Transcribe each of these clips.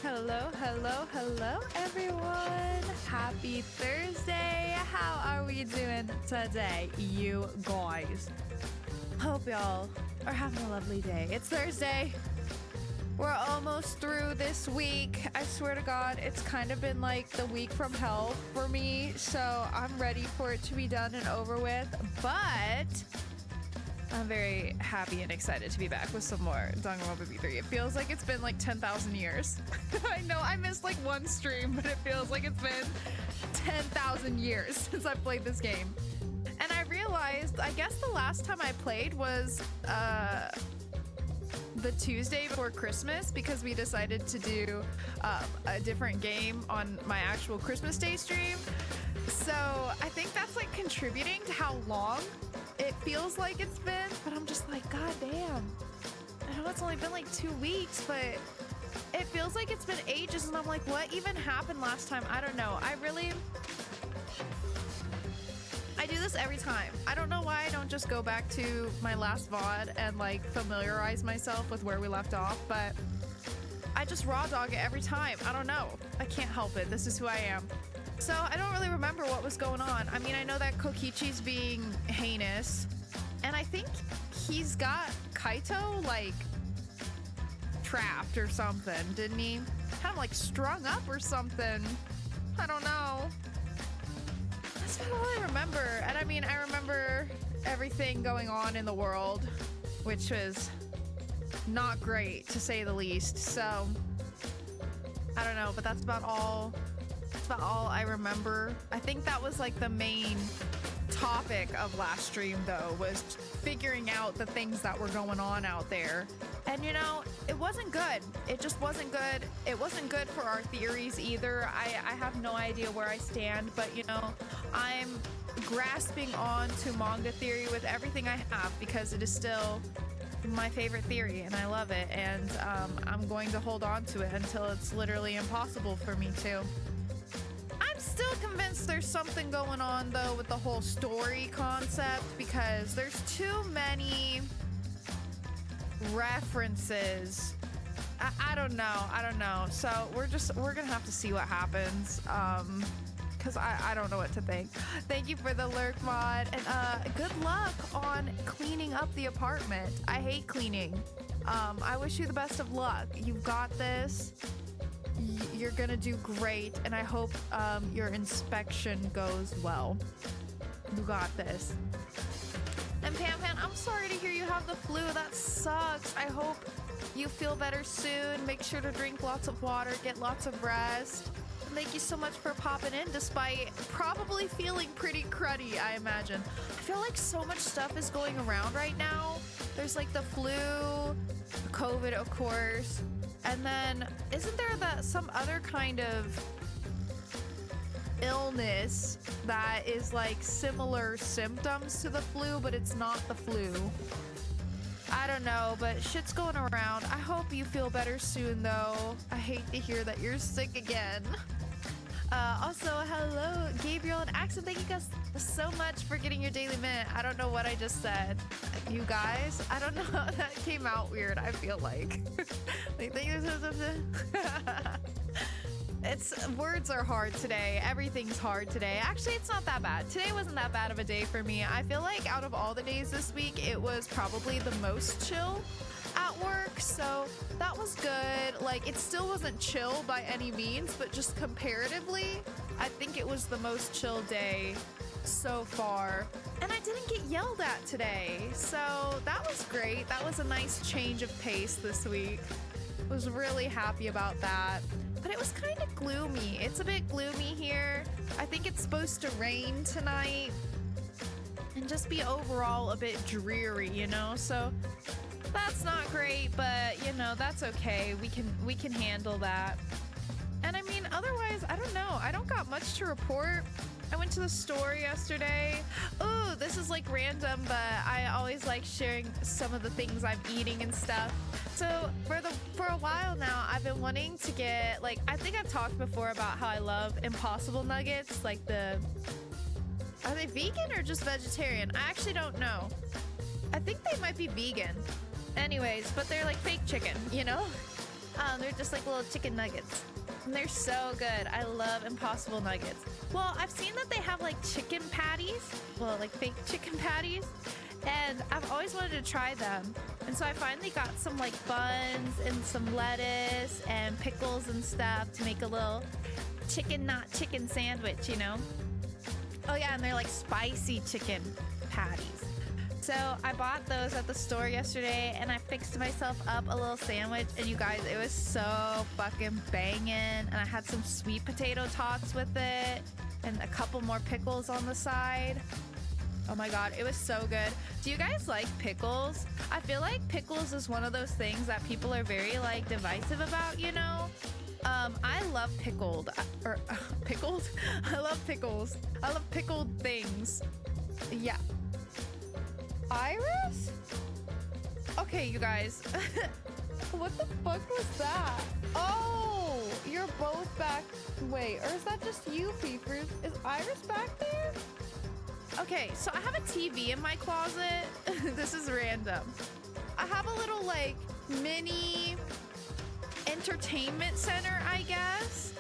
Hello, everyone. Happy Thursday. How are we doing today, you guys? Hope y'all are having a lovely day. It's Thursday. We're almost through this week. I swear to God, it's kind of been like the week from hell for me, so I'm ready for it to be done and over with, but I'm very happy and excited to be back with some more Danganronpa V3. It feels like it's been like 10,000 years. I know I missed like one stream, but it feels like it's been 10,000 years since I played this game. And I realized, I guess the last time I played was the Tuesday before Christmas, because we decided to do a different game on my actual Christmas Day stream. So I think that's like contributing to how long it feels like it's been, but I'm just like, God damn. I know it's only been like 2 weeks, but it feels like it's been ages, and I'm like, what even happened last time? I don't know. I do this every time. I don't know why I don't just go back to my last VOD and like familiarize myself with where we left off, but I just raw dog it every time. I don't know. I can't help it. This is who I am. So I don't really remember what was going on. I mean, I know that Kokichi's being heinous, and I think he's got Kaito like trapped or something, didn't he? Kind of like strung up or something. I don't know. That's about all I remember. And I mean, I remember everything going on in the world, which was not great to say the least. So I don't know, but that's about all I remember. I think that was like the main topic of last stream, though, was figuring out the things that were going on out there. And you know, it wasn't good. It just wasn't good. It wasn't good for our theories either. I have no idea where I stand, but you know, I'm grasping on to manga theory with everything I have, because it is still my favorite theory and I love it, and I'm going to hold on to it until it's literally impossible for me to. I'm still convinced there's something going on though with the whole story concept, because there's too many references. I don't know. So we're gonna have to see what happens, because I don't know what to think. Thank you for the lurk mod, and good luck on cleaning up the apartment. I hate cleaning. I wish you the best of luck. You've got this. You're gonna do great, and I hope your inspection goes well. You got this. And Pan, I'm sorry to hear you have the flu. That sucks. I hope you feel better soon. Make sure to drink lots of water, get lots of rest. And thank you so much for popping in, despite probably feeling pretty cruddy, I imagine. I feel like so much stuff is going around right now. There's like the flu, COVID, of course. And then, isn't there some other kind of illness that is like similar symptoms to the flu, but it's not the flu? I don't know, but shit's going around. I hope you feel better soon, though. I hate to hear that you're sick again. Also, hello, Gabriel and Axel. Thank you guys so much for getting your daily minute. I don't know what I just said. You guys, I don't know how that came out weird, I feel like. Words are hard today. Everything's hard today. Actually, it's not that bad. Today wasn't that bad of a day for me. I feel like out of all the days this week, it was probably the most chill at work, so that was good. Like, it still wasn't chill by any means, but just comparatively, I think it was the most chill day so far. And I didn't get yelled at today, so that was great. That was a nice change of pace this week. Was really happy about that. But it was kind of gloomy. It's a bit gloomy here. I think it's supposed to rain tonight and just be overall a bit dreary, you know? So that's not great, but you know, that's okay. We can handle that. And I mean, otherwise, I don't know. I don't got much to report. I went to the store yesterday. Oh, this is like random, but I always like sharing some of the things I'm eating and stuff. So for a while now, I've been wanting to get, like, I think I've talked before about how I love Impossible Nuggets, like are they vegan or just vegetarian? I actually don't know. I think they might be vegan. Anyways, but they're like fake chicken, you know? They're just like little chicken nuggets. And they're so good. I love Impossible Nuggets. Well, I've seen that they have like chicken patties. Well, like fake chicken patties. And I've always wanted to try them. And so I finally got some like buns and some lettuce and pickles and stuff to make a little chicken, not chicken sandwich, you know? Oh yeah, and they're like spicy chicken patties. So I bought those at the store yesterday and I fixed myself up a little sandwich, and you guys, it was so fucking banging. And I had some sweet potato tots with it and a couple more pickles on the side. Oh my god, it was so good. Do you guys like pickles? I feel like pickles is one of those things that people are very like divisive about, you know? I love pickled. Pickled? I love pickles. I love pickled things. Yeah. Iris? Okay, you guys. What the fuck was that? Oh, you're both back. Wait, or is that just you, Peepers? Is Iris back there? Okay, so I have a TV in my closet. This is random. I have a little like mini entertainment center, I guess,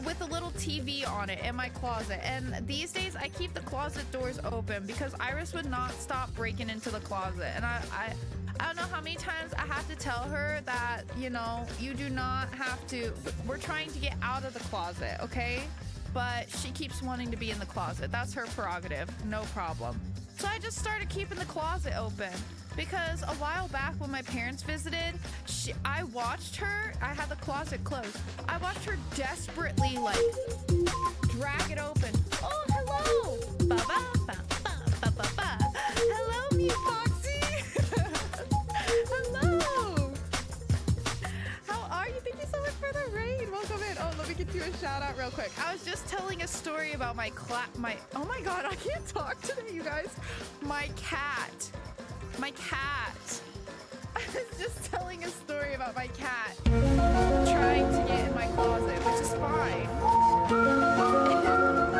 with a little TV on it in my closet. And these days I keep the closet doors open because Iris would not stop breaking into the closet. And I don't know how many times I have to tell her that, you know, you do not have to. We're trying to get out of the closet, okay? But she keeps wanting to be in the closet. That's her prerogative, no problem. So I just started keeping the closet open because a while back when my parents visited, I watched her, I had the closet closed. I watched her desperately like drag it open. Oh, hello. Ba-ba-ba-ba-ba-ba-ba. Hello, me Foxy. Hello. How are you? Thank you so much for the raid. Welcome in. Oh, let me get you a shout out real quick. I was just telling a story about my oh my god, I can't talk today, you guys. My cat. My cat. I was just telling a story about my cat trying to get in my closet, which is fine.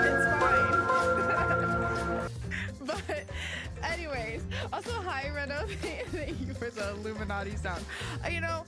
It's fine. But anyways, also hi Reno. Thank you for the Illuminati sound. You know,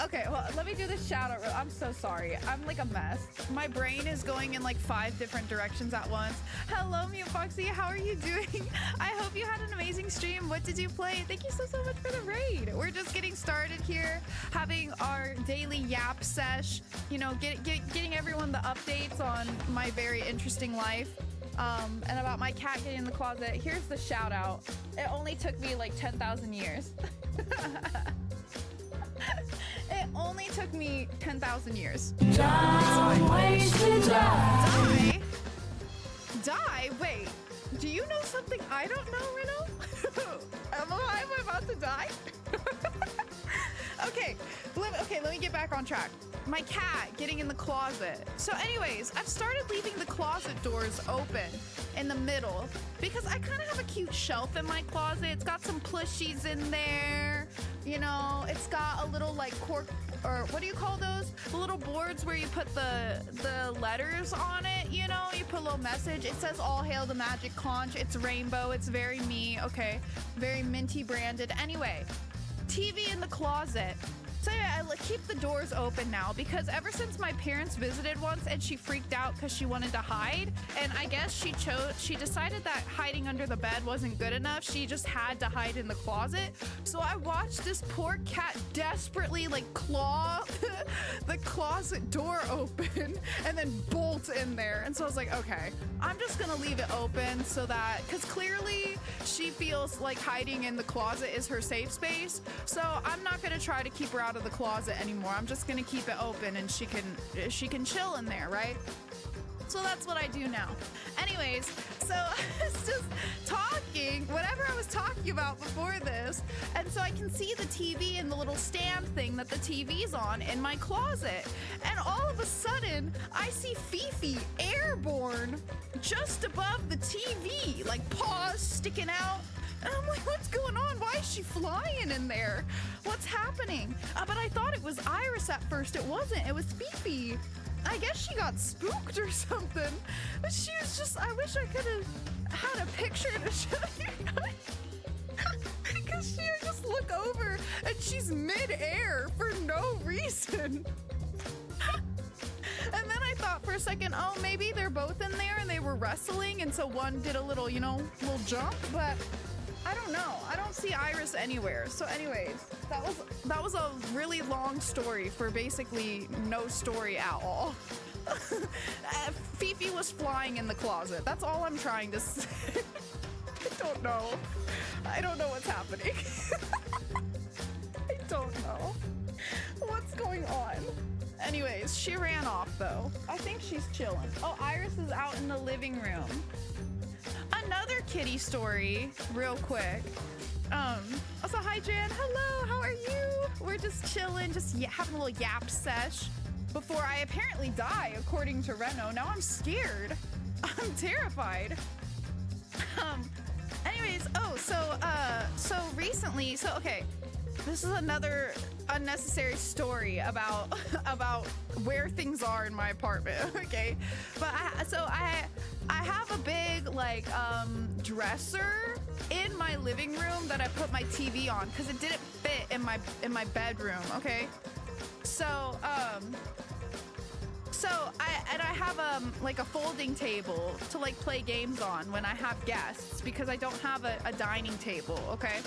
okay, well, let me do the shout out. I'm so sorry. I'm like a mess. My brain is going in like 5 different directions at once. Hello, Mute Foxy. How are you doing? I hope you had an amazing stream. What did you play? Thank you so much for the raid. We're just getting started here, having our daily yap sesh, you know, getting everyone the updates on my very interesting life. And about my cat getting in the closet. Here's the shout out. It only took me like 10,000 years. It only took me 10,000 years. Die? Die? Wait. Do you know something I don't know, Reno? Am I about to die? Okay, let me get back on track. My cat getting in the closet. So anyways, I've started leaving the closet doors open in the middle because I kind of have a cute shelf in my closet. It's got some plushies in there. You know, it's got a little like cork, or what do you call those? The little boards where you put the letters on it, you know? You put a little message. It says all hail the magic conch. It's rainbow. It's very me. Okay. Very minty branded. Anyway, TV in the closet. So yeah, I keep the doors open now because ever since my parents visited once and she freaked out because she wanted to hide, and I guess she decided that hiding under the bed wasn't good enough. She just had to hide in the closet. So I watched this poor cat desperately like claw the closet door open and then bolt in there. And so I was like, okay, I'm just gonna leave it open so that, because clearly she feels like hiding in the closet is her safe space. So I'm not gonna try to keep her out of the closet anymore. I'm just gonna keep it open and she can chill in there, right? So that's what I do now. Anyways, so I was just talking, whatever I was talking about before this, and so I can see the TV and the little stand thing that the TV's on in my closet. And all of a sudden, I see Fifi airborne just above the TV, like paws sticking out. And I'm like, what's going on? Why is she flying in there? What's happening? But I thought it was Iris at first. It wasn't. It was Fifi. I guess she got spooked or something. But she was just, I wish I could have had a picture to show you guys. Because she would just look over and she's mid-air for no reason. And then I thought for a second, oh, maybe they're both in there and they were wrestling, and so one did a little, you know, little jump, but I don't know. I don't see Iris anywhere. So anyways, that was a really long story for basically no story at all. Fifi was flying in the closet. That's all I'm trying to say. I don't know. I don't know what's happening. I don't know. What's going on? Anyways, she ran off though. I think she's chilling. Oh, Iris is out in the living room. Another kitty story, real quick. Also, hi Jan. Hello, how are you? We're just chilling, just having a little yap sesh before I apparently die, according to Reno. Now I'm scared. I'm terrified. Anyways, oh, so recently, okay, this is another unnecessary story about where things are in my apartment. Okay, but I have a big like dresser in my living room that I put my TV on because it didn't fit in my bedroom. Okay, so I have like a folding table to like play games on when I have guests because I don't have a dining table. Okay.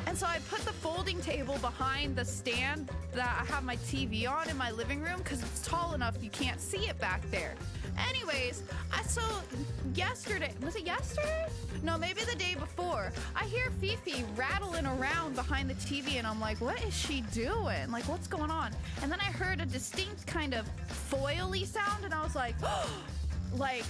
And so I put the folding table behind the stand that I have my TV on in my living room because it's tall enough you can't see it back there. Anyways, so yesterday, was it yesterday? No, maybe the day before. I hear Fifi rattling around behind the TV and I'm like, what is she doing? Like, what's going on? And then I heard a distinct kind of foily sound and I was like, like,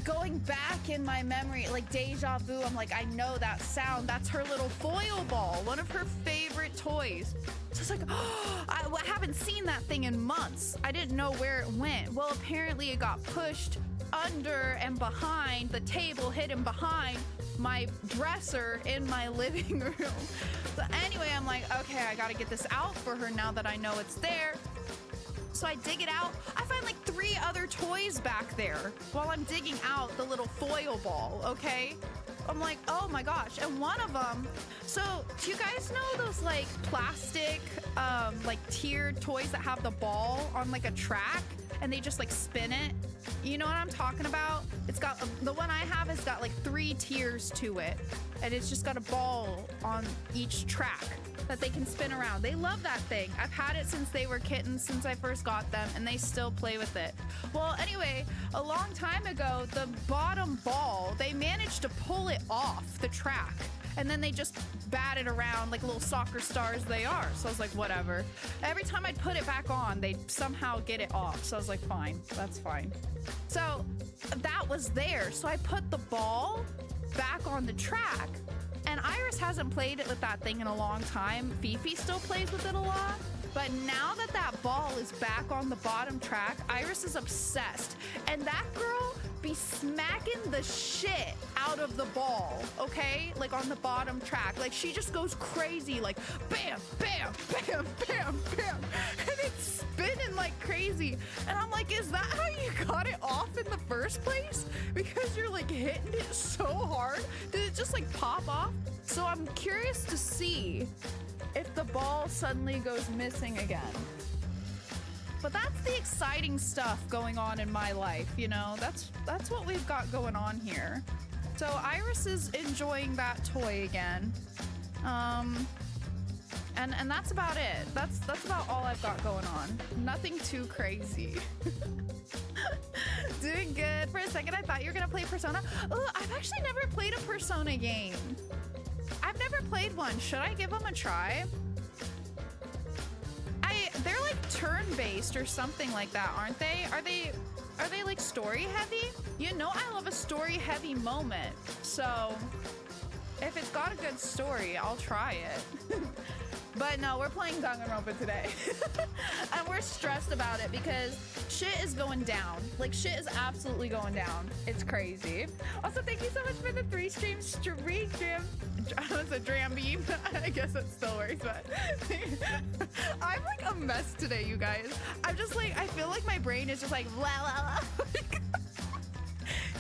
going back in my memory, like deja vu, I'm like, I know that sound. That's her little foil ball, one of her favorite toys. So it's like, oh, I haven't seen that thing in months. I didn't know where it went. Well, apparently it got pushed under and behind the table, hidden behind my dresser in my living room. So anyway, I'm like, okay, I gotta get this out for her now that I know it's there. So I dig it out. I find like 3 other toys back there while I'm digging out the little foil ball, okay? I'm like, oh my gosh. And one of them, so do you guys know those like plastic, like tiered toys that have the ball on like a track and they just like spin it? You know what I'm talking about? It's got, the one I have has got like 3 tiers to it. And it's just got a ball on each track that they can spin around. They love that thing. I've had it since they were kittens, since I first got them, and they still play with it. Well, anyway, a long time ago, the bottom ball, they managed to pull it off the track, and then they just bat it around like little soccer stars they are. So I was like, whatever. Every time I'd put it back on, they'd somehow get it off. So I was like, fine, that's fine. So that was there. So I put the ball back on the track. And Iris hasn't played it with that thing in a long time. Fifi still plays with it a lot. But now that that ball is back on the bottom track, Iris is obsessed. And that girl be smacking the shit out of the ball, okay? Like on the bottom track. Like she just goes crazy, like bam, bam, bam, bam, bam. And it's spinning like crazy. And I'm like, is that how you got it off in the first place? Because you're like hitting it so hard. Did it just like pop off? So I'm curious to see if the ball suddenly goes missing again. But that's the exciting stuff going on in my life, you know? That's what we've got going on here. So Iris is enjoying that toy again. And that's about it. That's about all I've got going on. Nothing too crazy. Doing good. For a second, I thought you were gonna play Persona. Oh, I've actually never played a Persona game. I've never played one. Should I give them a try? They're like turn-based or something like that, aren't they? Are they like story heavy? You know I love a story heavy moment. So if it's got a good story, I'll try it. But no, we're playing Danganronpa today. And we're stressed about it because shit is going down. Like shit is absolutely going down. It's crazy. Also, thank you so much for the 3 stream streak, Jim. I was a dram beam. I guess it still works, but I'm like a mess today, you guys. I'm just like, I feel like my brain is just like, blah, blah, blah.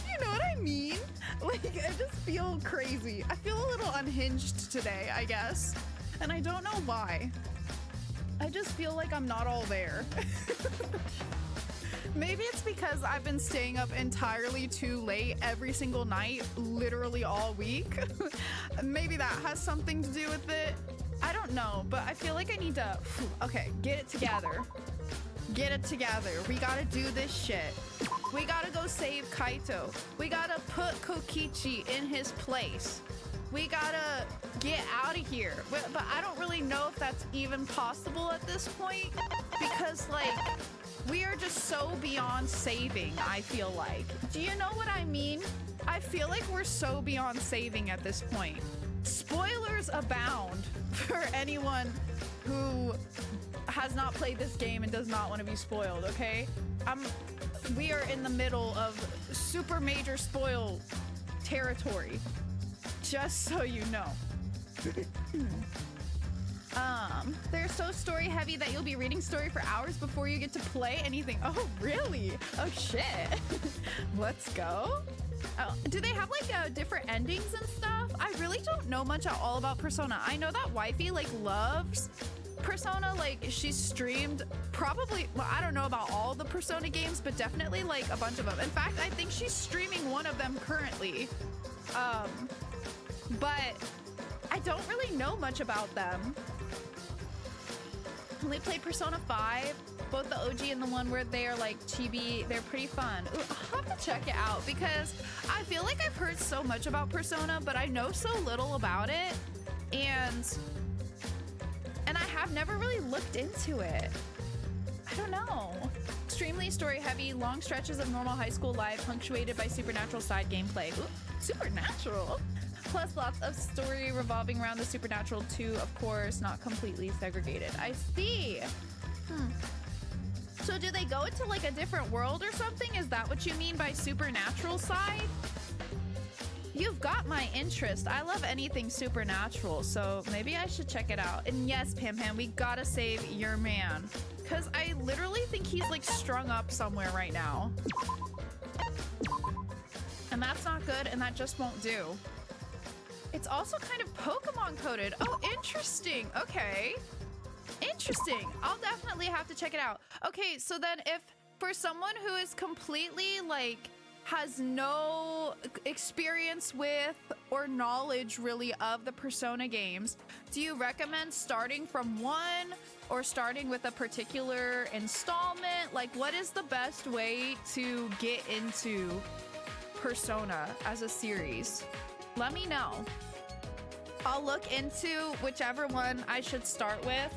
You know what I mean? Like, I just feel crazy. I feel a little unhinged today, I guess. And I don't know why. I just feel like I'm not all there. Maybe it's because I've been staying up entirely too late every single night, literally all week. Maybe that has something to do with it. I don't know, but I feel like I need to, okay, get it together. Get it together. We gotta do this shit. We gotta go save Kaito. We gotta put Kokichi in his place. We gotta get out of here. But I don't really know if that's even possible at this point because, like, we are just so beyond saving, I feel like. Do you know what I mean? I feel like we're so beyond saving at this point. Spoilers abound for anyone who has not played this game and does not want to be spoiled, okay? We are in the middle of super major spoil territory, just so you know. They're so story heavy that you'll be reading story for hours before you get to play anything. Oh, really? Oh, shit. Let's go. Oh, do they have like different endings and stuff? I really don't know much at all about Persona. I know that wifey like loves Persona, like she streamed probably, well, I don't know about all the Persona games, but definitely like a bunch of them. In fact, I think she's streaming one of them currently. But I don't really know much about them. Only played Persona 5, both the OG and the one where they're like chibi. They're pretty fun. Ooh, I'll have to check it out because I feel like I've heard so much about Persona, but I know so little about it. And I have never really looked into it. I don't know. Extremely story heavy, long stretches of normal high school life punctuated by supernatural side gameplay. Ooh, supernatural? Plus lots of story revolving around the supernatural too, of course, not completely segregated. I see. So do they go into like a different world or something? Is that what you mean by supernatural side? You've got my interest. I love anything supernatural, so maybe I should check it out. And yes, Pam Pam, we gotta save your man. Because I literally think he's like strung up somewhere right now. And that's not good, and that just won't do. It's also kind of Pokemon coded. Oh, interesting. Okay. Interesting. I'll definitely have to check it out. Okay, so then if for someone who is completely like has no experience with or knowledge really of the Persona games, do you recommend starting from one or starting with a particular installment? Like, what is the best way to get into Persona as a series? Let me know. I'll look into whichever one I should start with,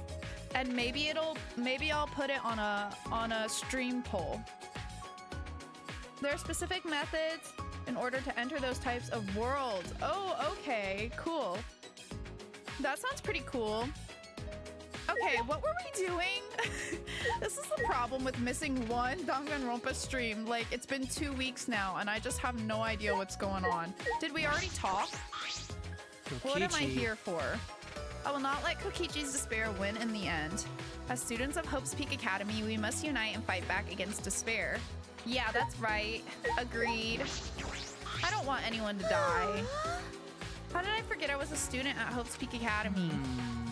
and maybe I'll put it on a stream poll. There are specific methods in order to enter those types of worlds. Oh, okay, cool. That sounds pretty cool. Okay, what were we doing? This is the problem with missing one Danganronpa stream. Like, it's been 2 weeks now, and I just have no idea what's going on. Did we already talk? Kokichi. What am I here for? I will not let Kokichi's despair win in the end. As students of Hope's Peak Academy, we must unite and fight back against despair. Yeah, that's right. Agreed. I don't want anyone to die. How did I forget I was a student at Hope's Peak Academy?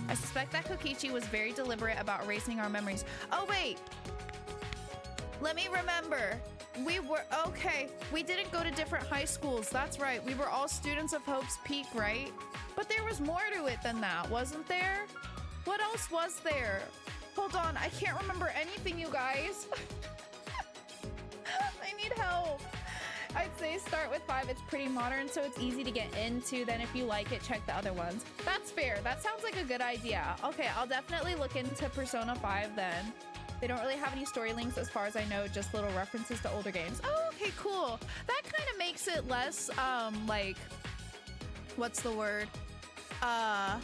I suspect that Kokichi was very deliberate about erasing our memories. Oh, wait. Let me remember. Okay, we didn't go to different high schools. That's right. We were all students of Hope's Peak, right? But there was more to it than that, wasn't there? What else was there? Hold on, I can't remember anything, you guys. I need help. I'd say start with 5. It's pretty modern, so it's easy to get into. Then if you like it, check the other ones. That's fair. That sounds like a good idea. Okay, I'll definitely look into Persona 5 then. They don't really have any story links as far as I know, just little references to older games. Oh, okay, cool. That kind of makes it less, like, what's the word? Oh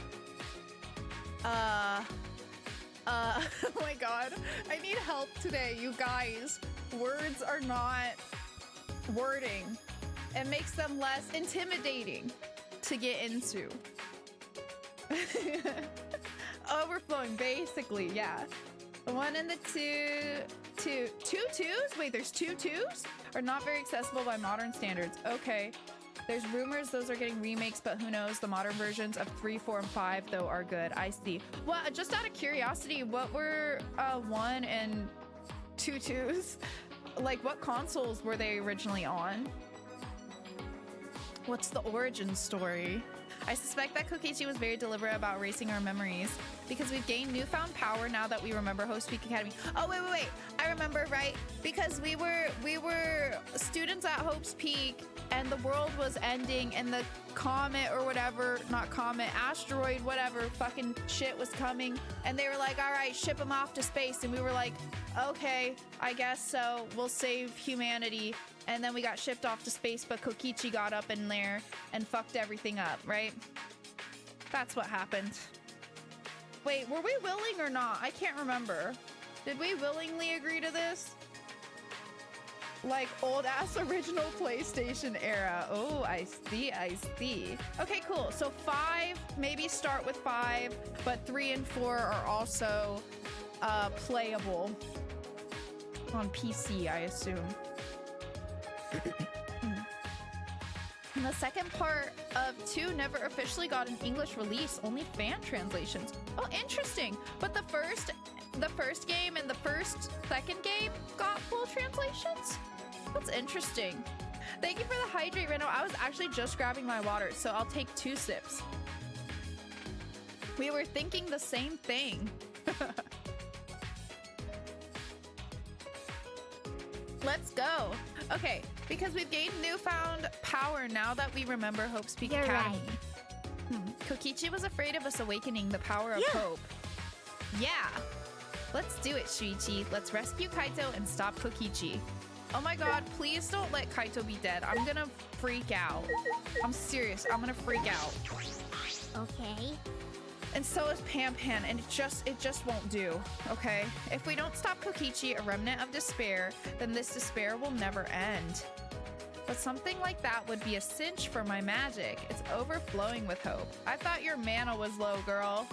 my god. I need help today, you guys. Words are not wording. It makes them less intimidating to get into. Overflowing, basically, yeah. The 1 and the 2 twos? Wait, there's 2 twos? Are not very accessible by modern standards. Okay. There's rumors those are getting remakes, but who knows? The modern versions of 3, 4, and 5, though, are good. I see. Well, just out of curiosity, what were 1 and 2's? Like, what consoles were they originally on? What's the origin story? I suspect that Kokichi was very deliberate about erasing our memories because we've gained newfound power now that we remember Host Peak Academy. Oh, wait. I remember, right? Because we were students at Hope's Peak and the world was ending and the comet or whatever, not comet, asteroid, whatever fucking shit was coming. And they were like, all right, ship them off to space. And we were like, okay, I guess so. We'll save humanity. And then we got shipped off to space, but Kokichi got up in there and fucked everything up, right? That's what happened. Wait, were we willing or not? I can't remember. Did we willingly agree to this? Like old-ass original PlayStation era. Oh, I see. Okay, cool. So 5, maybe start with 5, but 3 and 4 are also playable on PC, I assume. And the second part of 2 never officially got an English release, only fan translations. Oh, interesting. But the first game and the second game got full translations? That's interesting. Thank you for the hydrate, Reno. I was actually just grabbing my water, so I'll take 2 sips. We were thinking the same thing. Let's go. Okay, because we've gained newfound power now that we remember Hope's Peak Academy. Right. Kokichi was afraid of us awakening the power of hope. Yeah. Let's do it, Shuichi. Let's rescue Kaito and stop Kokichi. Oh my god, please don't let Kaito be dead. I'm gonna freak out. I'm serious. I'm gonna freak out. Okay. And so is Pan Pan, and it just won't do, okay? If we don't stop Kokichi, a remnant of despair, then this despair will never end. But something like that would be a cinch for my magic. It's overflowing with hope. I thought your mana was low, girl.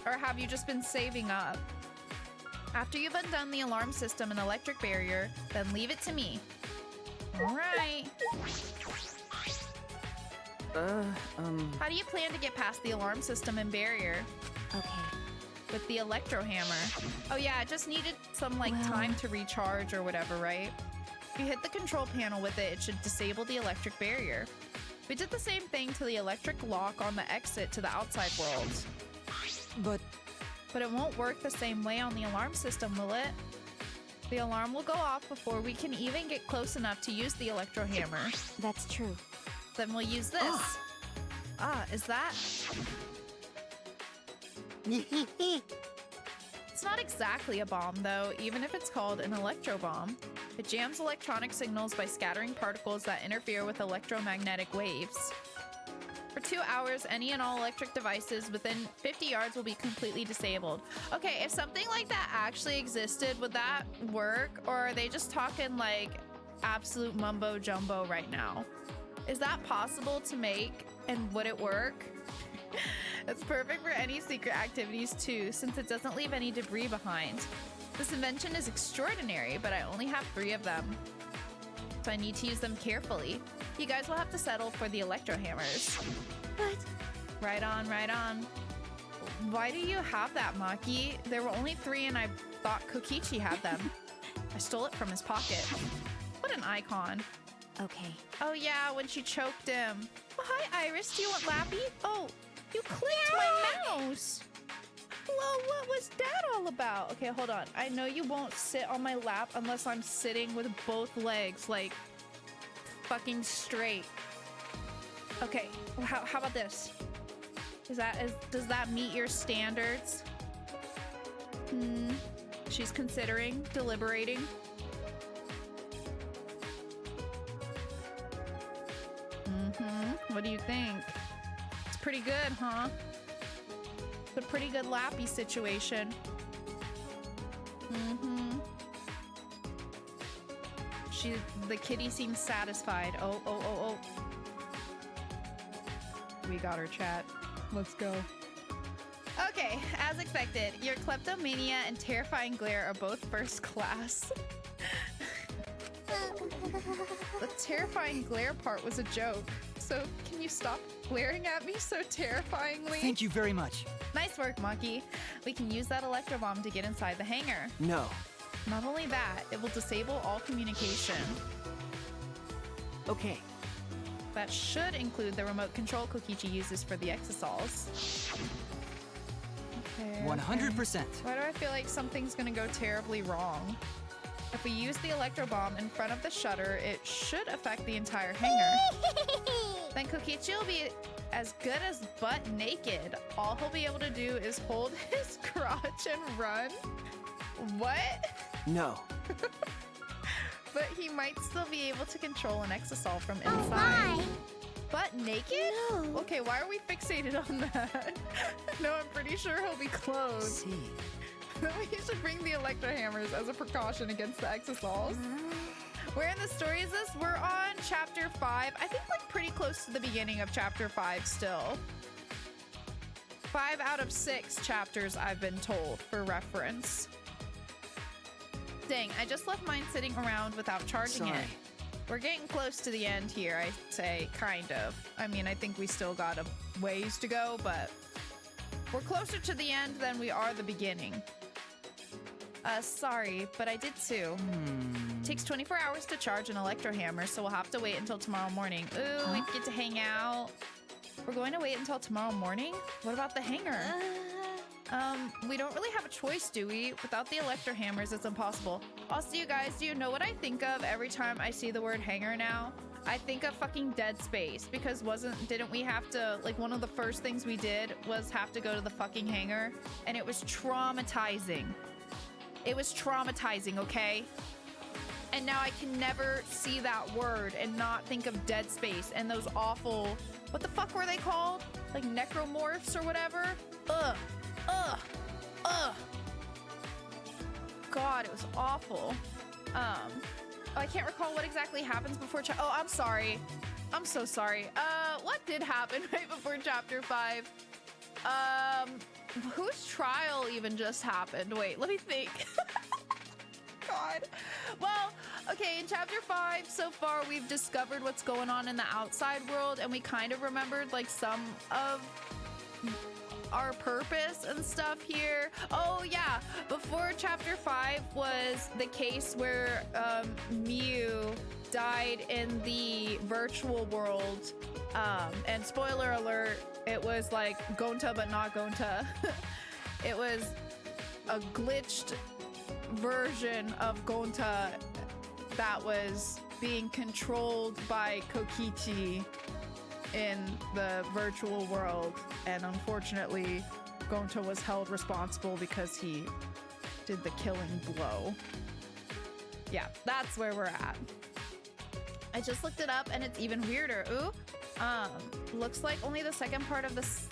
Or have you just been saving up? After you've undone the alarm system and electric barrier, then leave it to me. All right. How do you plan to get past the alarm system and barrier? Okay. With the electro hammer. Oh yeah, it just needed some time to recharge or whatever, right? If you hit the control panel with it, it should disable the electric barrier. We did the same thing to the electric lock on the exit to the outside world. But it won't work the same way on the alarm system, will it? The alarm will go off before we can even get close enough to use the electro hammer. That's true. Then we'll use this. Is that? It's not exactly a bomb, though, even if it's called an electro bomb. It jams electronic signals by scattering particles that interfere with electromagnetic waves. For 2 hours, any and all electric devices within 50 yards will be completely disabled. Okay, if something like that actually existed, would that work? Or are they just talking like absolute mumbo jumbo right now? Is that possible to make, and would it work? It's perfect for any secret activities too, since it doesn't leave any debris behind. This invention is extraordinary, but I only have 3 of them, so I need to use them carefully. You guys will have to settle for the electro hammers. What? Right on, right on. Why do you have that, Maki? There were only 3 and I thought Kokichi had them. I stole it from his pocket. What an icon. Okay. Oh yeah, when she choked him. Oh, hi, Iris. Do you want Lappy? Oh, you clicked my mouse. Well, what was that all about? Okay, hold on. I know you won't sit on my lap unless I'm sitting with both legs, like, fucking straight. Okay, how about this? Does that meet your standards? She's considering, deliberating. What do you think? It's pretty good, huh? It's a pretty good lappy situation. The kitty seems satisfied. Oh. We got her, chat. Let's go. Okay, as expected, your kleptomania and terrifying glare are both first class. The terrifying glare part was a joke. so can you stop glaring at me so terrifyingly? Thank you very much. Nice work, Monkey. We can use that electro bomb to get inside the hangar. No. Not only that, it will disable all communication. Okay. That should include the remote control Kokichi uses for the exosols. Okay. 100%. Why do I feel like something's gonna go terribly wrong? If we use the electro bomb in front of the shutter, it should affect the entire hangar. Then Kokichi will be as good as butt naked. All he'll be able to do is hold his crotch and run. What? No. But he might still be able to control an exosol from Oh inside. my! Butt naked? No. Okay, why are we fixated on that? No, I'm pretty sure he'll be clothed. See. We should bring the electro hammers as a precaution against the exosols. Where in the story is this? We're on chapter 5. I think like pretty close to the beginning of chapter 5 still. 5 out of 6 chapters I've been told for reference. Dang, I just left mine sitting around without charging Sorry. it. We're getting close to the end here, I'd say, kind of. I mean, I think we still got a ways to go, but we're closer to the end than we are the beginning. Sorry, but I did too. Takes 24 hours to charge an electro hammer, so we'll have to wait until tomorrow morning. Ooh, we get to hang out. We're going to wait until tomorrow morning? What about the hangar? We don't really have a choice, do we? Without the electro hammers, it's impossible. Also, you guys, do you know what I think of every time I see the word hangar now? I think of fucking Dead Space, because didn't we have to, like, one of the first things we did was have to go to the fucking hangar, and it was traumatizing. It was traumatizing, okay? And now I can never see that word and not think of Dead Space and those awful, what the fuck were they called? Like necromorphs or whatever? Ugh. Ugh. Ugh. God, it was awful. I can't recall what exactly happens before oh, I'm sorry. I'm so sorry. What did happen right before chapter 5? Whose trial even just happened? Wait, let me think. God. Well, okay, in chapter 5, so far we've discovered what's going on in the outside world, and we kind of remembered like some of our purpose and stuff here. Oh yeah, before chapter 5 was the case where Miu died in the virtual world, and spoiler alert, it was like Gonta but not Gonta. It was a glitched version of Gonta that was being controlled by Kokichi in the virtual world, and unfortunately Gonta was held responsible because he did the killing blow. Yeah, that's where we're at. I just looked it up and it's even weirder. Ooh, looks like only the second part of this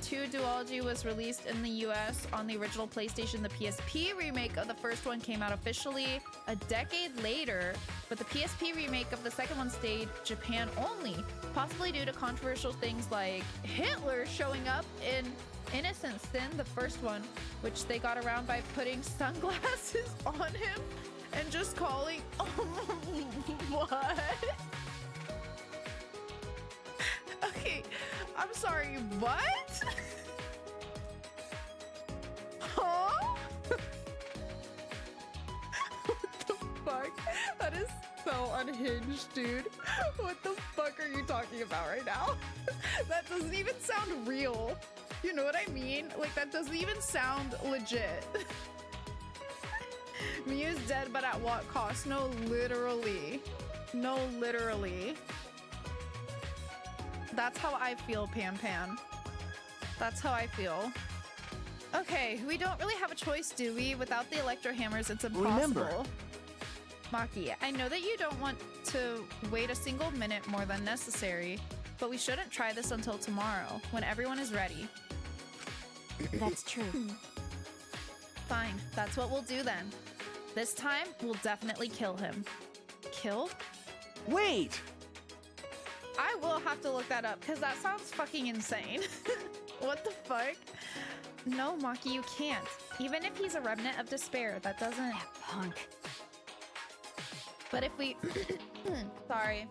2 duology was released in the US on the original PlayStation. The PSP remake of the first one came out officially a decade later, but the PSP remake of the second one stayed Japan only, possibly due to controversial things like Hitler showing up in Innocent Sin, the first one, which they got around by putting sunglasses on him and just calling, what? Okay, I'm sorry, what? Huh? What the fuck? That is so unhinged, dude. What the fuck are you talking about right now? That doesn't even sound real. You know what I mean? Like, that doesn't even sound legit. Miu's dead, but at what cost? No, literally. No, literally. That's how I feel, Pan Pan. That's how I feel. Okay, we don't really have a choice, do we? Without the electro hammers, it's impossible. Remember. Maki, I know that you don't want to wait a single minute more than necessary, but we shouldn't try this until tomorrow, when everyone is ready. That's true. Fine, that's what we'll do then. This time, we'll definitely kill him. Kill? Wait! I will have to look that up, because that sounds fucking insane. What the fuck? No, Maki, you can't. Even if he's a remnant of despair, that doesn't... That punk. But if we... Sorry.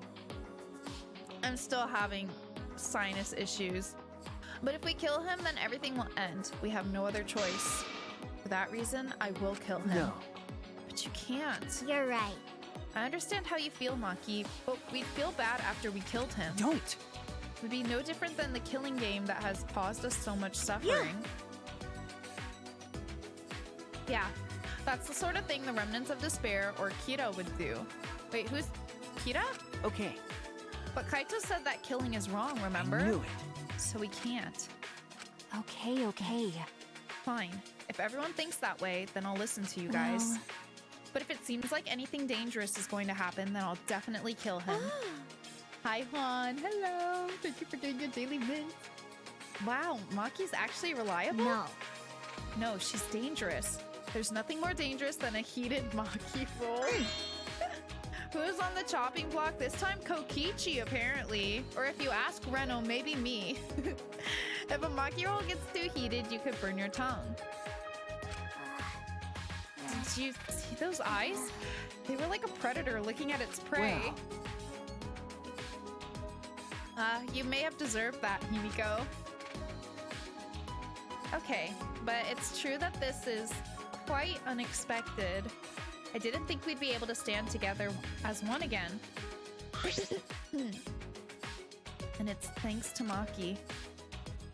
I'm still having sinus issues. But if we kill him, then everything will end. We have no other choice. For that reason, I will kill him. No. But you can't. You're right. I understand how you feel, Maki, but we'd feel bad after we killed him. Don't. It would be no different than the killing game that has caused us so much suffering. Yeah, that's the sort of thing the remnants of despair or Kira would do. Wait, who's Kira? Okay. But Kaito said that killing is wrong, remember? I knew it. So we can't. Okay. Fine. If everyone thinks that way, then I'll listen to you guys. Well. But if it seems like anything dangerous is going to happen, then I'll definitely kill him. Hi, Juan. Hello. Thank you for doing your daily mint. Wow, Maki's actually reliable? No. No, she's dangerous. There's nothing more dangerous than a heated Maki roll. Who's on the chopping block this time? Kokichi, apparently. Or if you ask Reno, maybe me. If a Maki roll gets too heated, you could burn your tongue. Did you see those eyes? They were like a predator looking at its prey. Wow. You may have deserved that, Himiko. Okay, but it's true that this is quite unexpected. I didn't think we'd be able to stand together as one again. And it's thanks to Maki.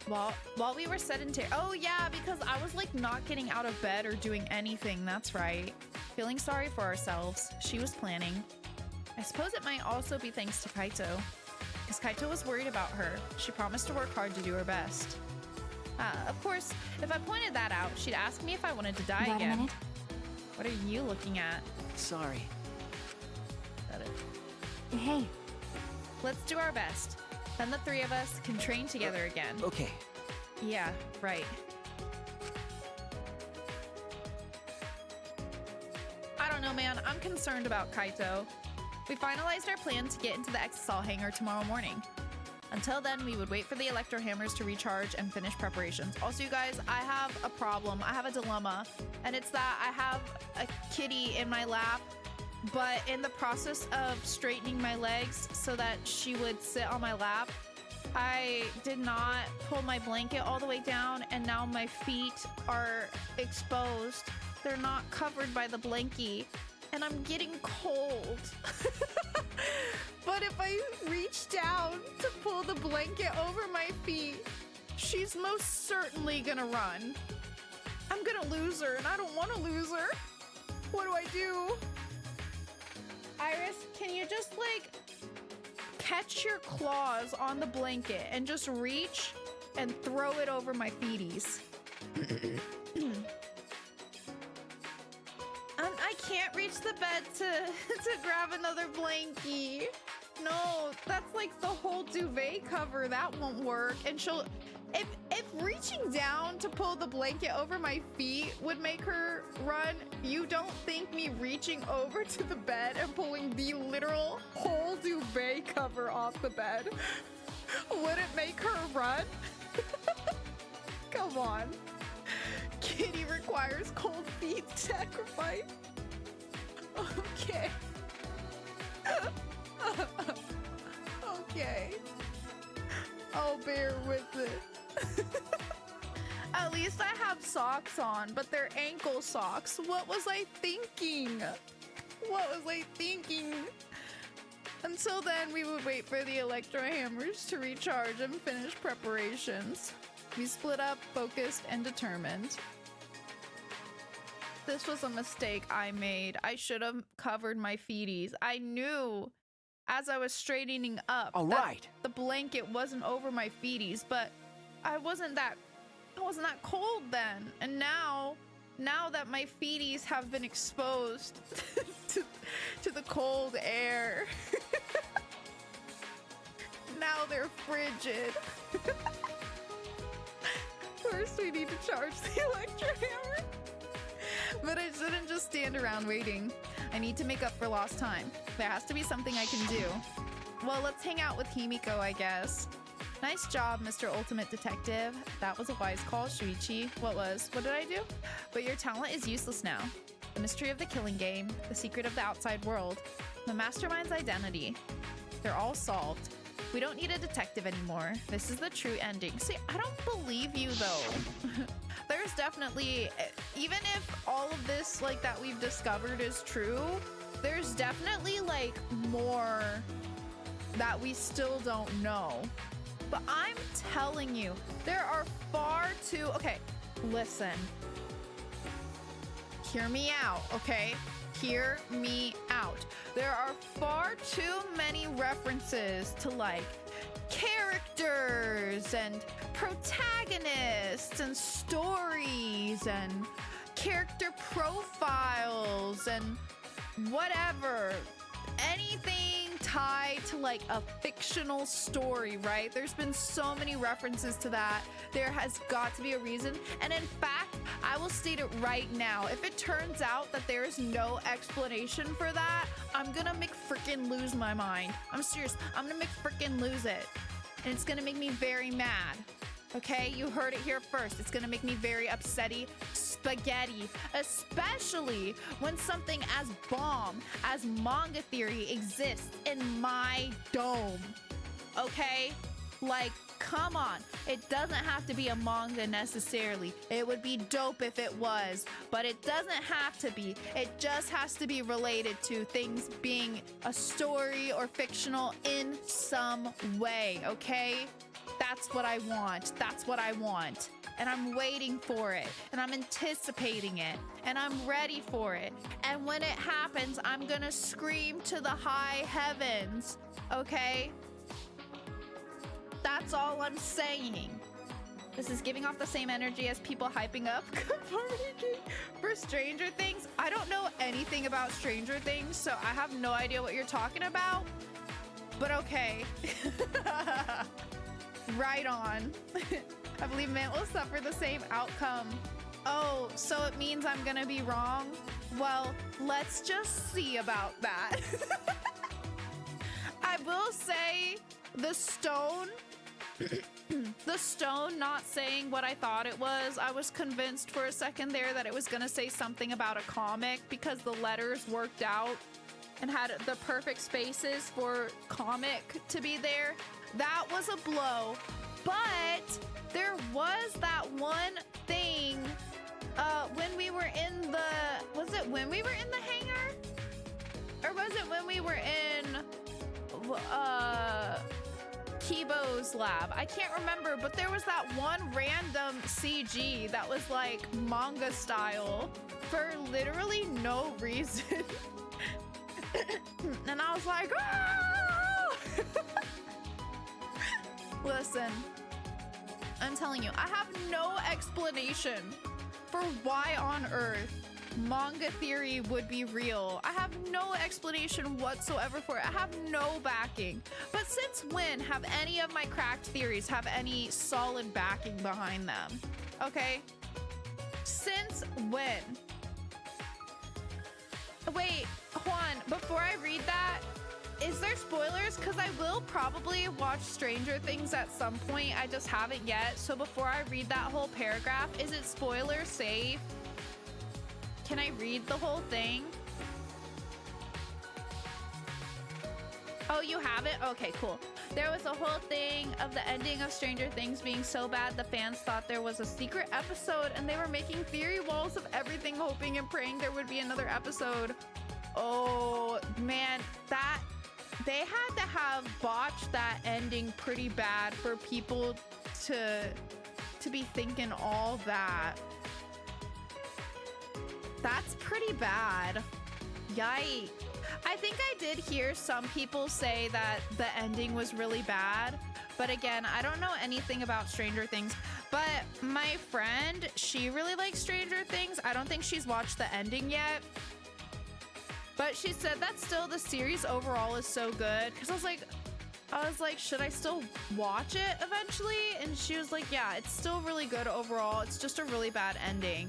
While we were sedentary. Oh yeah, because I was like not getting out of bed or doing anything. That's right. Feeling sorry for ourselves. She was planning. I suppose it might also be thanks to Kaito. Because Kaito was worried about her. She promised to work hard to do her best. Of course, if I pointed that out, she'd ask me if I wanted to die Got again. a minute? What are you looking at? Sorry. Got it. Hey. Let's do our best. Then the three of us can train together again. Okay. Yeah, right. I don't know, man. I'm concerned about Kaito. We finalized our plan to get into the Exisal hangar tomorrow morning. Until then, we would wait for the electro hammers to recharge and finish preparations. Also, you guys, I have a problem. I have a dilemma. And it's that I have a kitty in my lap, but in the process of straightening my legs so that she would sit on my lap, I did not pull my blanket all the way down, and now my feet are exposed. They're not covered by the blankie, and I'm getting cold. But if I reach down to pull the blanket over my feet, she's most certainly gonna run. I'm gonna lose her, and I don't want to lose her. What do I do? Iris, can you just like catch your claws on the blanket and just reach and throw it over my feeties? I can't reach the bed to grab another blankie. No, that's like the whole duvet cover. That won't work. And she'll, if reaching down to pull the blanket over my feet would make her run, you don't think me reaching over to the bed and pulling the literal whole duvet cover off the bed would it make her run? Come on. Kitty requires cold feet sacrifice. Okay. Okay. I'll bear with it. At least I have socks on, but they're ankle socks. What was I thinking? What was I thinking? Until then, we would wait for the electro hammers to recharge and finish preparations. We split up, focused, and determined. This was a mistake I made. I should have covered my feeties. I knew as I was straightening up that the blanket wasn't over my feeties, but I wasn't that cold then. And now that my feeties have been exposed to the cold air, now they're frigid. First, we need to charge the electro hammer. But I shouldn't just stand around waiting. I need to make up for lost time. There has to be something I can do. Well, let's hang out with Himiko, I guess. Nice job, Mr. Ultimate Detective. That was a wise call, Shuichi. What did I do? But your talent is useless now. The mystery of the killing game, the secret of the outside world, the mastermind's identity. They're all solved. We don't need a detective anymore. This is the true ending. See, I don't believe you though. There's definitely, even if all of this like that we've discovered is true, there's definitely like more that we still don't know. But I'm telling you, there are far too, okay, listen. Hear me out, okay? Hear me out. There are far too many references to like characters and protagonists and stories and character profiles and whatever. Anything tied to like a fictional story, right? There's been so many references to that. There has got to be a reason. And in fact, I will state it right now. If it turns out that there is no explanation for that, I'm gonna freaking lose my mind. I'm serious. I'm gonna freaking lose it. And it's gonna make me very mad. Okay, you heard it here first. It's gonna make me very upsetty spaghetti, especially when something as bomb as manga theory exists in my dome. Okay, like, come on. It doesn't have to be a manga necessarily. It would be dope if it was, but it doesn't have to be. It just has to be related to things being a story or fictional in some way, okay? That's what I want. That's what I want. And I'm waiting for it. And I'm anticipating it. And I'm ready for it. And when it happens, I'm gonna scream to the high heavens. Okay? That's all I'm saying. This is giving off the same energy as people hyping up for Stranger Things. I don't know anything about Stranger Things, so I have no idea what you're talking about. But okay. Right on. I believe man will suffer the same outcome. Oh, so it means I'm gonna be wrong? Well, let's just see about that. I will say the stone, the stone not saying what I thought it was. I was convinced for a second there that it was gonna say something about a comic because the letters worked out and had the perfect spaces for comic to be there. That was a blow, but there was that one thing when we were in the, was it when we were in the hangar? Or was it when we were in Kibo's lab? I can't remember, but there was that one random CG that was like manga style for literally no reason. And I was like, oh! Listen, I'm telling you, I have no explanation for why on earth manga theory would be real. I have no explanation whatsoever for it. I have no backing. But since when have any of my cracked theories have any solid backing behind them? Okay? Since when? Wait, Juan, before I read that, is there spoilers? Because I will probably watch Stranger Things at some point. I just haven't yet. So before I read that whole paragraph, is it spoiler safe? Can I read the whole thing? Oh, you have it? Okay, cool. There was a whole thing of the ending of Stranger Things being so bad the fans thought there was a secret episode and they were making theory walls of everything, hoping and praying there would be another episode. Oh, man, that... They had to have botched that ending pretty bad for people to be thinking all that. That's pretty bad. Yikes. I think I did hear some people say that the ending was really bad. But again, I don't know anything about Stranger Things. But my friend, she really likes Stranger Things. I don't think she's watched the ending yet. But she said that still the series overall is so good. Because I was like, should I still watch it eventually? And she was like, yeah, it's still really good overall. It's just a really bad ending.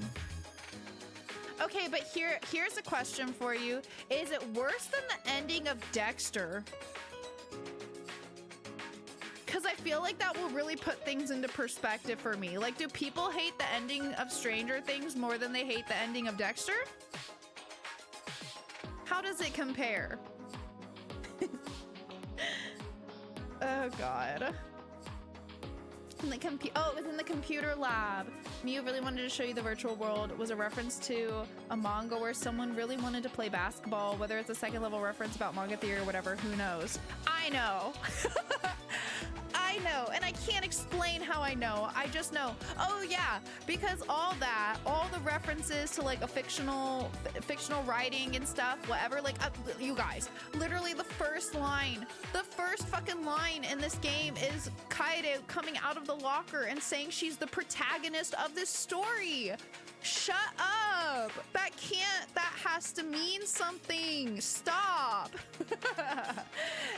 Okay, but here's a question for you. Is it worse than the ending of Dexter? Because I feel like that will really put things into perspective for me. Like, do people hate the ending of Stranger Things more than they hate the ending of Dexter? How does it compare? Oh god. In the it was in the computer lab. Mew really wanted to show you the virtual world. It was a reference to a manga where someone really wanted to play basketball. Whether it's a second level reference about manga theory or whatever, who knows? I know. I know, and I can't explain how I know. I just know. Oh yeah, because all the references to like a fictional writing and stuff, whatever. Like you guys, literally the first fucking line in this game is Kaede coming out of the locker and saying she's the protagonist of this story. Shut up. That has to mean something. Stop.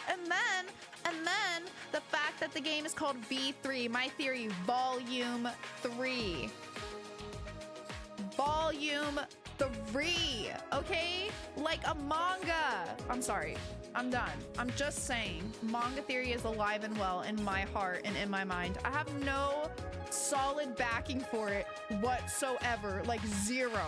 And then the fact that the game is called V3, My Theory Volume 3. Volume 3, okay? Like a manga. I'm sorry. I'm done. I'm just saying, manga theory is alive and well in my heart and in my mind. I have no solid backing for it whatsoever, like zero.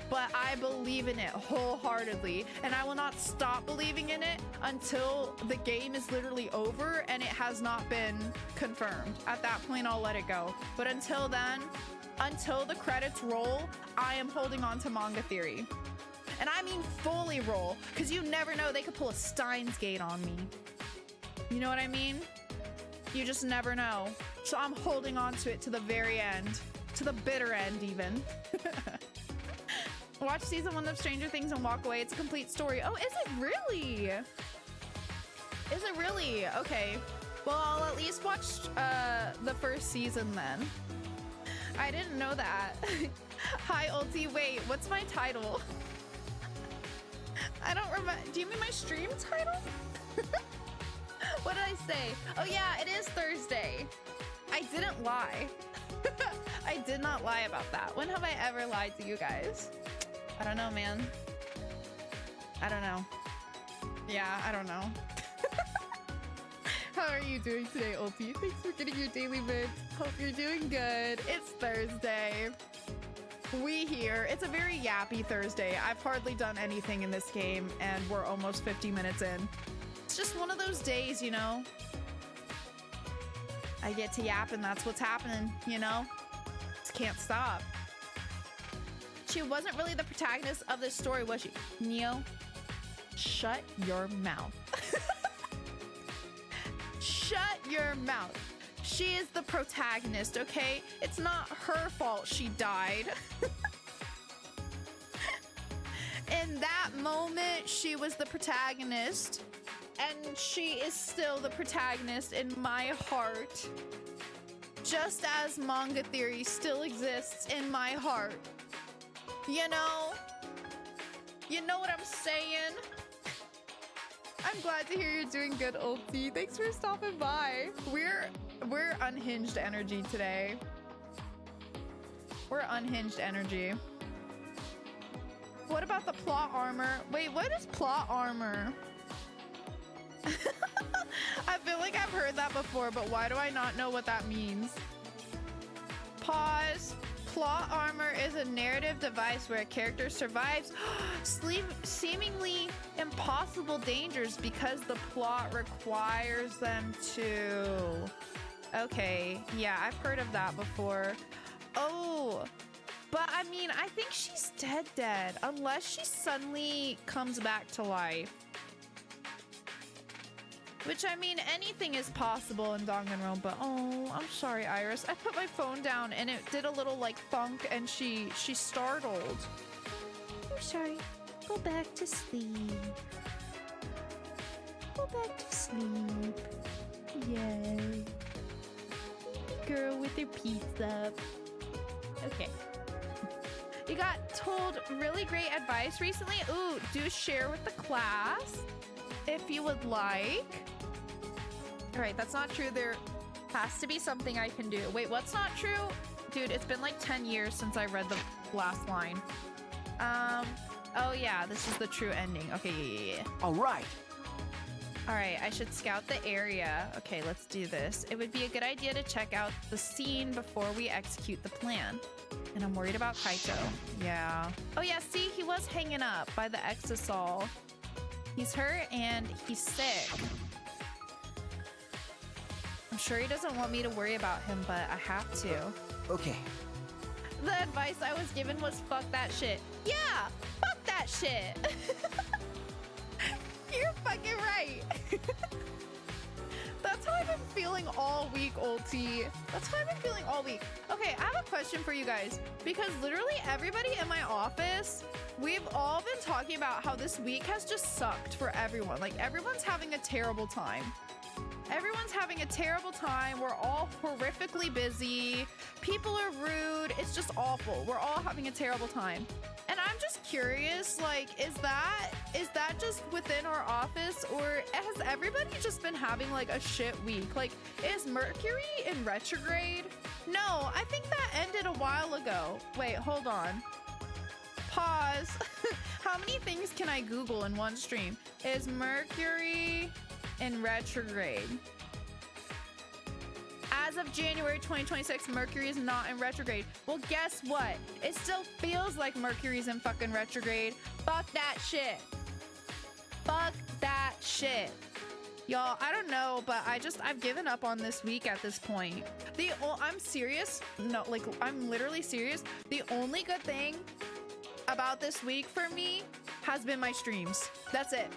But I believe in it wholeheartedly, and I will not stop believing in it until the game is literally over and it has not been confirmed. At that point, I'll let it go. But until then, until the credits roll, I am holding on to manga theory. And I mean fully roll, because you never know, they could pull a Steins Gate on me. You know what I mean? You just never know. So I'm holding on to it to the very end. To the bitter end, even. Watch season 1 of Stranger Things and walk away. It's a complete story. Oh, is it really? Is it really? Okay. Well, I'll at least watch the first season then. I didn't know that. Hi, Ulti. Wait, what's my title? I don't remember. Do you mean my stream title? What did I say? Oh yeah, it is Thursday. I didn't lie. I did not lie about that. When have I ever lied to you guys? I don't know, man. I don't know. Yeah, I don't know. How are you doing today, Ulti? Thanks for getting your daily vid. Hope you're doing good. It's Thursday. We here. It's a very yappy Thursday. I've hardly done anything in this game, and we're almost 50 minutes in. It's just one of those days, you know? I get to yap, and that's what's happening, you know? Just can't stop. She wasn't really the protagonist of this story, was she? Neo, shut your mouth. Shut your mouth. She is the protagonist, okay? It's not her fault she died. In that moment, she was the protagonist, and she is still the protagonist in my heart. Just as manga theory still exists in my heart. You know what I'm saying? I'm glad to hear you're doing good, Ulti. Thanks for stopping by. We're unhinged energy today. We're unhinged energy. What about the plot armor? Wait, what is plot armor? I feel like I've heard that before, but why do I not know what that means? Pause. Plot armor is a narrative device where a character survives seemingly impossible dangers because the plot requires them to. Okay, yeah, I've heard of that before. Oh, but I mean, I think she's dead, unless she suddenly comes back to life. Which, I mean, anything is possible in Danganronpa. Oh, I'm sorry, Iris. I put my phone down and it did a little, like, thunk and she startled. I'm sorry. Go back to sleep. Go back to sleep. Yay. Girl with her pizza. Okay. You got told really great advice recently. Ooh, do share with the class if you would like. All right, that's not true. There has to be something I can do. Wait, what's not true? Dude, it's been like 10 years since I read the last line. Oh yeah, this is the true ending. Okay, yeah. All right. All right, I should scout the area. Okay, let's do this. It would be a good idea to check out the scene before we execute the plan. And I'm worried about Kaito. Yeah. Oh yeah, see, he was hanging up by the Exisol. He's hurt and he's sick. sure he doesn't want me to worry about him, but I have to. Okay. The advice I was given was fuck that shit. Yeah, fuck that shit. You're fucking right. That's how I've been feeling all week, Ulti. That's how I've been feeling all week. Okay, I have a question for you guys. Because literally everybody in my office, we've all been talking about how this week has just sucked for everyone. Like, everyone's having a terrible time. Everyone's having a terrible time. We're all horrifically busy. People are rude. It's just awful. We're all having a terrible time. And I'm just curious, like, is that just within our office, or has everybody just been having like a shit week? Like, is Mercury in retrograde? No, I think that ended a while ago. Wait, hold on. Pause. How many things can I Google in one stream? Is Mercury in retrograde? As of January 2026, Mercury is not in retrograde. Well, guess what? It still feels like Mercury's in fucking retrograde. Fuck that shit. Fuck that shit. Y'all, I don't know, but I've given up on this week at this point. I'm serious. No, like, I'm literally serious. The only good thing about this week for me has been my streams. That's it.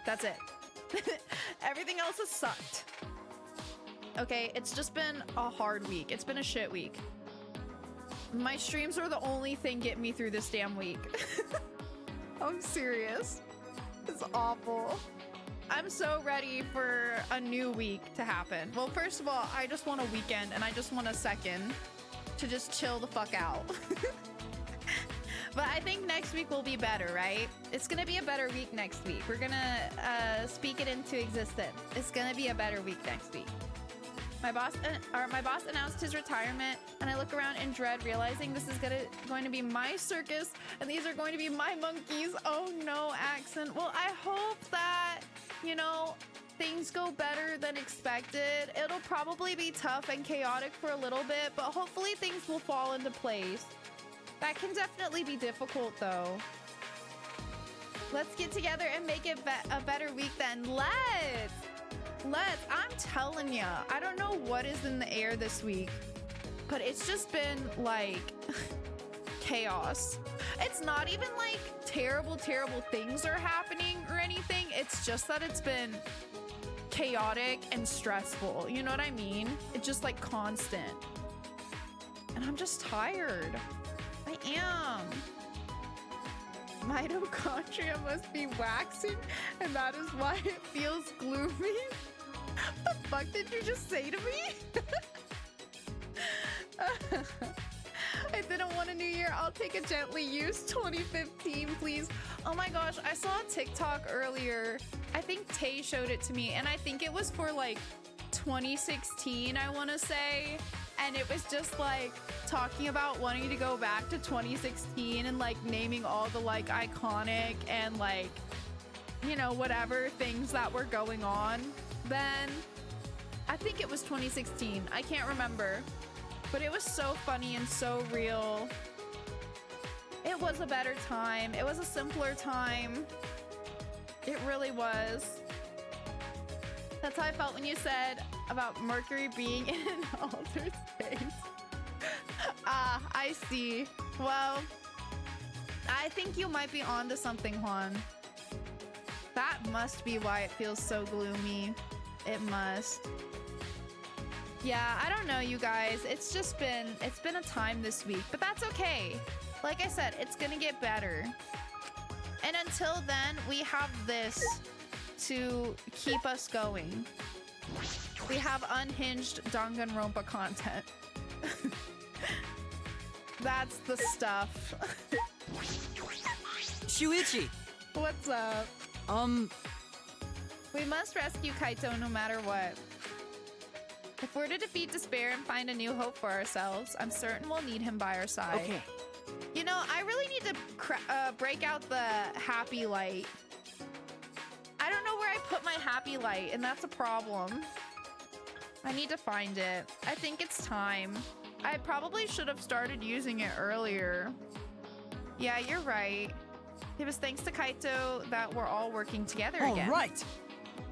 That's it. Everything else has sucked. Okay, it's just been a hard week. It's been a shit week. My streams are the only thing getting me through this damn week. I'm serious. It's awful. I'm so ready for a new week to happen. Well, first of all, I just want a weekend, and I just want a second to just chill the fuck out. But I think next week will be better, right? It's gonna be a better week next week. We're gonna speak it into existence. It's gonna be a better week next week. My boss announced his retirement, and I look around in dread, realizing this is going to be my circus, and these are going to be my monkeys. Oh no, Accent. Well, I hope that, you know, things go better than expected. It'll probably be tough and chaotic for a little bit, but hopefully things will fall into place. That can definitely be difficult, though. Let's get together and make it a better week then. Let's. I'm telling ya, I don't know what is in the air this week, but it's just been like chaos. It's not even like terrible things are happening or anything. It's just that it's been chaotic and stressful. You know what I mean? It's just like constant. And I'm just tired. I am. Mitochondria must be waxing, and that is why it feels gloomy. What the fuck did you just say to me? I didn't want a new year. I'll take a gently used 2015, please. Oh my gosh, I saw a TikTok earlier. I think Tay showed it to me, and I think it was for like 2016, I want to say. And it was just like talking about wanting to go back to 2016 and like naming all the like iconic and like, you know, whatever things that were going on then. I think it was 2016. I can't remember. But it was so funny and so real. It was a better time. It was a simpler time. It really was. That's how I felt when you said about Mercury being in an altered space. Ah, I see. Well, I think you might be onto something, Juan. That must be why it feels so gloomy. It must. Yeah, I don't know, you guys. It's been a time this week, but that's okay. Like I said, it's gonna get better. And until then, we have this to keep us going. We have unhinged Danganronpa content. That's the stuff. Shuichi! What's up? We must rescue Kaito no matter what. If we're to defeat despair and find a new hope for ourselves, I'm certain we'll need him by our side. Okay. You know, I really need to break out the happy light. I don't know where I put my happy light, and that's a problem. I need to find it. I think it's time. I probably should have started using it earlier. Yeah, you're right. It was thanks to Kaito that we're all working together again. All right.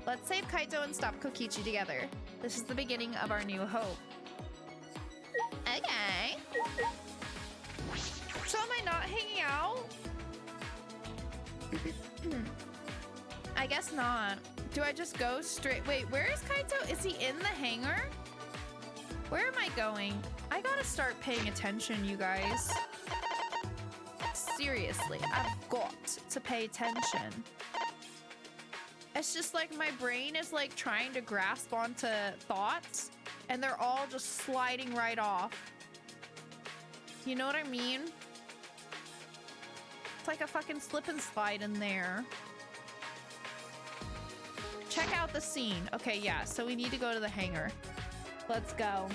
Let's save Kaito and stop Kokichi together. This is the beginning of our new hope. Okay. So am I not hanging out? I guess not. Do I just go straight? Wait, where is Kaito? Is he in the hangar? Where am I going? I gotta start paying attention, you guys. Seriously, I've got to pay attention. It's just like my brain is like trying to grasp onto thoughts and they're all just sliding right off. You know what I mean? It's like a fucking slip and slide in there. Check out the scene. Okay, yeah, so we need to go to the hangar. Let's go.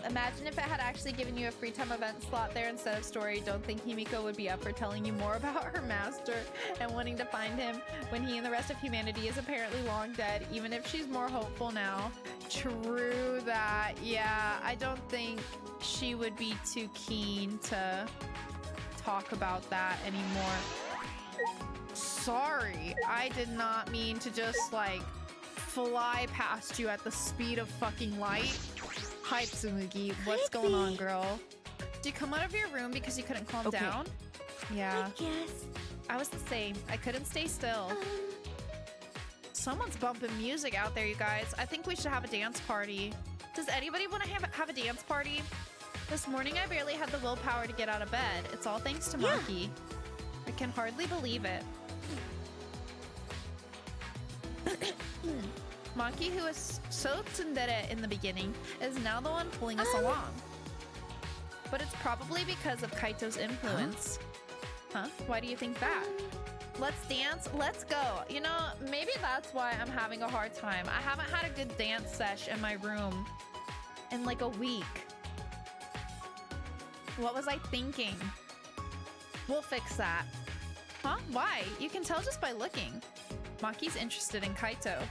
Imagine if it had actually given you a free time event slot there instead of story. Don't think Himiko would be up for telling you more about her master and wanting to find him when he and the rest of humanity is apparently long dead, even if she's more hopeful now. True that. Yeah, I don't think she would be too keen to talk about that anymore. Sorry, I did not mean to just like fly past you at the speed of fucking light. Hi, Tsumugi. What's going on, girl? Did you come out of your room because you couldn't calm down? Yeah. I guess. I was the same. I couldn't stay still. Someone's bumping music out there, you guys. I think we should have a dance party. Does anybody want to have a dance party? This morning, I barely had the willpower to get out of bed. It's all thanks to Maki. I can hardly believe it. Maki, who was so tsundere in the beginning, is now the one pulling us along. But it's probably because of Kaito's influence. Huh? Why do you think that? Let's dance. Let's go. You know, maybe that's why I'm having a hard time. I haven't had a good dance sesh in my room in like a week. What was I thinking? We'll fix that. Huh? Why? You can tell just by looking. Maki's interested in Kaito.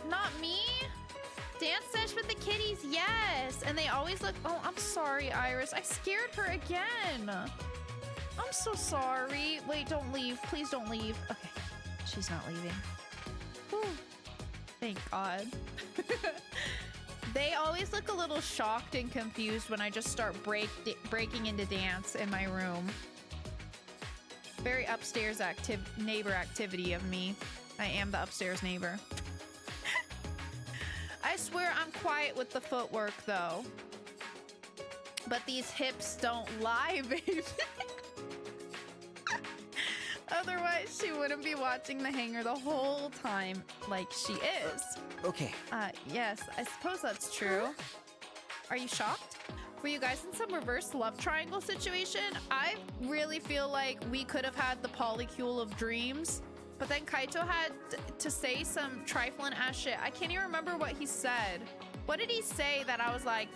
Not me? Dance sesh with the kitties, yes. And they always look... Oh, I'm sorry, Iris. I scared her again. I'm so sorry. Wait, don't leave. Please don't leave. Okay, she's not leaving. Whew. Thank God. They always look a little shocked and confused when I just start breaking into dance in my room. Very upstairs neighbor activity of me. I am the upstairs neighbor. I swear I'm quiet with the footwork though. But these hips don't lie, baby. Otherwise, she wouldn't be watching the hangar the whole time like she is. Okay. Yes, I suppose that's true. Are you shocked? Were you guys in some reverse love triangle situation? I really feel like we could have had the polycule of dreams, but then Kaito had to say some trifling ass shit. I can't even remember what he said. What did he say that I was like,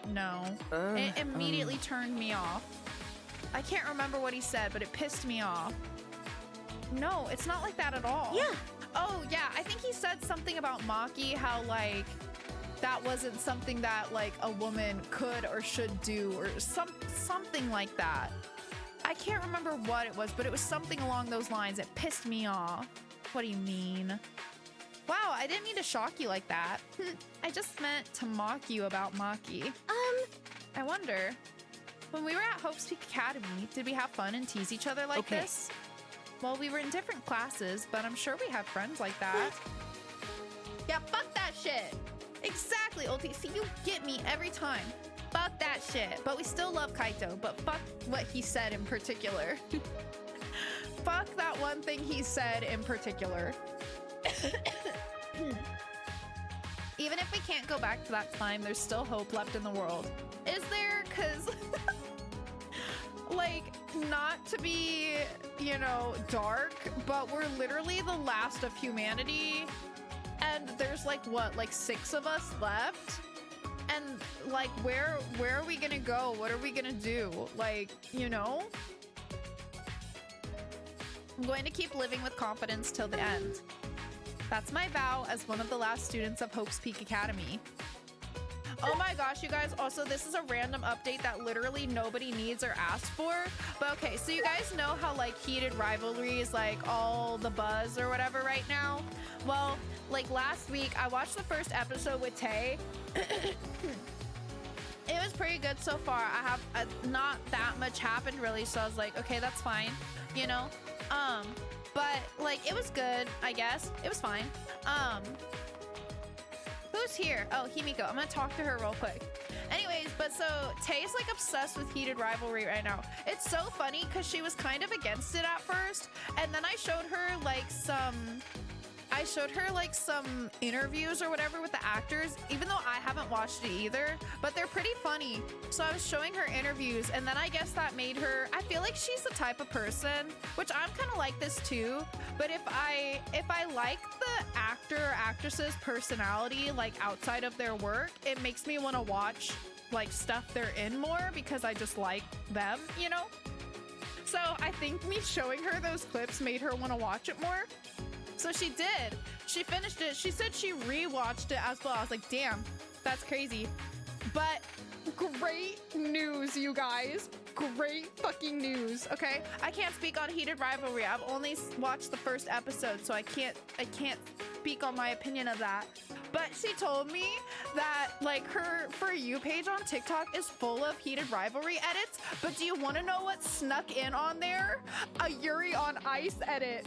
no? It immediately turned me off. I can't remember what he said, but it pissed me off. No, it's not like that at all. Yeah. Oh, yeah. I think he said something about Maki, how, like, that wasn't something that, like, a woman could or should do, or something like that. I can't remember what it was, but it was something along those lines. It pissed me off. What do you mean? Wow, I didn't mean to shock you like that. I just meant to mock you about Maki. I wonder, when we were at Hope's Peak Academy, did we have fun and tease each other like this? Well, we were in different classes, but I'm sure we have friends like that. Yeah, fuck that shit. Exactly, Ulti. See, you get me every time. Fuck that shit. But we still love Kaito, but fuck what he said in particular. Fuck that one thing he said in particular. Even if we can't go back to that time, there's still hope left in the world. Is there? Because, like, not to be, you know, dark, but we're literally the last of humanity. And there's, like, what, like 6 of us left? And, like, where are we gonna go? What are we gonna do? Like, you know? I'm going to keep living with confidence till the end. That's my vow as one of the last students of Hope's Peak Academy. Oh my gosh, you guys, also this is a random update that literally nobody needs or asked for. But okay, so you guys know how like heated rivalry is like all the buzz or whatever right now? Well, like last week I watched the first episode with Tay. It was pretty good so far. I have not that much happened really, so I was like, okay, that's fine, you know? But like it was good, I guess. It was fine. Who's here? Oh, Himiko. I'm gonna talk to her real quick. Anyways, but so Tay's like obsessed with heated rivalry right now. It's so funny because she was kind of against it at first, and then I showed her like some interviews or whatever with the actors, even though I haven't watched it either, but they're pretty funny. So I was showing her interviews, and then I guess that made her, I feel like she's the type of person, which I'm kind of like this too, but if I like the actor or actress's personality like outside of their work, it makes me want to watch like stuff they're in more because I just like them, you know? So I think me showing her those clips made her want to watch it more. So she did. She finished it. She said she rewatched it as well. I was like, damn, that's crazy. But great news, you guys. Great fucking news, okay? I can't speak on heated rivalry. I've only watched the first episode, so I can't speak on my opinion of that. But she told me that like her For You page on TikTok is full of heated rivalry edits. But do you want to know what snuck in on there? A Yuri on Ice edit.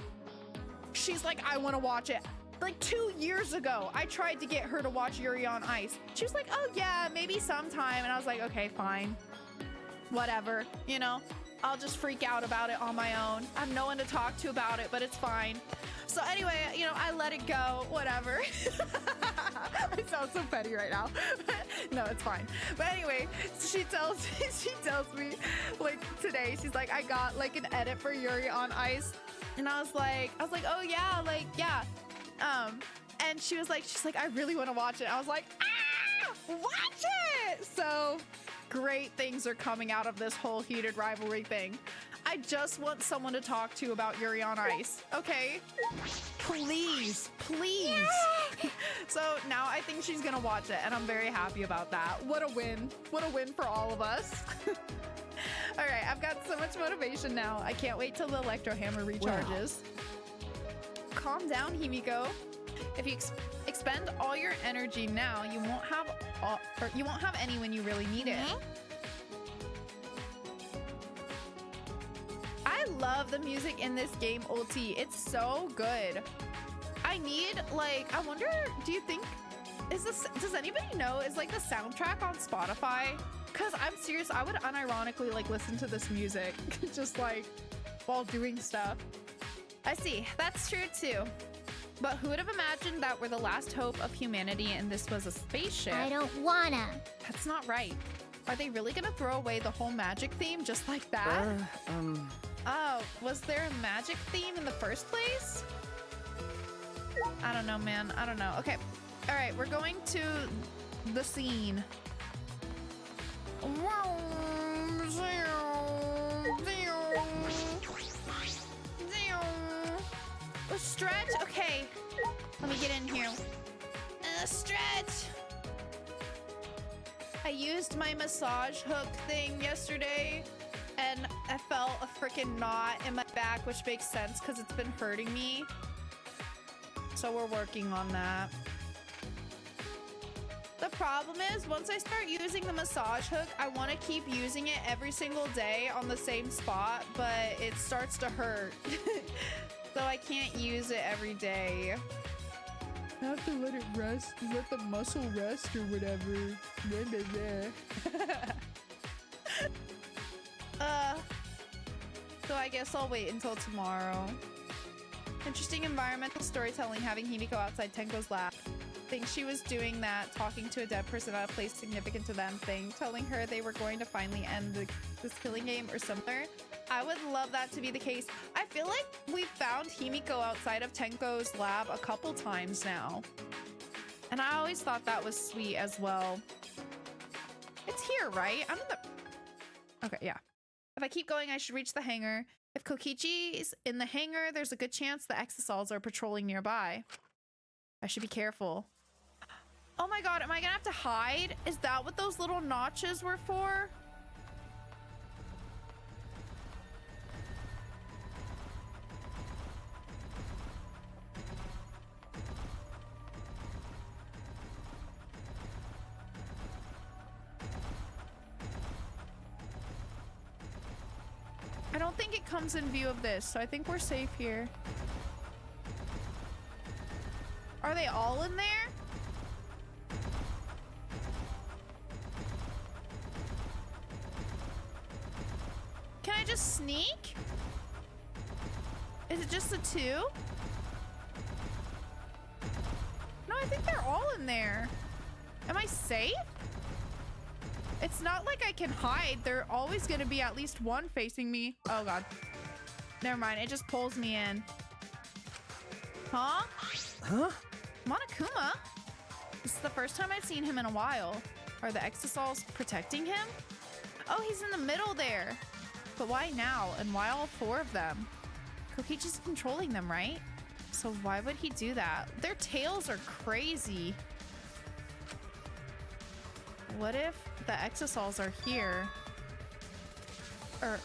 She's like, I want to watch it. Like 2 years ago, I tried to get her to watch Yuri on Ice. She was like, oh yeah, maybe sometime. And I was like, okay, fine. Whatever, you know, I'll just freak out about it on my own. I have no one to talk to about it, but it's fine. So anyway, you know, I let it go, whatever. I sound so petty right now. No, it's fine. But anyway, she tells me like today, she's like, I got like an edit for Yuri on Ice. And I was like, oh yeah, like, yeah. And she's like, I really want to watch it. I was like, watch it. So great things are coming out of this whole heated rivalry thing. I just want someone to talk to about Yuri on Ice. Okay? Please, please. So now I think she's gonna watch it, and I'm very happy about that. What a win. What a win for all of us. All right, I've got so much motivation now. I can't wait till the electro hammer recharges. Wow. Calm down, Himiko. If you expend all your energy now, you won't have any when you really need it. I love the music in this game, Ulti. It's so good. I wonder, do you think, does anybody know, is like the soundtrack on Spotify? Because I'm serious, I would unironically like listen to this music just like while doing stuff. I see, that's true too. But who would have imagined that we're the last hope of humanity and this was a spaceship? I don't wanna. That's not right. Are they really gonna throw away the whole magic theme just like that? Oh, was there a magic theme in the first place? I don't know, man. I don't know. Okay. All right, we're going to the scene. Stretch. Okay. Let me get in here. Stretch. I used my massage hook thing yesterday and I felt a freaking knot in my back, which makes sense because it's been hurting me. So we're working on that. The problem is once I start using the massage hook, I want to keep using it every single day on the same spot, but it starts to hurt. So I can't use it every day. I have to let it rest, let the muscle rest or whatever. So I guess I'll wait until tomorrow. Interesting environmental storytelling, having Himiko outside Tenko's lab. Think she was doing that, talking to a dead person at a place significant to them thing, telling her they were going to finally end this killing game or similar. I would love that to be the case. I feel like we found Himiko outside of Tenko's lab a couple times now. And I always thought that was sweet as well. It's here, right? I'm in the... Okay, yeah. If I keep going, I should reach the hangar. If Kokichi's in the hangar, there's a good chance the Exisals are patrolling nearby. I should be careful. Oh my god, am I gonna have to hide? Is that what those little notches were for? I don't think it comes in view of this, so I think we're safe here. Are they all in there? Can I just sneak? Is it just the two? No, I think they're all in there. Am I safe? It's not like I can hide. They're always going to be at least one facing me. Oh, God. Never mind. It just pulls me in. Huh? Huh? Monokuma? This is the first time I've seen him in a while. Are the Exosols protecting him? Oh, he's in the middle there. But why now? And why all four of them? Kokichi's controlling them, right? So why would he do that? Their tails are crazy. What if the Exosols are here? Or...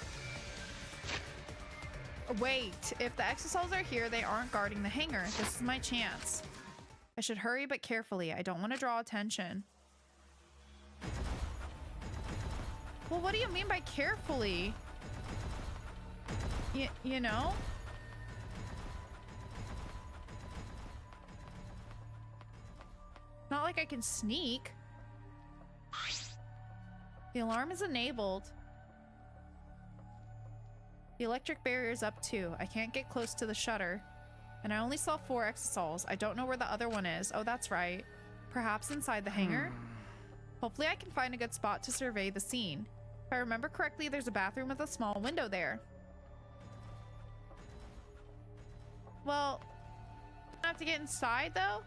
wait, if the Exosols are here, they aren't guarding the hangar. This is my chance. I should hurry but carefully. I don't want to draw attention. Well, what do you mean by carefully? You know? Not like I can sneak. The alarm is enabled. The electric barrier is up too. I can't get close to the shutter. And I only saw 4 Exosols. I don't know where the other one is. Oh, that's right. Perhaps inside the hangar? Hopefully I can find a good spot to survey the scene. If I remember correctly, there's a bathroom with a small window there. Well, I have to get inside though?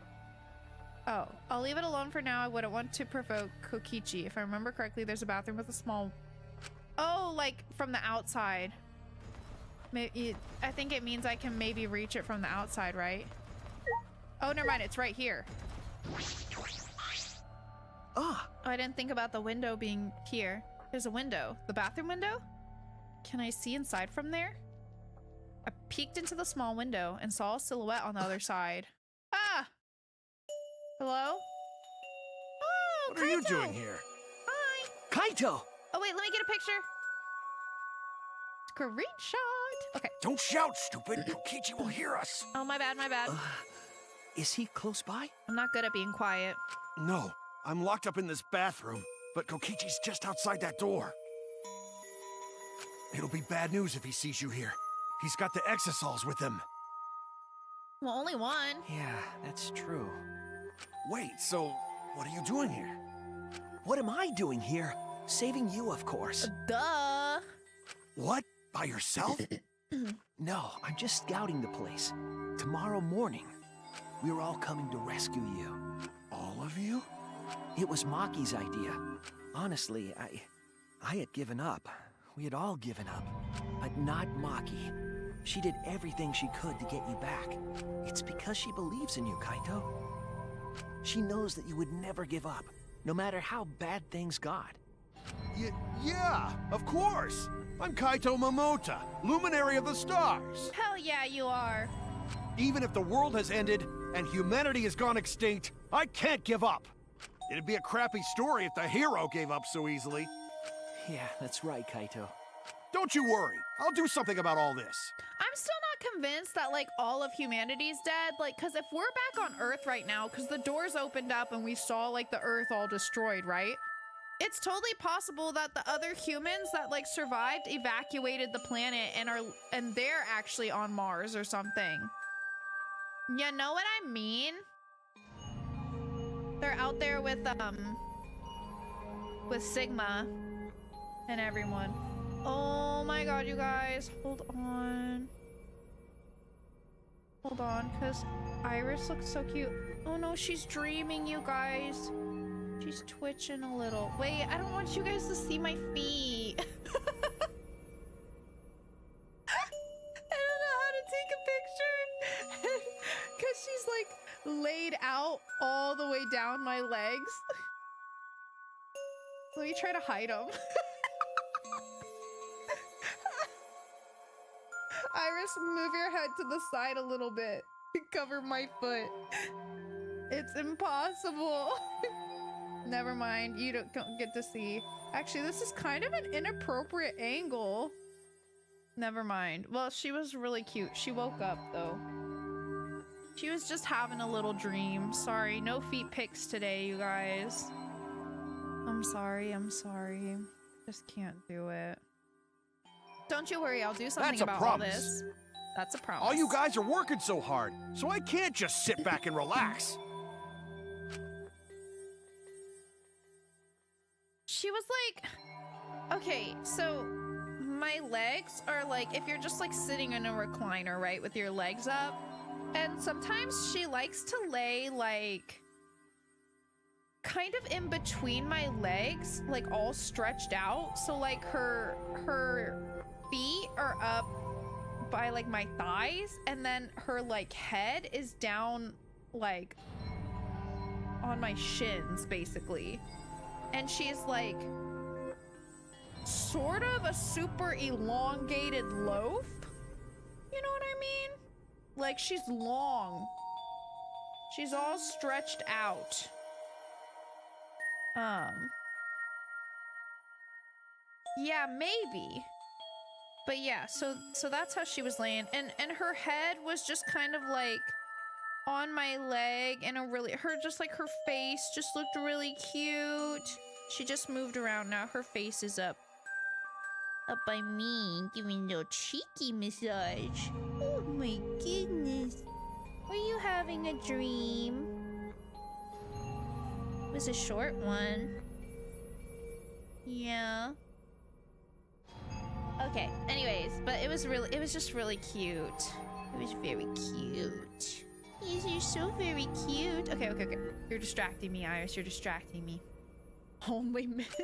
Oh, I'll leave it alone for now. I wouldn't want to provoke Kokichi. If I remember correctly, there's a bathroom with a small... oh, like from the outside. Maybe, I think it means I can maybe reach it from the outside, right? Oh, never mind. It's right here. Ah! Oh, I didn't think about the window being here. There's a window. The bathroom window? Can I see inside from there? I peeked into the small window and saw a silhouette on the other side. Ah! Hello? Oh, What are you doing here? Hi! Kaito! Oh, wait, let me get a picture. Screenshot! Okay. Don't shout, stupid! Kokichi will hear us! Oh, my bad, my bad. Is he close by? I'm not good at being quiet. No, I'm locked up in this bathroom, but Kokichi's just outside that door. It'll be bad news if he sees you here. He's got the Exosols with him. Well, only one. Yeah, that's true. Wait, so what are you doing here? What am I doing here? Saving you, of course. Duh. What? By yourself? No, I'm just scouting the place. Tomorrow morning, we're all coming to rescue you. All of you? It was Maki's idea. Honestly, I had given up. We had all given up. But not Maki. She did everything she could to get you back. It's because she believes in you, Kaito. She knows that you would never give up, no matter how bad things got. Yeah, of course! I'm Kaito Momota, luminary of the stars! Hell yeah, you are. Even if the world has ended and humanity has gone extinct, I can't give up! It'd be a crappy story if the hero gave up so easily. Yeah, that's right, Kaito. Don't you worry, I'll do something about all this. I'm still not convinced that, like, all of humanity's dead. Like, because if we're back on Earth right now, because the doors opened up and we saw, like, the Earth all destroyed, right? It's totally possible that the other humans that, like, survived evacuated the planet and they're actually on Mars or something. You know what I mean? They're out there with Sigma and everyone. Oh my god, you guys. Hold on. Hold on, because Iris looks so cute. Oh no, she's dreaming, you guys. She's twitching a little. Wait, I don't want you guys to see my feet. I don't know how to take a picture. Because she's like laid out all the way way down my legs. Let me try to hide them. Iris, move your head to the side a little bit. Cover my foot. It's impossible. Never mind, you don't get to see. Actually, this is kind of an inappropriate angle. Never mind. Well, she was really cute. She woke up, though. She was just having a little dream. Sorry, no feet pics today, you guys. I'm sorry, I'm sorry. Just can't do it. Don't you worry, I'll do something That's a about all promise. this. That's a promise. All you guys are working so hard, so I can't just sit back and relax. She was like, okay, so my legs are like, if you're just like sitting in a recliner, right, with your legs up, and sometimes she likes to lay like kind of in between my legs, like all stretched out. So like her feet are up by like my thighs, and then her like head is down like on my shins basically. And she's like sort of a super elongated loaf. You know what I mean? Like she's long. She's all stretched out. Yeah, maybe. But yeah, so that's how she was laying, and her head was just kind of like on my leg, and her face just looked really cute. She just moved around. Now her face is up by me, giving a little cheeky massage. Oh my goodness. Were you having a dream? It was a short one. Yeah. Okay, anyways, but it was just really cute. It was very cute. Yes, you're so very cute. Okay. You're distracting me, Iris. You're distracting me. Only minutes.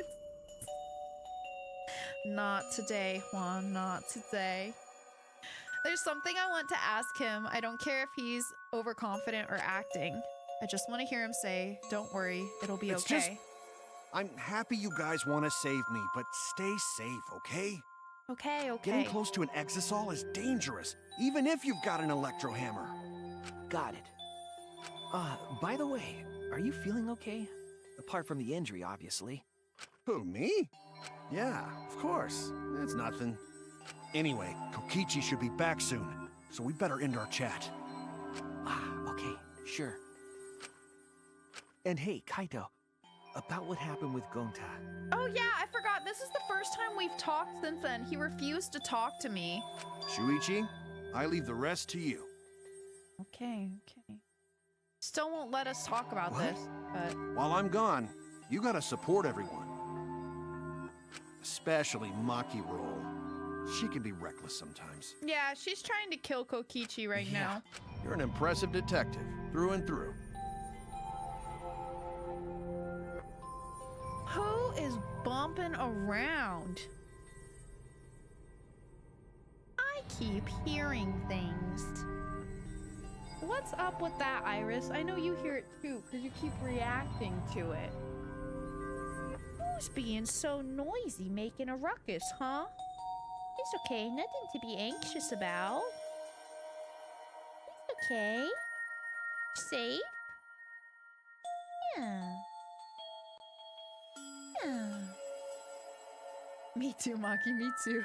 Not today, Juan. Not today. There's something I want to ask him. I don't care if he's overconfident or acting. I just want to hear him say, "Don't worry, it'll be okay." I'm happy you guys want to save me, but stay safe, okay? Okay. Getting close to an exisol is dangerous, even if you've got an electro hammer. Got it. By the way, are you feeling okay? Apart from the injury, obviously. Who, me? Yeah, of course. It's nothing. Anyway, Kokichi should be back soon, so we better end our chat. Okay, sure. And hey, Kaito, about what happened with Gonta. Oh yeah, I forgot. This is the first time we've talked since then. He refused to talk to me. Shuichi, I leave the rest to you. Okay. Still won't let us talk about What? this, but... While I'm gone, you gotta support everyone. Especially Maki Roll. She can be reckless sometimes. Yeah, she's trying to kill Kokichi right now. You're an impressive detective, through and through. Who is bumping around? I keep hearing things. What's up with that, Iris? I know you hear it too, because you keep reacting to it. Who's being so noisy, making a ruckus, huh? It's okay, nothing to be anxious about. It's okay. Safe? Yeah. Me too, Maki, me too.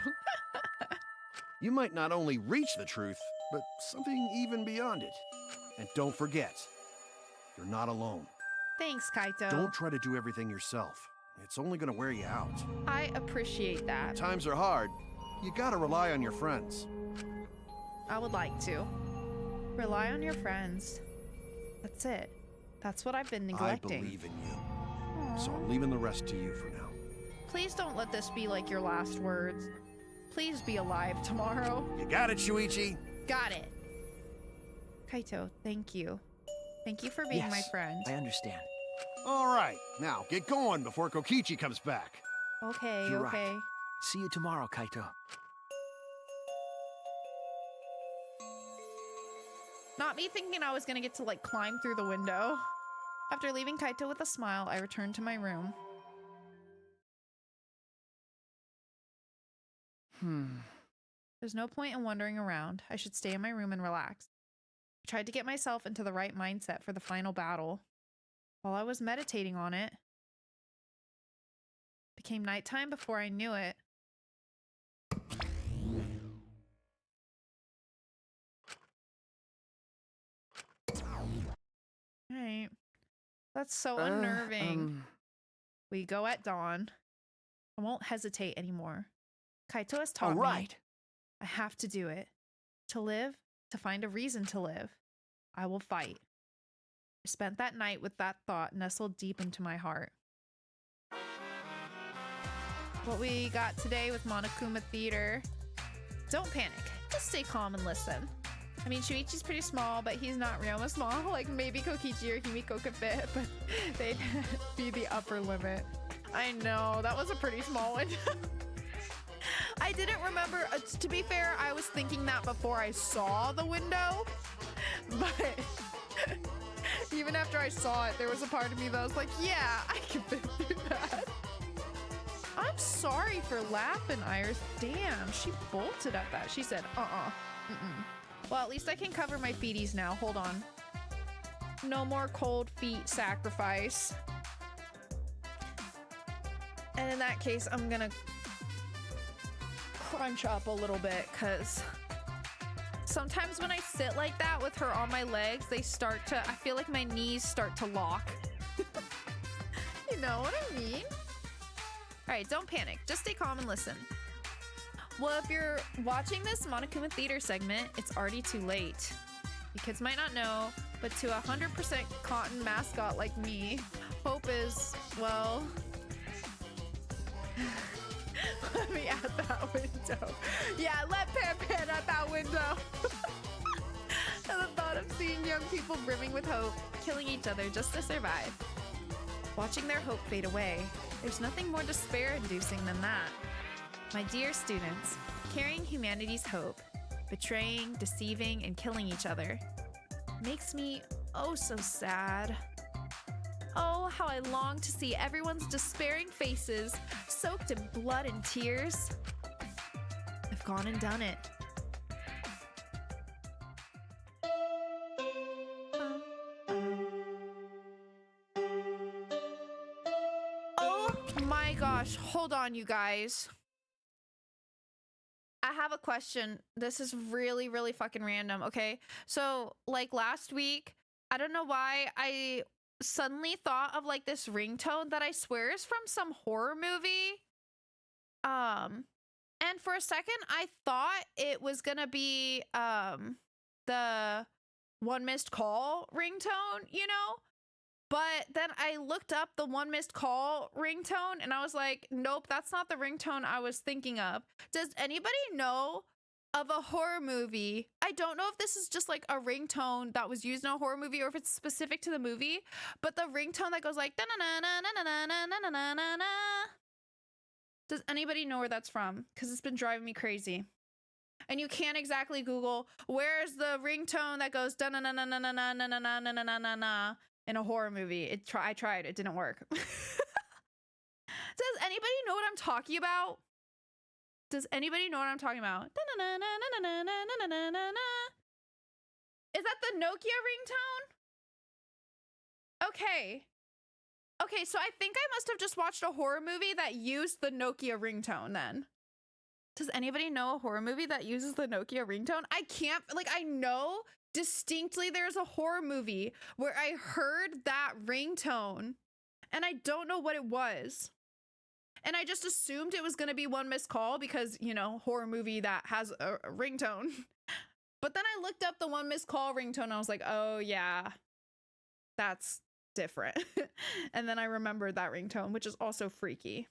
You might not only reach the truth, but something even beyond it. And don't forget, you're not alone. Thanks, Kaito. Don't try to do everything yourself. It's only gonna wear you out. I appreciate that. Times are hard. You gotta rely on your friends. I would like to. Rely on your friends. That's it. That's what I've been neglecting. I believe in you. So I'm leaving the rest to you for now. Please don't let this be like your last words. Please be alive tomorrow. You got it, Shuichi? Got it. Kaito, thank you. Thank you for being my friend. I understand. All right, now get going before Kokichi comes back. Okay, You're okay. right. See you tomorrow, Kaito. Not me thinking I was gonna get to like climb through the window. After leaving Kaito with a smile, I returned to my room. There's no point in wandering around. I should stay in my room and relax. I tried to get myself into the right mindset for the final battle. While I was meditating on it, it became nighttime before I knew it. Alright. That's so unnerving. We go at dawn. I won't hesitate anymore. Kaito has taught me I have to do it. To live, to find a reason to live, I will fight. I spent that night with that thought nestled deep into my heart. What we got today with Monokuma Theater. Don't panic. Just stay calm and listen. I mean, Shuichi's pretty small, but he's not Ryoma small. Like, maybe Kokichi or Himiko could fit, but they'd be the upper limit. I know, that was a pretty small one. I didn't remember, to be fair, I was thinking that before I saw the window, but even after I saw it, there was a part of me that was like, yeah, I can fit through that. I'm sorry for laughing, Iris. Damn, she bolted at that. She said, Well, at least I can cover my feeties now. Hold on. No more cold feet sacrifice. And in that case, I'm gonna crunch up a little bit, because sometimes when I sit like that with her on my legs, they start to, I feel like my knees start to lock. You know what I mean? All right, don't panic. Just stay calm and listen. Well, if you're watching this Monokuma Theater segment, it's already too late. You kids might not know, but to a 100% cotton mascot like me, hope is, well... Let me at that window. Yeah, let Pan Pan at that window. And the thought of seeing young people brimming with hope, killing each other just to survive. Watching their hope fade away. There's nothing more despair-inducing than that. My dear students, carrying humanity's hope, betraying, deceiving, and killing each other makes me oh so sad. Oh, how I long to see everyone's despairing faces soaked in blood and tears. I've gone and done it. Oh my gosh, hold on, you guys. I have a question. This is really, really fucking random, okay? So, like last week, I don't know why I suddenly thought of like this ringtone that I swear is from some horror movie. And for a second I thought it was gonna be the One Missed Call ringtone, you know? But then I looked up the One Missed Call ringtone and I was like, nope, that's not the ringtone I was thinking of. Does anybody know of a horror movie? I don't know if this is just like a ringtone that was used in a horror movie or if it's specific to the movie, but the ringtone that goes like da-na-na-na-na-na-na-na-na-na-na-na. Does anybody know where that's from? Because it's been driving me crazy. And you can't exactly Google where's the ringtone that goes da-na-na-na-na-na-na-na-na-na-na-na in a horror movie. I tried, it didn't work. Does anybody know what I'm talking about? Does anybody know what I'm talking about? Is that the Nokia ringtone? Okay. Okay, so I think I must have just watched a horror movie that used the Nokia ringtone then. Does anybody know a horror movie that uses the Nokia ringtone? I can't, like, I know distinctly there's a horror movie where I heard that ringtone and I don't know what it was. And I just assumed it was going to be One Missed Call because, you know, horror movie that has a ringtone. But then I looked up the One Missed Call ringtone and I was like, oh yeah, that's different. And then I remembered that ringtone, which is also freaky.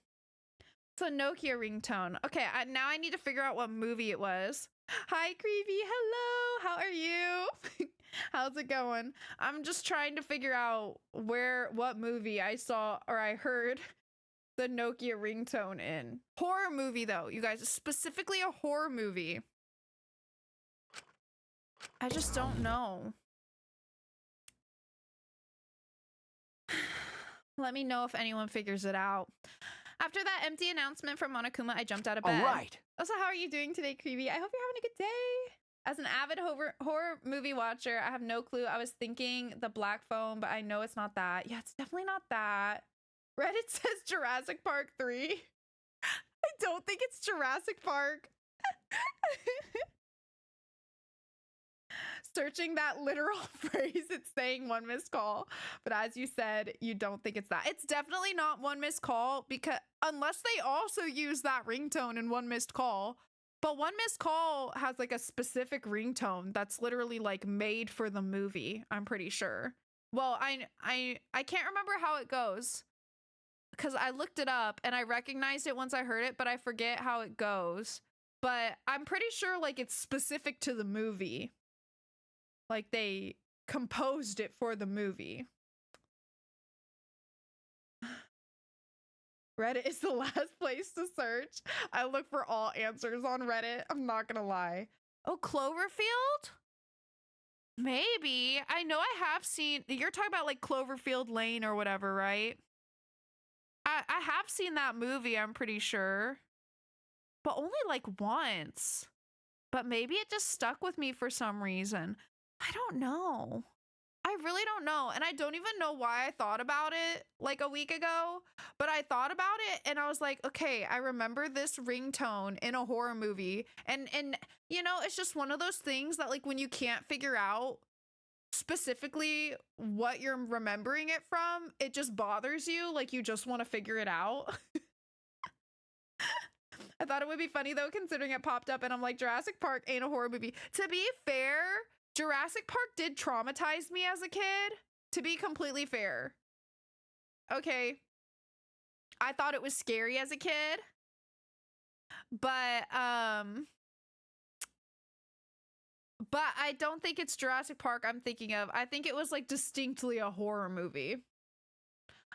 It's a Nokia ringtone. Okay, now I need to figure out what movie it was. Hi, Creepy. Hello. How are you? How's it going? I'm just trying to figure out what movie I saw or I heard the Nokia ringtone in. Horror movie though, you guys, specifically a horror movie. I just don't know. Let me know if anyone figures it out. After that empty announcement from Monokuma, I jumped out of bed. All right. Also, how are you doing today, Creepy? I hope you're having a good day. As an avid horror movie watcher, I have no clue. I was thinking the black phone, but I know it's not that. Yeah, it's definitely not that. Reddit says Jurassic Park 3. I don't think it's Jurassic Park. Searching that literal phrase, it's saying one missed call. But as you said, you don't think it's that. It's definitely not one missed call, because unless they also use that ringtone in one missed call. But one missed call has like a specific ringtone that's literally like made for the movie, I'm pretty sure. Well, I can't remember how it goes, because I looked it up and I recognized it once I heard it, but I forget how it goes. But I'm pretty sure like it's specific to the movie. Like they composed it for the movie. Reddit is the last place to search. I look for all answers on Reddit. I'm not gonna lie. Oh, Cloverfield? Maybe. I know I have seen, you're talking about like Cloverfield Lane or whatever, right? I have seen that movie, I'm pretty sure. But only like once. But maybe it just stuck with me for some reason. I don't know. I really don't know. And I don't even know why I thought about it like a week ago. But I thought about it and I was like, okay, I remember this ringtone in a horror movie. And you know, it's just one of those things that like when you can't figure out specifically what you're remembering it from, it just bothers you. Like you just want to figure it out. I thought it would be funny though, considering it popped up and I'm like, Jurassic Park ain't a horror movie. To be fair, Jurassic Park did traumatize me as a kid, to be completely fair. Okay. I thought it was scary as a kid. But I don't think it's Jurassic Park I'm thinking of. I think it was like distinctly a horror movie.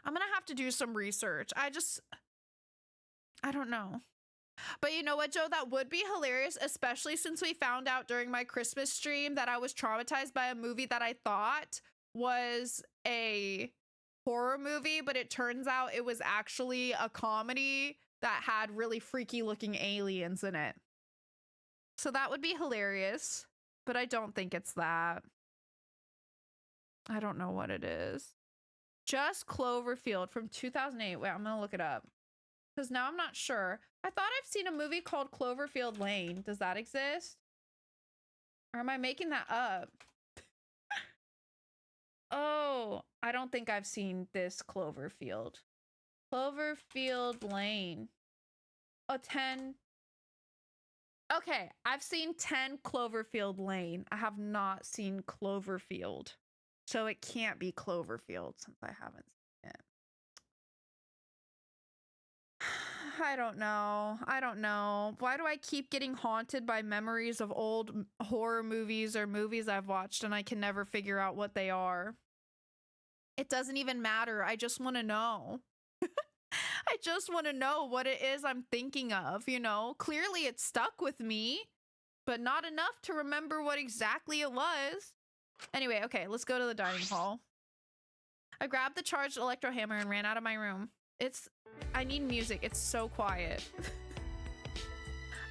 I'm gonna have to do some research. I don't know. But you know what, Joe? That would be hilarious, especially since we found out during my Christmas stream that I was traumatized by a movie that I thought was a horror movie, but it turns out it was actually a comedy that had really freaky looking aliens in it. So that would be hilarious, but I don't think it's that. I don't know what it is. Just Cloverfield from 2008. Wait, I'm gonna look it up. Because now I'm not sure. I thought I've seen a movie called Cloverfield Lane. Does that exist? Or am I making that up? Oh, I don't think I've seen this Cloverfield. Cloverfield Lane. Oh, 10. Okay, I've seen 10 Cloverfield Lane. I have not seen Cloverfield. So it can't be Cloverfield since I haven't seen it. I don't know. I don't know. Why do I keep getting haunted by memories of old horror movies or movies I've watched and I can never figure out what they are? It doesn't even matter. I just want to know. I just want to know what it is I'm thinking of, you know? Clearly it stuck with me, but not enough to remember what exactly it was. Anyway, okay, let's go to the dining hall. I grabbed the charged electro hammer and ran out of my room. I need music. It's so quiet.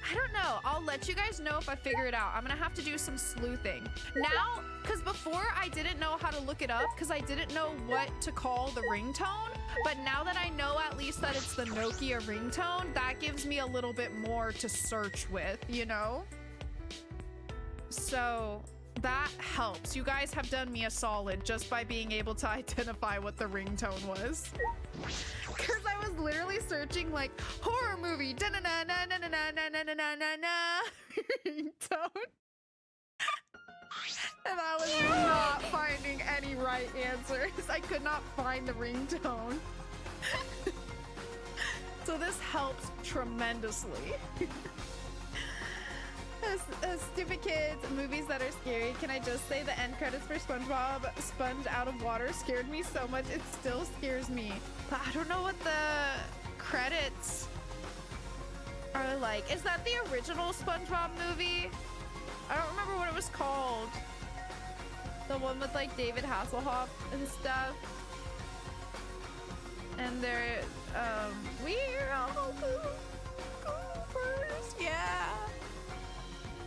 I don't know. I'll let you guys know if I figure it out. I'm gonna have to do some sleuthing. Now, because before I didn't know how to look it up because I didn't know what to call the ringtone. But now that I know at least that it's the Nokia ringtone, that gives me a little bit more to search with, you know? So that helps. You guys have done me a solid just by being able to identify what the ringtone was. Because I was literally searching like horror movie ringtone. And I was not finding any right answers. I could not find the ringtone. So this helps tremendously. Stupid kids, movies that are scary. Can I just say the end credits for SpongeBob Sponge Out of Water scared me so much it still scares me. But I don't know what the credits are like. Is that the original SpongeBob movie? I don't remember what it was called. The one with like David Hasselhoff and stuff. And they're, we're all goofers, yeah.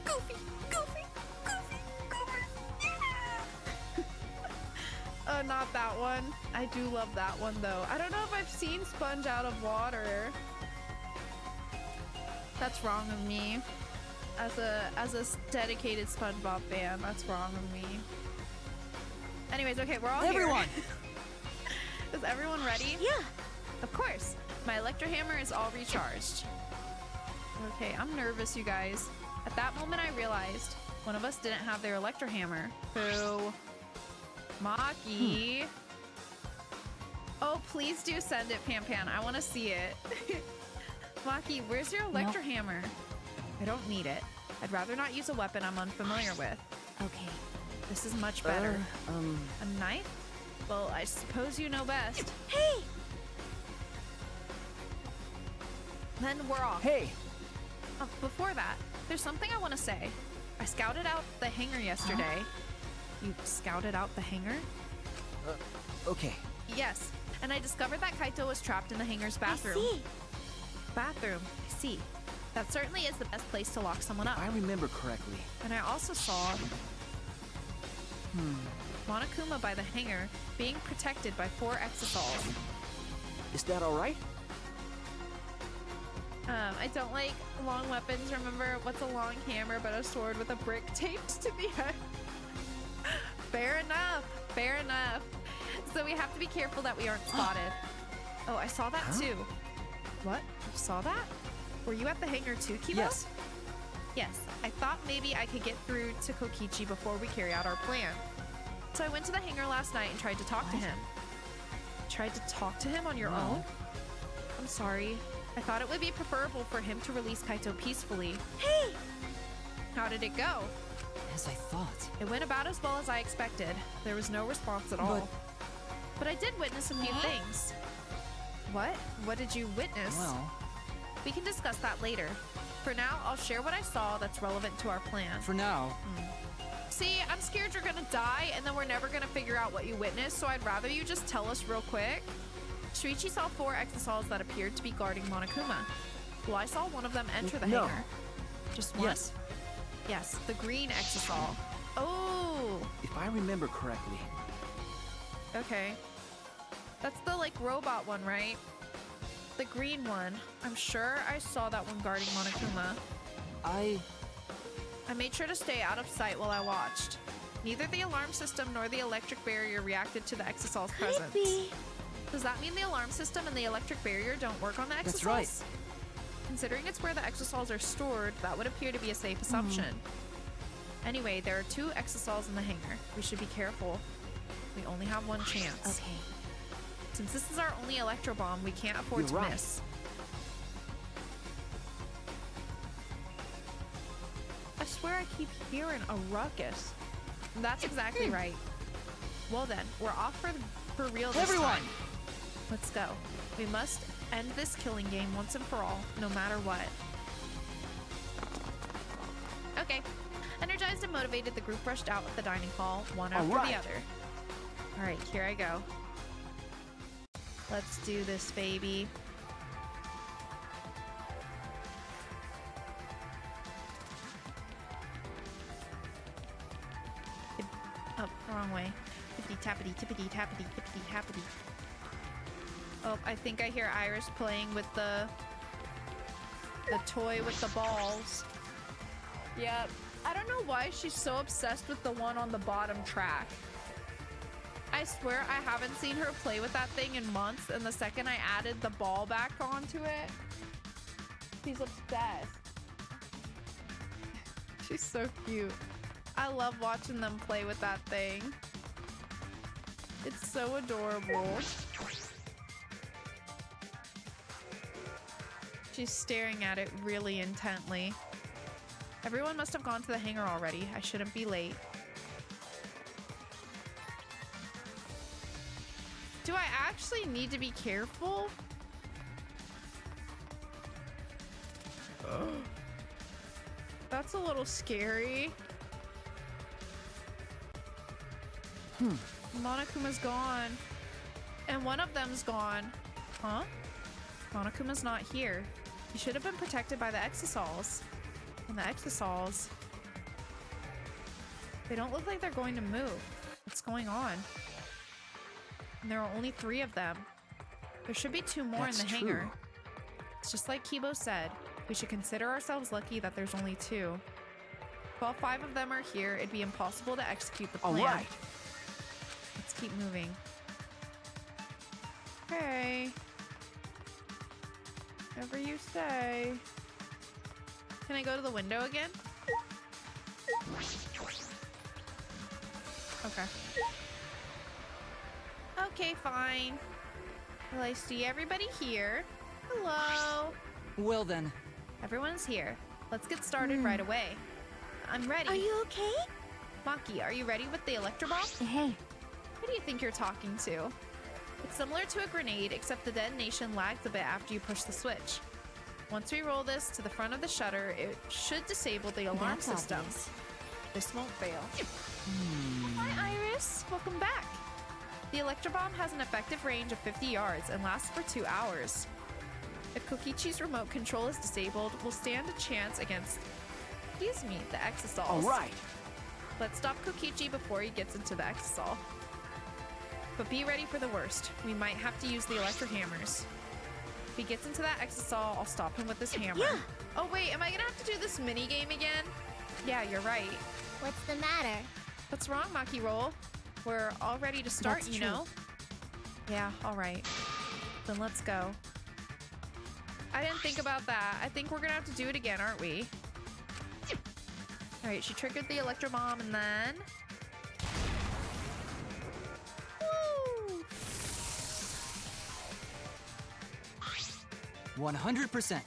Goofy, goofy, goofy, goofers, yeah. Not that one. I do love that one though. I don't know if I've seen Sponge out of water. That's wrong of me. As a dedicated SpongeBob fan, that's wrong of me. Anyways, okay, we're all Everyone! here. Is everyone ready? Yeah. Of course. My electro hammer is all recharged. Okay, I'm nervous, you guys. At that moment, I realized one of us didn't have their electro hammer. Who? Maki. Oh, please do send it, Pan Pan. I want to see it. Maki, where's your electro hammer? I don't need it. I'd rather not use a weapon I'm unfamiliar with. Okay. This is much better. A knife? Well, I suppose you know best. Hey! Then we're off. Hey! Oh, before that, there's something I want to say. I scouted out the hangar yesterday. You scouted out the hangar? Okay. Yes, and I discovered that Kaito was trapped in the hangar's bathroom. I see. Bathroom, I see. That certainly is the best place to lock someone up. If I remember correctly. And I also saw Monokuma by the hangar being protected by 4 exosols. Is that alright? I don't like long weapons. Remember, what's a long hammer but a sword with a brick taped to the end? Fair enough. Fair enough. So we have to be careful that we aren't spotted. Oh, I saw that too. What? You saw that? Were you at the hangar too, Kibo? Yes. Yes. I thought maybe I could get through to Kokichi before we carry out our plan. So I went to the hangar last night and tried to talk to him. Tried to talk to him on your own? I'm sorry. I thought it would be preferable for him to release Kaito peacefully. Hey! How did it go? As I thought. It went about as well as I expected. There was no response at all. But I did witness a few things. What? What did you witness? Well, We can discuss that later. For now, I'll share what I saw that's relevant to our plan. for now. See, I'm scared you're gonna die and then we're never gonna figure out what you witnessed, so I'd rather you just tell us real quick. Shuichi saw 4 exosols that appeared to be guarding Monokuma. Well, I saw one of them enter the No. hangar. Just one? Yes. Yes, the green exosol. Oh, If I remember correctly. okay. That's the, like, robot one, right? The green one. I'm sure I saw that one guarding Monokuma. I made sure to stay out of sight while I watched. Neither the alarm system nor the electric barrier reacted to the exosol's presence. Creepy. Does that mean the alarm system and the electric barrier don't work on the exosols? That's right. Considering it's where the exosols are stored, that would appear to be a safe assumption. Anyway, there are 2 exosols in the hangar. We should be careful. We only have one chance. Okay. Since this is our only electro bomb, we can't afford to You're right. miss. I swear I keep hearing a ruckus. That's exactly right. Well then, we're off for real this time. Let's go. We must end this killing game once and for all, no matter what. Okay. Energized and motivated, the group rushed out of the dining hall, one after Alright. the other. Alright, here I go. Let's do this, baby. Oh, wrong way. Tippity tappity, tippity tappity, tippity tappity. Oh, I think I hear Iris playing with the toy with the balls. Yep. I don't know why she's so obsessed with the one on the bottom track. I swear I haven't seen her play with that thing in months, and the second I added the ball back onto it, she's obsessed. She's so cute. I love watching them play with that thing. It's so adorable. She's staring at it really intently. Everyone must have gone to the hangar already. I shouldn't be late. Do I actually need to be careful? That's a little scary. Monokuma's gone. And one of them's gone. Huh? Monokuma's not here. He should have been protected by the exosols. And the exosols... They don't look like they're going to move. What's going on? And there are only 3 of them. There should be 2 more in the hangar. It's just like Kibo said. We should consider ourselves lucky that there's only 2. If all 5 of them are here, it'd be impossible to execute the plan. All right. Let's keep moving. Okay. Whatever you say. Can I go to the window again? Okay. Okay, fine. Well, I see everybody here. Hello. Well then. Everyone's here. Let's get started right away. I'm ready. Are you okay? Maki, are you ready with the electro bomb? Hey. Who do you think you're talking to? It's similar to a grenade, except the detonation lags a bit after you push the switch. Once we roll this to the front of the shutter, it should disable the alarm That's system. obvious. This won't fail. Hi, Iris. Welcome back. The electro bomb has an effective range of 50 yards and lasts for 2 hours. If Kokichi's remote control is disabled, we'll stand a chance against, excuse me, the exosols. All right. Let's stop Kokichi before he gets into the exosol. But be ready for the worst. We might have to use the electro hammers. If he gets into that exosol, I'll stop him with this hammer. Yeah. Oh wait, am I gonna have to do this mini game again? Yeah, you're right. What's the matter? What's wrong, Maki Roll? We're all ready to start, That's you true. know? Yeah, all right. Then let's go. I didn't think about that. I think we're gonna have to do it again, aren't we? All right, she triggered the electro bomb and then... Woo! 100%.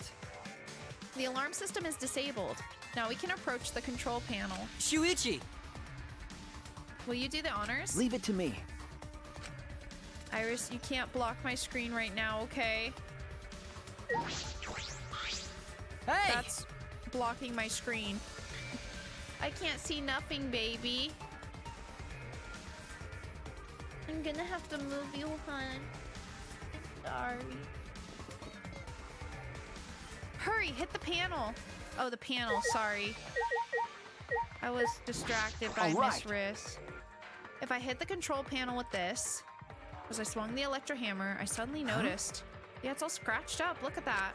The alarm system is disabled. Now we can approach the control panel. Shuichi! Will you do the honors? Leave it to me. Iris, you can't block my screen right now, okay? Hey! That's blocking my screen. I can't see nothing, baby. I'm gonna have to move you, hon. Sorry. Hurry, hit the panel. Oh, the panel, sorry. I was distracted by All right. Miss Riss. If I hit the control panel with this, as I swung the electro hammer, I suddenly noticed. Yeah, it's all scratched up. Look at that.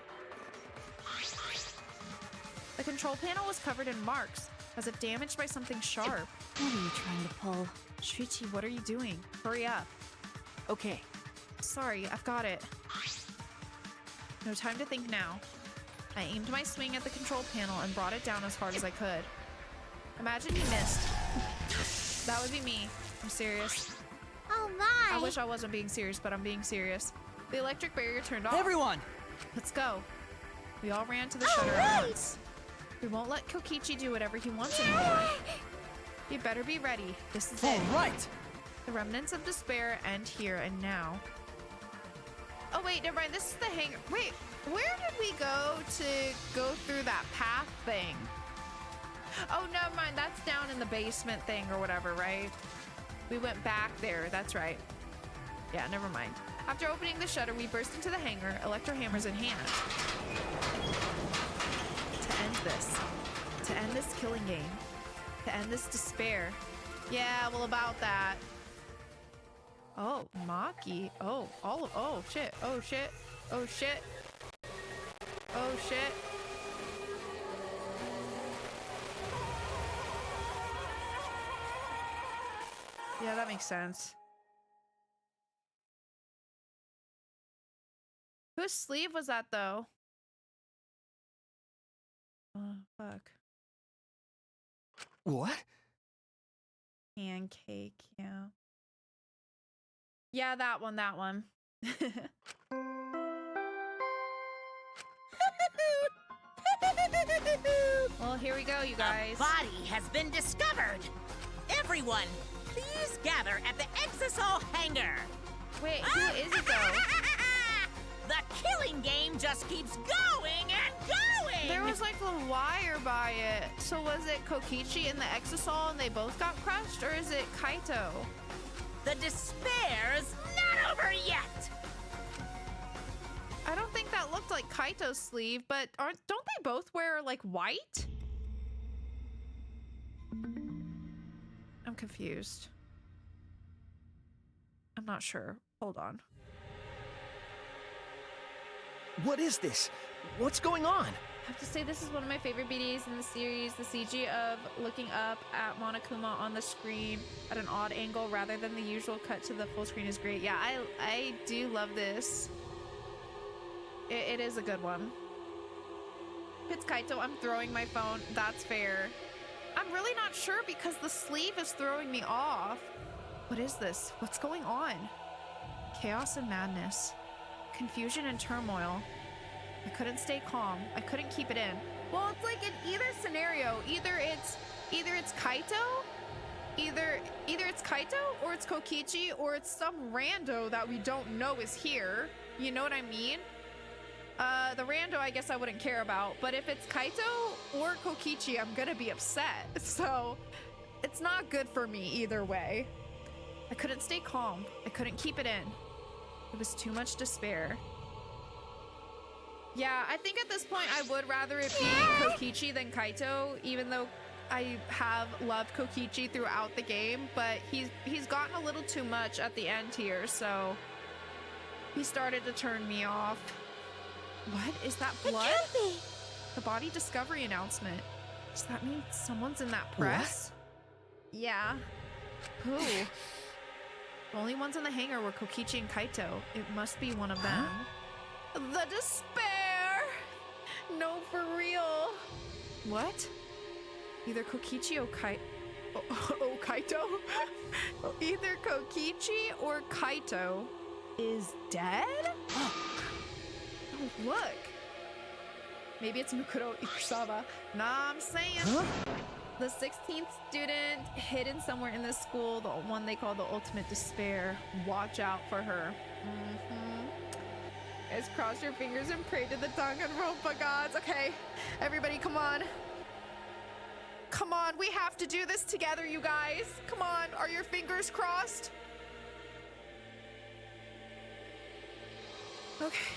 The control panel was covered in marks, as if damaged by something sharp. What are you trying to pull? Shuichi, what are you doing? Hurry up. Okay. Sorry, I've got it. No time to think now. I aimed my swing at the control panel and brought it down as hard as I could. Imagine you missed. That would be me. I'm serious. Oh my! I wish I wasn't being serious, but I'm being serious. The electric barrier turned off. Everyone! Let's go. We all ran to the shutter at once. We won't let Kokichi do whatever he wants anymore. You better be ready. This is All it. right! The remnants of despair end here and now. Oh wait, never mind. This is the hangar. Wait, where did we go to go through that path thing? Oh, never mind. That's down in the basement thing or whatever, right? We went back there. That's right. Yeah, never mind. After opening the shutter, we burst into the hangar, electro hammers in hand. To end this killing game. To end this despair. Yeah, well, about that. Oh, Maki. Oh, oh, shit. Oh, shit. Oh, shit. Oh, shit. Yeah, that makes sense. Whose sleeve was that, though? Oh, fuck. What? Pancake, yeah. Yeah, that one, that one. Well, here we go, you guys. A body has been discovered. Everyone, please gather at the Exosol hangar. Wait, who is it, though? The killing game just keeps going and going. There was like a wire by it. So was it Kokichi and the Exosol and they both got crushed? Or is it Kaito? The despair's not over yet. like Kaito's sleeve, but don't they both wear like white? I'm confused. I'm not sure. Hold on. What is this? What's going on? I have to say this is one of my favorite BDs in the series. The CG of looking up at Monokuma on the screen at an odd angle rather than the usual cut to the full screen is great. Yeah, I do love this. It is a good one. If it's Kaito, I'm throwing my phone. That's fair. I'm really not sure because the sleeve is throwing me off. What is this? What's going on? Chaos and madness. Confusion and turmoil. I couldn't stay calm. I couldn't keep it in. Well, it's like in either scenario, either it's Kaito, either it's Kaito or it's Kokichi or it's some rando that we don't know is here. You know what I mean? The rando I guess I wouldn't care about, but if it's Kaito or Kokichi, I'm gonna be upset. So it's not good for me either way. I couldn't stay calm. I couldn't keep it in. It was too much despair. Yeah, I think at this point I would rather it be Kokichi than Kaito, even though I have loved Kokichi throughout the game, but he's gotten a little too much at the end here, so he started to turn me off. What? Is that blood? It can't be. The body discovery announcement. Does that mean someone's in that press? What? Yeah. Who? The only ones in the hangar were Kokichi and Kaito. It must be one of them. The despair! No, for real. What? Either Kokichi or Kaito? Either Kokichi or Kaito is dead? Oh, look. Maybe it's Mukuro Ikusawa. Nah, I'm saying. Huh? The 16th student hidden somewhere in this school, the one they call the ultimate despair. Watch out for her. Guys, cross your fingers and pray to the Danganronpa gods. Okay, everybody, come on. Come on, we have to do this together, you guys. Come on, are your fingers crossed? Okay.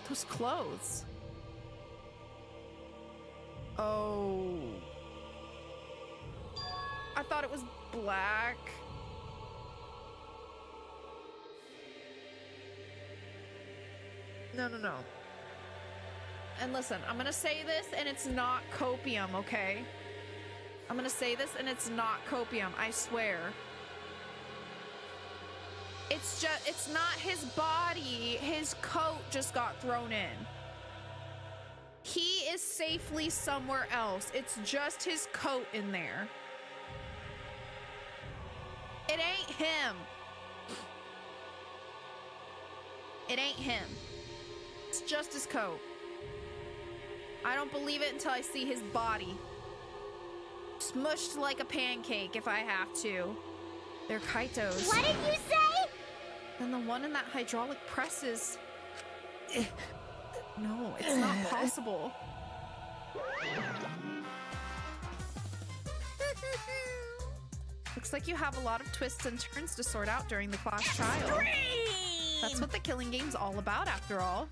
Those clothes. Oh. I thought it was black. No. And listen, I'm gonna say this and it's not copium, okay? I'm gonna say this and it's not copium, I swear. It's not his body. His coat just got thrown in. He is safely somewhere else. It's just his coat in there. It ain't him. It ain't him. It's just his coat. I don't believe it until I see his body. Smushed like a pancake if I have to. They're Kaito's. What did you say? Then the one in that hydraulic press is... No, it's not possible. Looks like you have a lot of twists and turns to sort out during the class trial. That's what the killing game's all about, after all.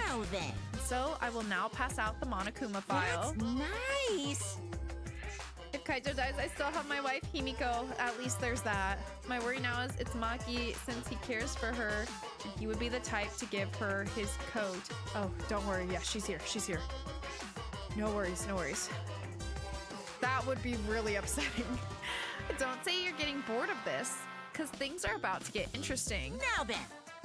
Now then. So, I will now pass out the Monokuma file. That's nice. If Kaito dies, I still have my wife, Himiko. At least there's that. My worry now is it's Maki, since he cares for her, and he would be the type to give her his coat. Oh, don't worry. Yeah, she's here. She's here. No worries, no worries. That would be really upsetting. Don't say you're getting bored of this, because things are about to get interesting. Now then.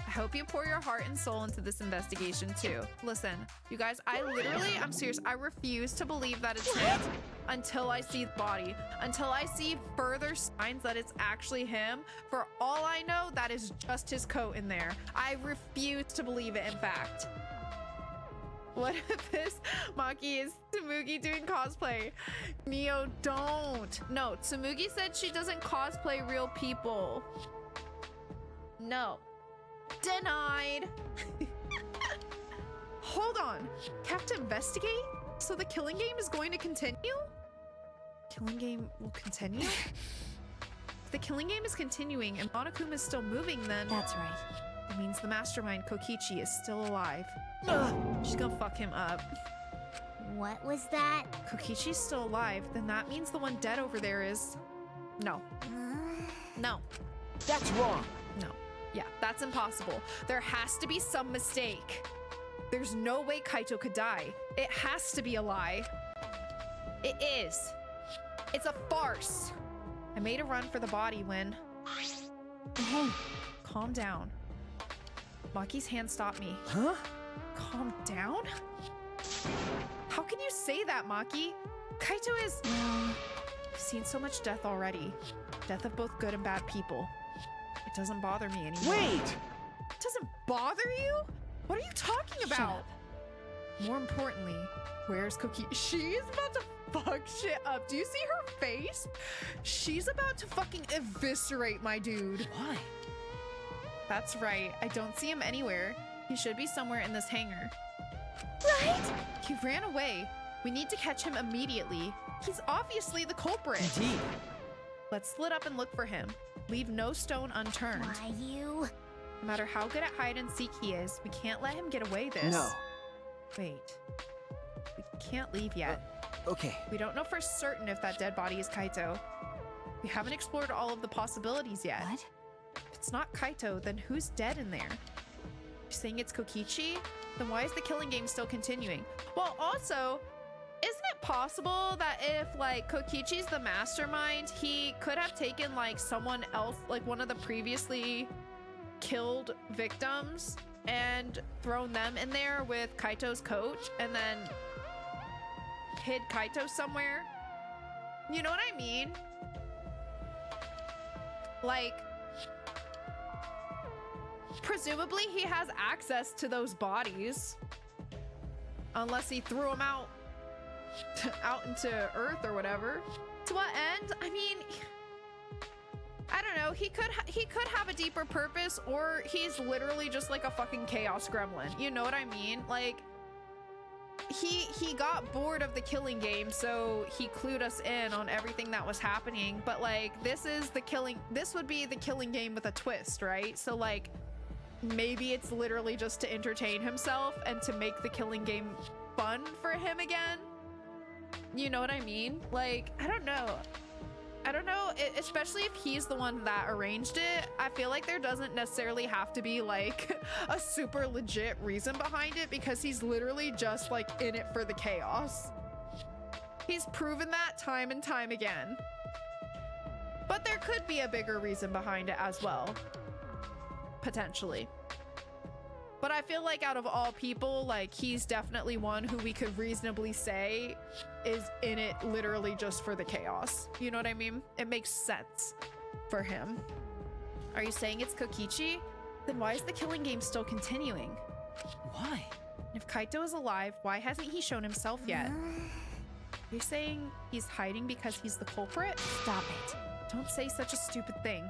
I hope you pour your heart and soul into this investigation too. Listen, you guys, I'm serious. I refuse to believe that it's him until I see the body, until I see further signs that it's actually him. For all I know, that is just his coat in there. I refuse to believe it, in fact. What if this Maki is Tsumugi doing cosplay? Neo, don't. No, Tsumugi said she doesn't cosplay real people. No. Denied. Hold on. Have to investigate? So the killing game is going to continue? Killing game will continue? If the killing game is continuing and Monokuma is still moving, then... That's right. It means the mastermind, Kokichi, is still alive. She's gonna fuck him up. What was that? Kokichi's still alive, then that means the one dead over there is... No. No. That's wrong. No. Yeah, that's impossible. There has to be some mistake. There's no way Kaito could die. It has to be a lie. It is. It's a farce. I made a run for the body when... Hey, Calm down. Maki's hand stopped me. Huh? Calm down? How can you say that, Maki? Kaito is... I've seen so much death already. Death of both good and bad people. It doesn't bother me anymore. Wait! It doesn't bother you? What are you talking Shut about? up. More importantly, where's Cookie? She's about to fuck shit up. Do you see her face? She's about to fucking eviscerate my dude. Why? That's right. I don't see him anywhere. He should be somewhere in this hangar. right? He ran away. We need to catch him immediately. He's obviously the culprit. Indeed. Let's split up and look for him. Leave no stone unturned. Why, you? No matter how good at hide and seek he is, we can't let him get away this. No. Wait. We can't leave yet. Okay. We don't know for certain if that dead body is Kaito. We haven't explored all of the possibilities yet. What? If it's not Kaito, then who's dead in there? You're saying it's Kokichi? Then why is the killing game still continuing? Well, also, isn't it possible that if, like, Kokichi's the mastermind, he could have taken, like, someone else, like, one of the previously killed victims and thrown them in there with Kaito's coach and then hid Kaito somewhere? You know what I mean? Like, presumably he has access to those bodies. Unless he threw them out into Earth or whatever. To what end? I mean, I don't know. He could have a deeper purpose, or he's literally just like a fucking chaos gremlin. You know what I mean? Like, he got bored of the killing game, so he clued us in on everything that was happening. But like, this would be the killing game with a twist, right? So like, maybe it's literally just to entertain himself and to make the killing game fun for him again. You know what I mean? Like, I don't know, especially if he's the one that arranged it. I feel like there doesn't necessarily have to be like a super legit reason behind it, because he's literally just like in it for the chaos. He's proven that time and time again. But there could be a bigger reason behind it as well. Potentially. But I feel like out of all people, like, he's definitely one who we could reasonably say is in it literally just for the chaos. You know what I mean? It makes sense for him. Are you saying it's Kokichi? Then why is the killing game still continuing? Why? If Kaito is alive, why hasn't he shown himself yet? Are you saying he's hiding because he's the culprit? Stop it. Don't say such a stupid thing.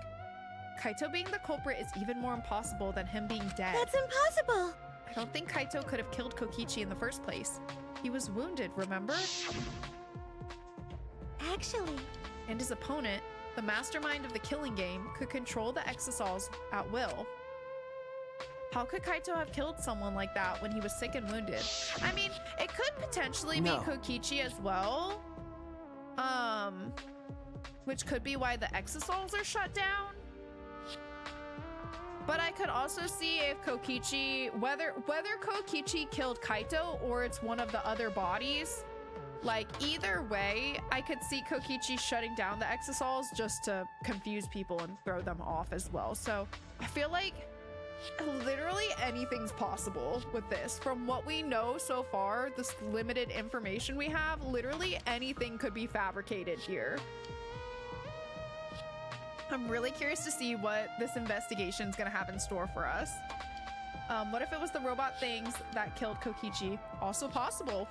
Kaito being the culprit is even more impossible than him being dead. That's impossible. I don't think Kaito could have killed Kokichi in the first place. He was wounded, remember? Actually, And his opponent, the mastermind of the killing game, could control the Exosols at will. How could Kaito have killed someone like that when he was sick and wounded? I mean, it could potentially be No. Kokichi as well. Which could be why the Exosols are shut down. But I could also see if Kokichi, whether Kokichi killed Kaito or it's one of the other bodies, like, either way, I could see Kokichi shutting down the Exosols just to confuse people and throw them off as well. So I feel like literally anything's possible with this. From what we know so far, this limited information we have, literally anything could be fabricated here. I'm really curious to see what this investigation is going to have in store for us. What if it was the robot things that killed Kokichi? Also possible.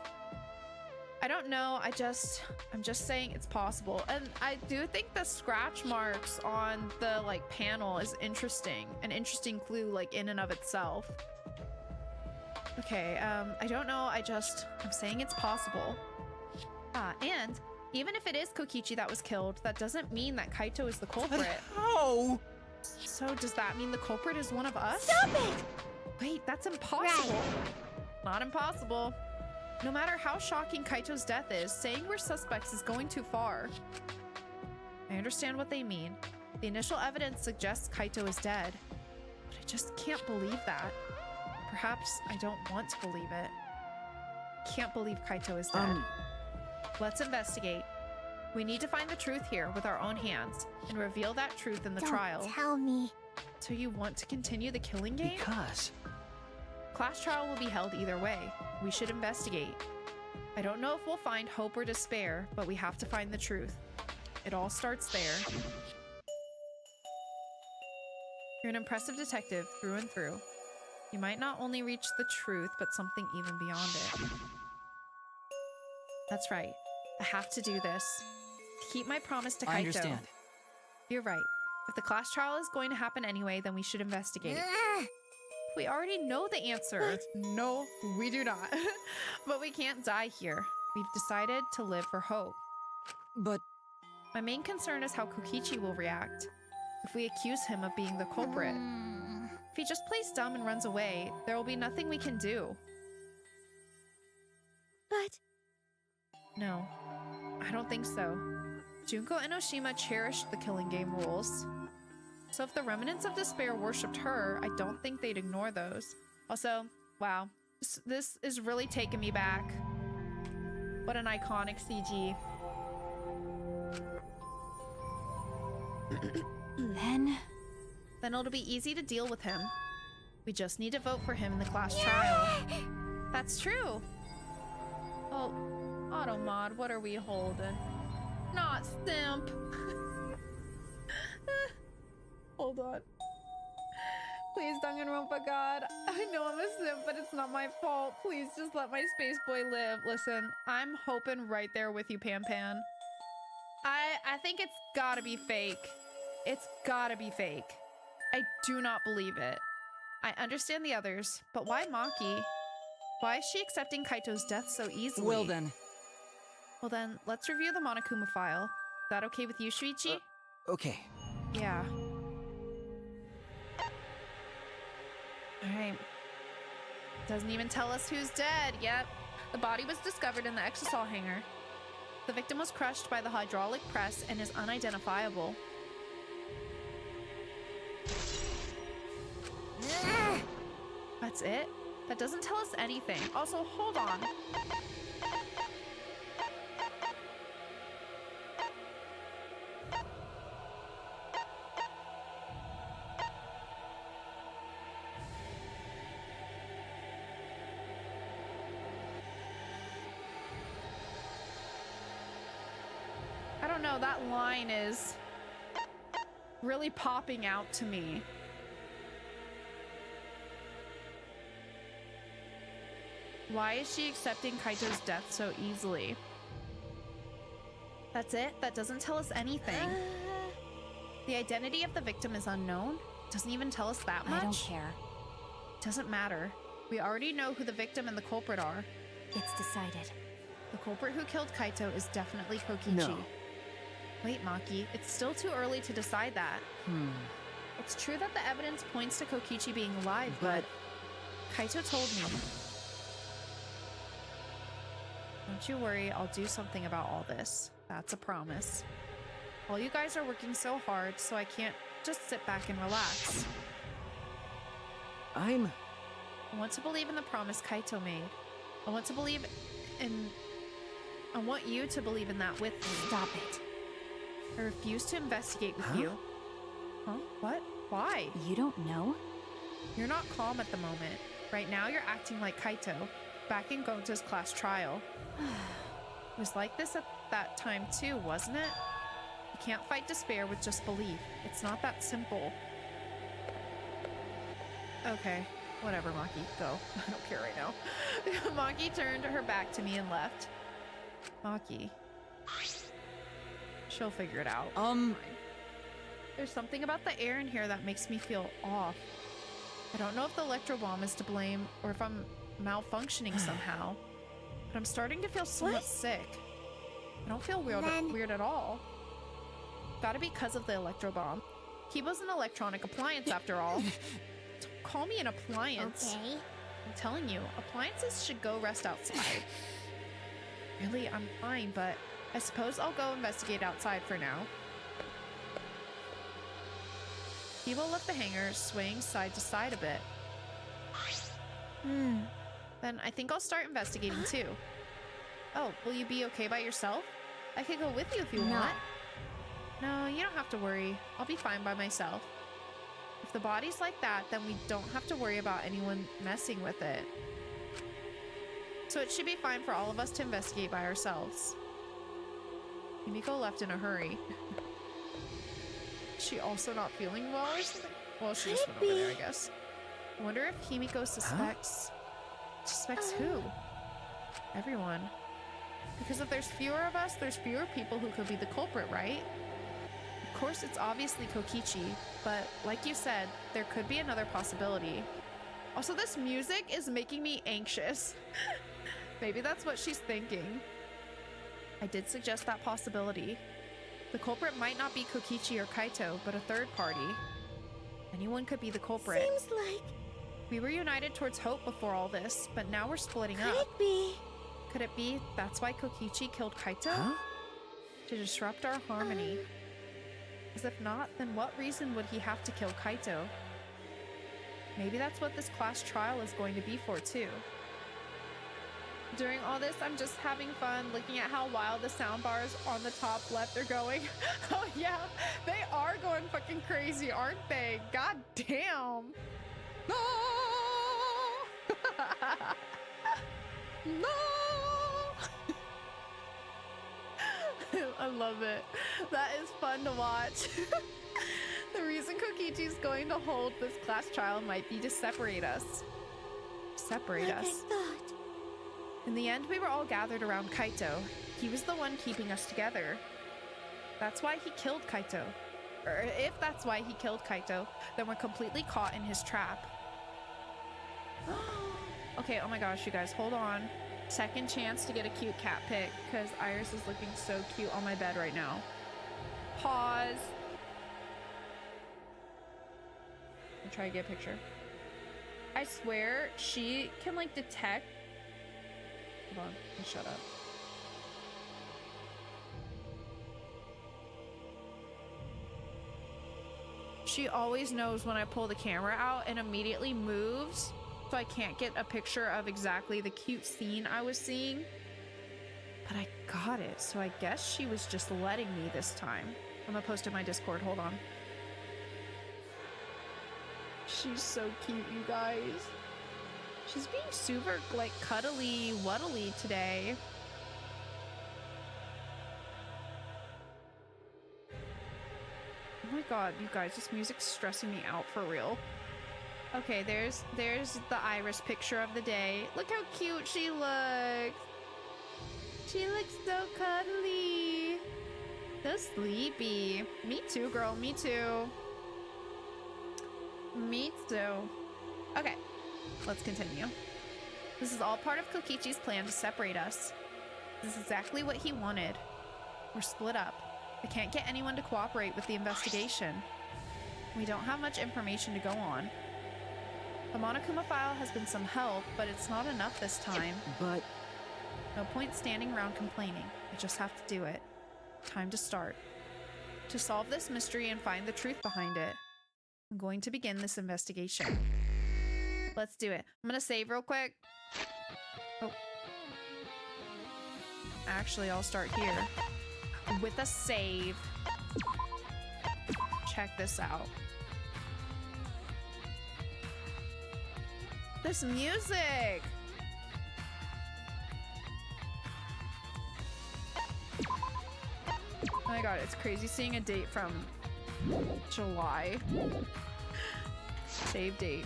I don't know. I'm just saying it's possible. And I do think the scratch marks on the like panel is interesting. An interesting clue, like, in and of itself. Okay, I don't know. I'm saying it's possible. And even if it is Kokichi that was killed, that doesn't mean that Kaito is the culprit. How? So does that mean the culprit is one of us? Stop it! Wait, that's impossible. Not impossible. No matter how shocking Kaito's death is, saying we're suspects is going too far. I understand what they mean. The initial evidence suggests Kaito is dead, but I just can't believe that. Perhaps I don't want to believe it. Can't believe Kaito is dead. Let's investigate. We need to find the truth here with our own hands and reveal that truth in the trial. Don't tell me. So you want to continue the killing game? Because... Class trial will be held either way. We should investigate. I don't know if we'll find hope or despair, but we have to find the truth. It all starts there. You're an impressive detective through and through. You might not only reach the truth, but something even beyond it. That's right. I have to do this. To keep my promise to Kaito. I understand. You're right. If the class trial is going to happen anyway, then we should investigate. We already know the answer. No, we do not. But we can't die here. We've decided to live for hope. But My main concern is how Kokichi will react. If we accuse him of being the culprit. If he just plays dumb and runs away, there will be nothing we can do. But No, I don't think so. Junko Enoshima cherished the killing game rules. So if the remnants of despair worshipped her, I don't think they'd ignore those. Also, wow, this is really taking me back. What an iconic CG. then Then it'll be easy to deal with him. We just need to vote for him in the class trial. That's true. Oh, Automod, what are we holding? Not Simp. Hold on. Please, Danganronpa God. I know I'm a simp, but it's not my fault. Please just let my space boy live. Listen, I'm hoping right there with you, Pan Pan. I think it's gotta be fake. It's gotta be fake. I do not believe it. I understand the others, but why Maki? Why is she accepting Kaito's death so easily? well then, Well then, let's review the Monokuma file. Is that okay with you, Shuichi? Okay. Yeah. Alright. Doesn't even tell us who's dead. Yep. The body was discovered in the exisal hangar. The victim was crushed by the hydraulic press and is unidentifiable. That's it? That doesn't tell us anything. Also, hold on. I don't know, that line is really popping out to me. Why is she accepting Kaito's death so easily? That's it? That doesn't tell us anything. The identity of the victim is unknown? Doesn't even tell us that much? I don't care. Doesn't matter. We already know who the victim and the culprit are. It's decided. The culprit who killed Kaito is definitely Kokichi. No. Wait, Maki, it's still too early to decide that. It's true that the evidence points to Kokichi being alive, but Kaito told me. Don't you worry, I'll do something about all this. That's a promise. All you guys are working so hard, so I can't just sit back and relax. I'm... I want to believe in the promise Kaito made. I want to believe in... I want you to believe in that with me. Stop it. I refuse to investigate with you. Huh? What? Why? You don't know? You're not calm at the moment. Right now, you're acting like Kaito, back in Gonta's class trial. It was like this at that time too, wasn't it? You can't fight despair with just belief. It's not that simple. Okay, whatever, Maki. Go. I don't care right now. Maki turned her back to me and left. Maki. She'll figure it out. There's something about the air in here that makes me feel off. I don't know if the electro bomb is to blame or if I'm malfunctioning somehow, but I'm starting to feel somewhat sick. I don't feel weird at all. Gotta be because of the electro bomb. Kibo's an electronic appliance after all. Don't call me an appliance. Okay. I'm telling you, appliances should go rest outside. Really, I'm fine, but I suppose I'll go investigate outside for now. Kibo left the hangar swaying side to side a bit. Then I think I'll start investigating too. Oh, will you be okay by yourself? I could go with you if you want. No, you don't have to worry. I'll be fine by myself. If the body's like that, then we don't have to worry about anyone messing with it. So it should be fine for all of us to investigate by ourselves. Himiko left in a hurry. Is she also not feeling well or something? Well, she just went over there, I guess. I wonder if Himiko suspects... Suspects who? Everyone. Because if there's fewer of us, there's fewer people who could be the culprit, right? Of course, it's obviously Kokichi, but like you said, there could be another possibility. Also, this music is making me anxious. Maybe that's what she's thinking. I did suggest that possibility. The culprit might not be Kokichi or Kaito, but a third party. Anyone could be the culprit. Seems like... We were united towards hope before all this, but now we're splitting Could up. it be? Could it be that's why Kokichi killed Kaito? Huh? To disrupt our harmony. As if not, then what reason would he have to kill Kaito? Maybe that's what this class trial is going to be for too. During all this, I'm just having fun looking at how wild the sound bars on the top left are going. Oh yeah, they are going fucking crazy, aren't they? God damn. No! No! I love it. That is fun to watch. The reason Kokichi's going to hold this class trial might be to separate us. Separate Like us. I thought. In the end, we were all gathered around Kaito. He was the one keeping us together. That's why he killed Kaito. Or if that's why he killed Kaito, then we're completely caught in his trap. Okay, oh my gosh, you guys, hold on. Second chance to get a cute cat pic, because Iris is looking so cute on my bed right now. Pause. I'll try to get a picture. I swear, she can like detect... Hold on, let me shut up. She always knows when I pull the camera out and immediately moves, so I can't get a picture of exactly the cute scene I was seeing. But I got it, so I guess she was just letting me this time. I'm gonna post in my Discord, hold on. She's so cute, you guys. She's being super, like, cuddly, wuddly today. Oh my god, you guys, this music's stressing me out for real. Okay, there's the Iris picture of the day. Look how cute she looks. She looks so cuddly. So sleepy. Me too, girl, me too. Me too. Okay, let's continue. This is all part of Kokichi's plan to separate us. This is exactly what he wanted. We're split up. I can't get anyone to cooperate with the investigation. We don't have much information to go on. The Monokuma file has been some help, but it's not enough this time. But No point standing around complaining. I just have to do it. Time to start. To solve this mystery and find the truth behind it, I'm going to begin this investigation. Let's do it. I'm gonna save real quick. Oh. Actually, I'll start here. With a save. Check this out. This music! Oh my god, it's crazy seeing a date from July. Save date.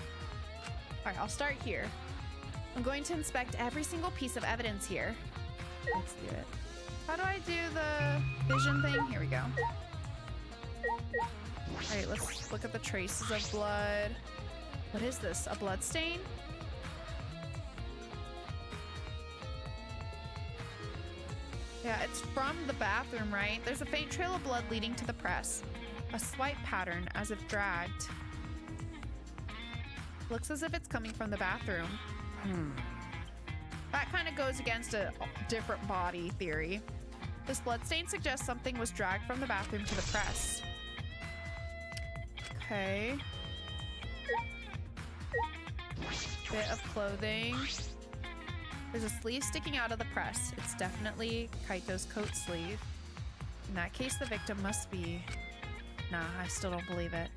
Alright, I'll start here. I'm going to inspect every single piece of evidence here. Let's do it. How do I do the vision thing? Here we go. Alright, let's look at the traces of blood. What is this? A blood stain? Yeah, it's from the bathroom, right? There's a faint trail of blood leading to the press. A swipe pattern as if dragged. Looks as if it's coming from the bathroom. That kind of goes against a different body theory. This bloodstain suggests something was dragged from the bathroom to the press. Okay. Bit of clothing. There's a sleeve sticking out of the press. It's definitely Kaito's coat sleeve. In that case, the victim must be... Nah, I still don't believe it.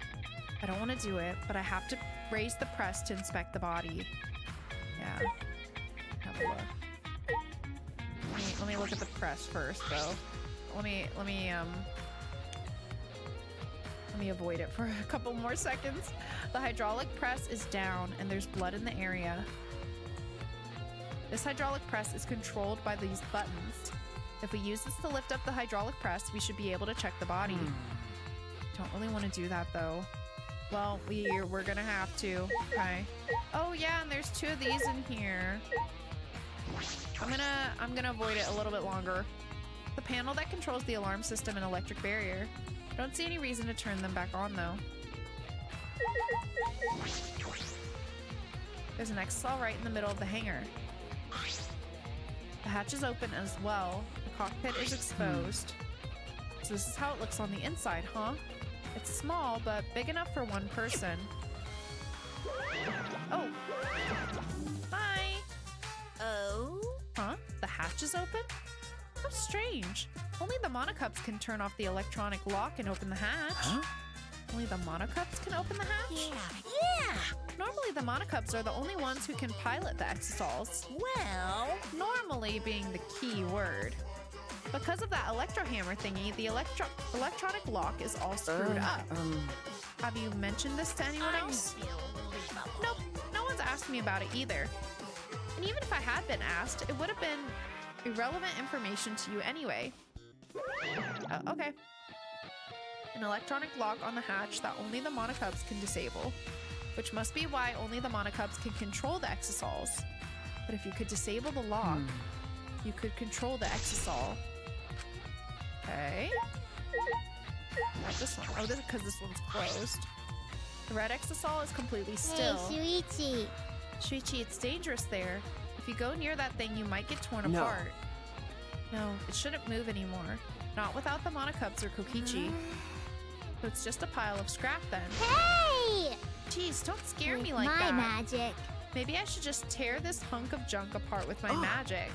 I don't want to do it, but I have to raise the press to inspect the body. Yeah. Have a look. Let me look at the press first, though. Let me avoid it for a couple more seconds. The hydraulic press is down, and there's blood in the area. This hydraulic press is controlled by these buttons. If we use this to lift up the hydraulic press, we should be able to check the body. Don't really want to do that, though. Well, we're gonna have to. Okay. Oh yeah, and there's 2 of these in here. I'm gonna avoid it a little bit longer. The panel that controls the alarm system and electric barrier. I don't see any reason to turn them back on, though. There's an exisal right in the middle of the hangar. The hatch is open as well. The cockpit is exposed. So this is how it looks on the inside, huh? It's small, but big enough for one person. Oh. Hi. Oh? Huh? The hatch is open? How strange. Only the monocups can turn off the electronic lock and open the hatch. Huh? Only the monocups can open the hatch? Yeah. Normally the monocups are the only ones who can pilot the exisals. Well... Normally being the key word. Because of that electrohammer thingy, the electronic lock is all screwed up. Have you mentioned this to anyone else? Nope, no one's asked me about it either. And even if I had been asked, it would have been irrelevant information to you anyway. Okay. An electronic lock on the hatch that only the monocups can disable, which must be why only the monocups can control the exisals. But if you could disable the lock, you could control the exisal. Okay. Not this one. Oh, because this one's closed. The red exisal is completely still. Hey, Shuichi. Shuichi, it's dangerous there. If you go near that thing, you might get torn No. apart. No, it shouldn't move anymore. Not without the monocups or Kokichi. So it's just a pile of scrap then. Hey! Jeez, don't scare me like my that. magic. Maybe I should just tear this hunk of junk apart with my magic.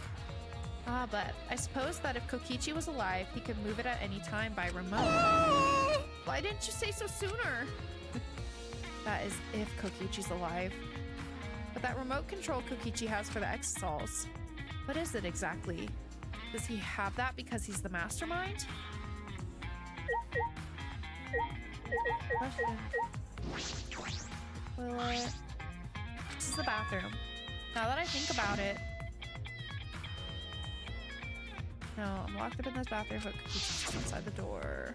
Ah, but I suppose that if Kokichi was alive, he could move it at any time by remote. Why didn't you say so sooner? That is if Kokichi's alive. But that remote control Kokichi has for the exisals, what is it exactly? Does he have that because he's the mastermind? Question. Will it... This is the bathroom. Now that I think about it... No, I'm locked up in this bathroom, but Kokichi's inside the door.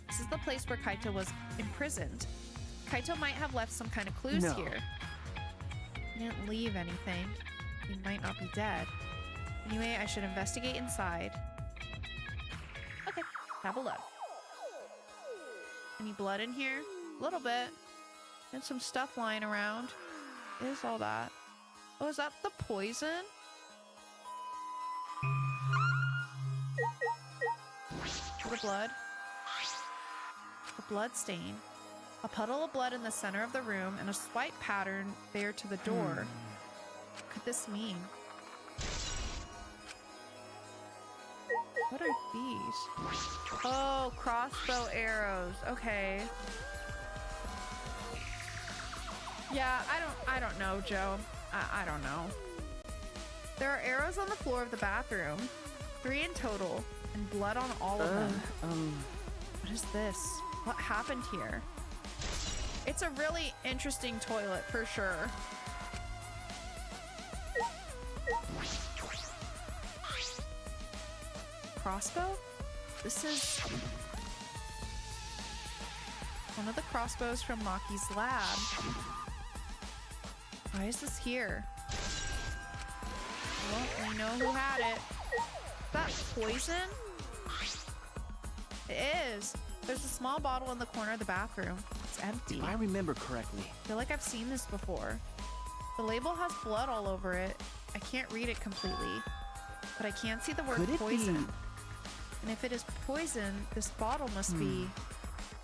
This is the place where Kaito was imprisoned. Kaito might have left some kind of clues here. He didn't leave anything. He might not be dead. Anyway, I should investigate inside. Okay, have a look. Any blood in here? A little bit. And some stuff lying around. What is all that? Oh, is that the poison? The blood. The blood stain. A puddle of blood in the center of the room and a swipe pattern there to the door. What could this mean? What are these? Oh, crossbow arrows. Okay. Yeah, I don't know, Joe. I don't know. There are arrows on the floor of the bathroom. 3 in total, and blood on all of them. What is this? What happened here? It's a really interesting toilet for sure. Crossbow? This is one of the crossbows from Maki's lab. Why is this here? Well, we know who had it. Is that poison? It is. There's a small bottle in the corner of the bathroom. It's empty. If I remember correctly, I feel like I've seen this before. The label has blood all over it. I can't read it completely, but I can see the word could it poison. be? And if it is poison, this bottle must be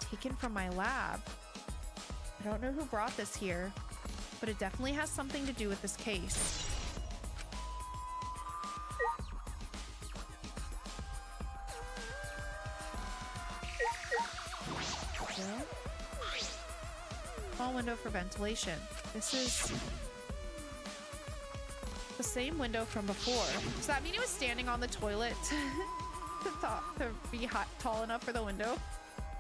taken from my lab. I don't know who brought this here, but it definitely has something to do with this case. Well, small window for ventilation. This is the same window from before. Does that mean he was standing on the toilet to be tall enough for the window?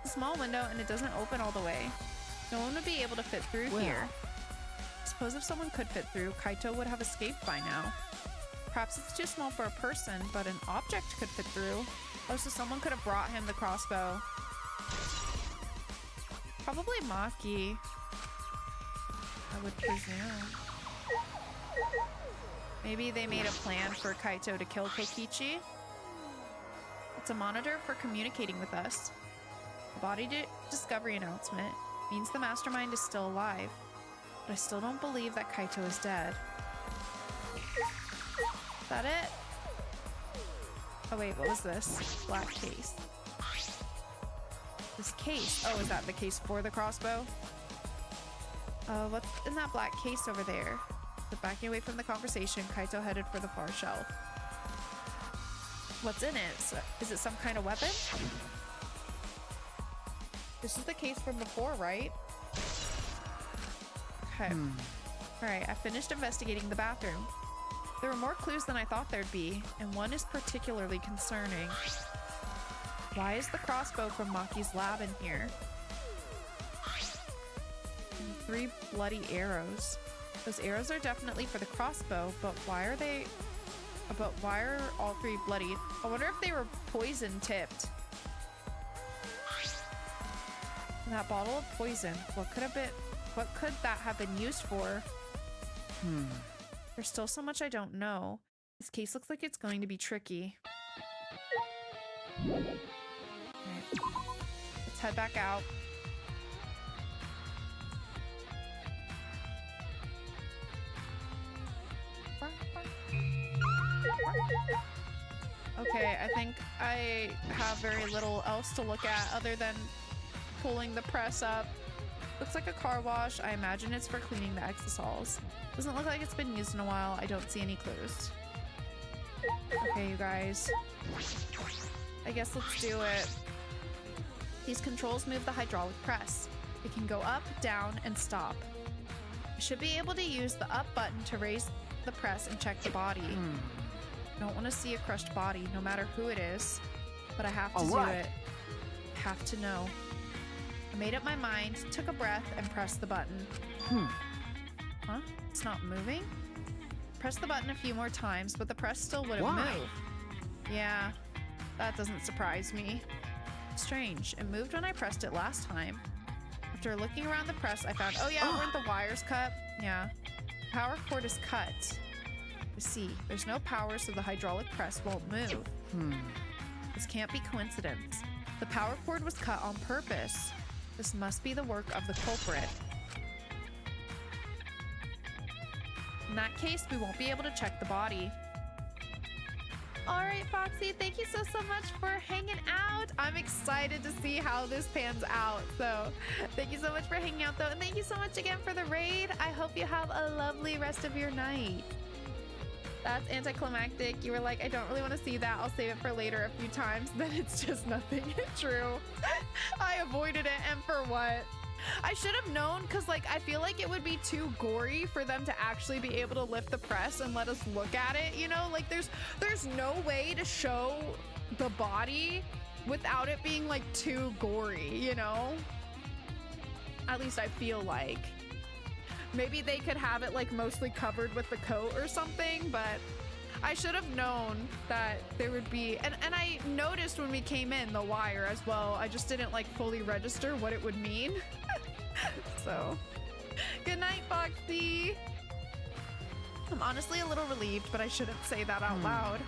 It's a small window and it doesn't open all the way. No one would be able to fit through here. I suppose if someone could fit through, Kaito would have escaped by now. Perhaps it's too small for a person, but an object could fit through. Oh, so someone could have brought him the crossbow. Probably Maki, I would presume. Maybe they made a plan for Kaito to kill Kokichi. It's a monitor for communicating with us. The body discovery announcement means the mastermind is still alive, but I still don't believe that Kaito is dead. Is that it? Oh wait, what was this? Black case. This case. Oh, is that the case for the crossbow? What's in that black case over there? But backing away from the conversation, Kaito headed for the far shelf. What's in it? Is it some kind of weapon? This is the case from before, right? Okay. Alright, I finished investigating the bathroom. There were more clues than I thought there'd be, and one is particularly concerning. Why is the crossbow from Maki's lab in here? And 3 bloody arrows. Those arrows are definitely for the crossbow, but why are all 3 bloodied? I wonder if they were poison tipped. And that bottle of poison, what could that have been used for? There's still so much I don't know. This case looks like it's going to be tricky. Okay. Let's head back out. Okay, I think I have very little else to look at other than pulling the press up. Looks like a car wash. I imagine it's for cleaning the exosols. Doesn't look like it's been used in a while. I don't see any clues. Okay, you guys. I guess let's do it. These controls move the hydraulic press. It can go up, down, and stop. I should be able to use the up button to raise the press and check the body. I don't want to see a crushed body, no matter who it is. But I have to do it. I have to know. I made up my mind, took a breath, and pressed the button. Huh? It's not moving? Press the button a few more times, but the press still wouldn't move. Yeah, that doesn't surprise me. Strange. It moved when I pressed it last time. After looking around the press, I found, oh yeah, weren't the wires cut? Yeah. Power cord is cut. I see. There's no power, so the hydraulic press won't move. This can't be coincidence. The power cord was cut on purpose. This must be the work of the culprit. In that case, we won't be able to check the body. All right, Foxy, thank you so much for hanging out. I'm excited to see how this pans out. So thank you so much for hanging out, though. And thank you so much again for the raid. I hope you have a lovely rest of your night. That's anticlimactic. You were like, I don't really want to see that. I'll save it for later a few times. Then it's just nothing. True. I avoided it. And for what? I should have known, because like I feel like it would be too gory for them to actually be able to lift the press and let us look at it, you know? Like there's no way to show the body without it being like too gory, you know? At least I feel like. Maybe they could have it like mostly covered with the coat or something, but I should have known that there would be, and I noticed when we came in the wire as well. I just didn't like fully register what it would mean. So, good night, Foxy. I'm honestly a little relieved, but I shouldn't say that out loud.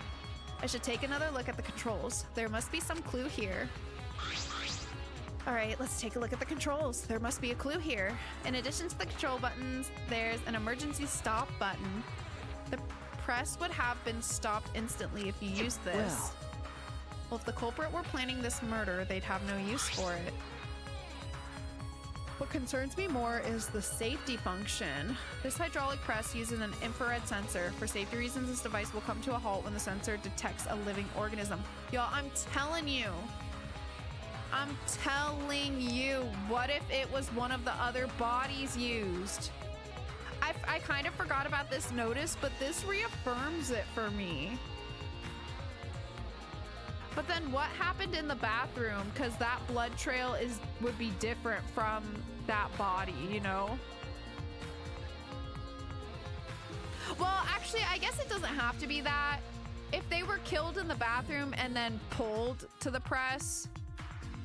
I should take another look at the controls. There must be some clue here. All right, let's take a look at the controls. There must be a clue here. In addition to the control buttons, there's an emergency stop button. The press would have been stopped instantly if you used this. Well, if the culprit were planning this murder, they'd have no use for it. What concerns me more is the safety function. This hydraulic press uses an infrared sensor. For safety reasons, this device will come to a halt when the sensor detects a living organism. Y'all, I'm telling you. What if it was one of the other bodies used? I kind of forgot about this notice, but this reaffirms it for me. But then what happened in the bathroom? Because that blood trail would be different from that body, you know? Well, actually, I guess it doesn't have to be that. If they were killed in the bathroom and then pulled to the press,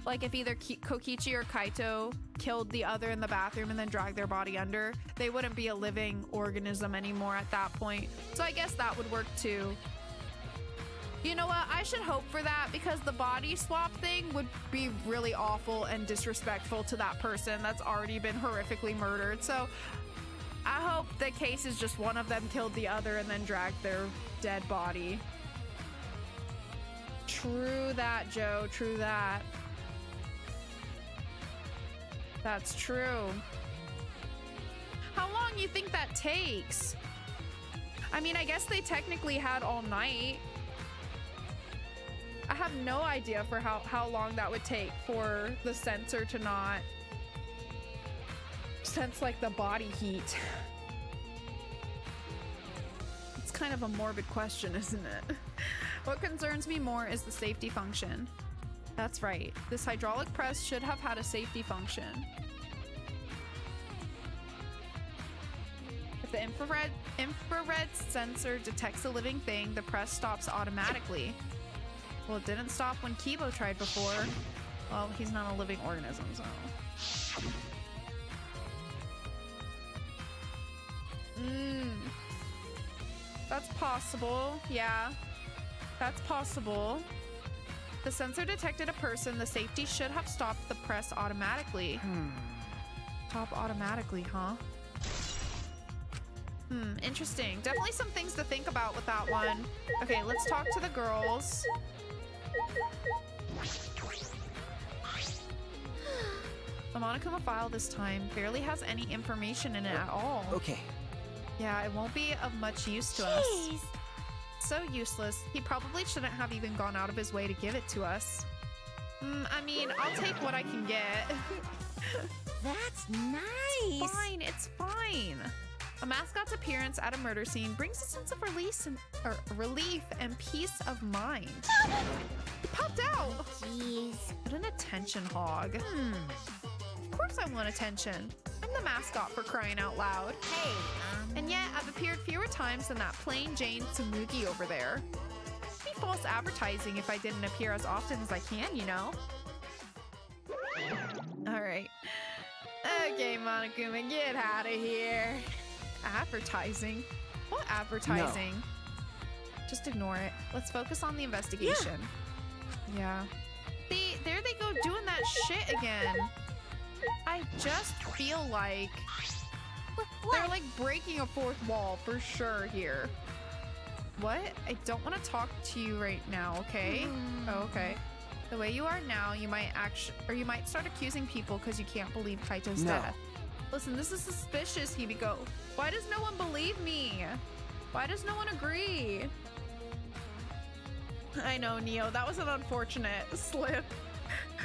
like if either Kokichi or Kaito killed the other in the bathroom and then dragged their body under, they wouldn't be a living organism anymore at that point. So I guess that would work too. You know what? I should hope for that, because the body swap thing would be really awful and disrespectful to that person that's already been horrifically murdered. So I hope the case is just one of them killed the other and then dragged their dead body. True that, Joe. True that. That's true. How long you think that takes? I mean, I guess they technically had all night. I have no idea for how long that would take for the sensor to not sense like the body heat. It's kind of a morbid question, isn't it? What concerns me more is the safety function. That's right. This hydraulic press should have had a safety function. If the infrared sensor detects a living thing, the press stops automatically. Well, it didn't stop when Kibo tried before. Well, he's not a living organism, so. That's possible. Yeah. That's possible. The sensor detected a person. The safety should have stopped the press automatically. Stop automatically, huh? Interesting. Definitely some things to think about with that one. Okay, let's talk to the girls. The Monokuma file this time barely has any information in it at all. Okay. Yeah, it won't be of much use to us. So useless. He probably shouldn't have even gone out of his way to give it to us. I mean, I'll take what I can get. That's nice. It's fine. It's fine. A mascot's appearance at a murder scene brings a sense of relief and peace of mind. He popped out. Jeez. What an attention hog. Of course I want attention. I'm the mascot, for crying out loud. Hey, And yet, I've appeared fewer times than that plain Jane Tsumugi over there. It'd be false advertising if I didn't appear as often as I can, you know? Alright. Okay, Monokuma, get out of here. Advertising? What advertising? No. Just ignore it. Let's focus on the investigation. Yeah. See, there they go doing that shit again. I just feel like they're like breaking a fourth wall for sure here. What? I don't want to talk to you right now, okay? Oh, okay. The way you are now, you might start accusing people because you can't believe Kaito's death. Listen, this is suspicious, Hibiko. Why does no one believe me? Why does no one agree? I know, Neo, that was an unfortunate slip.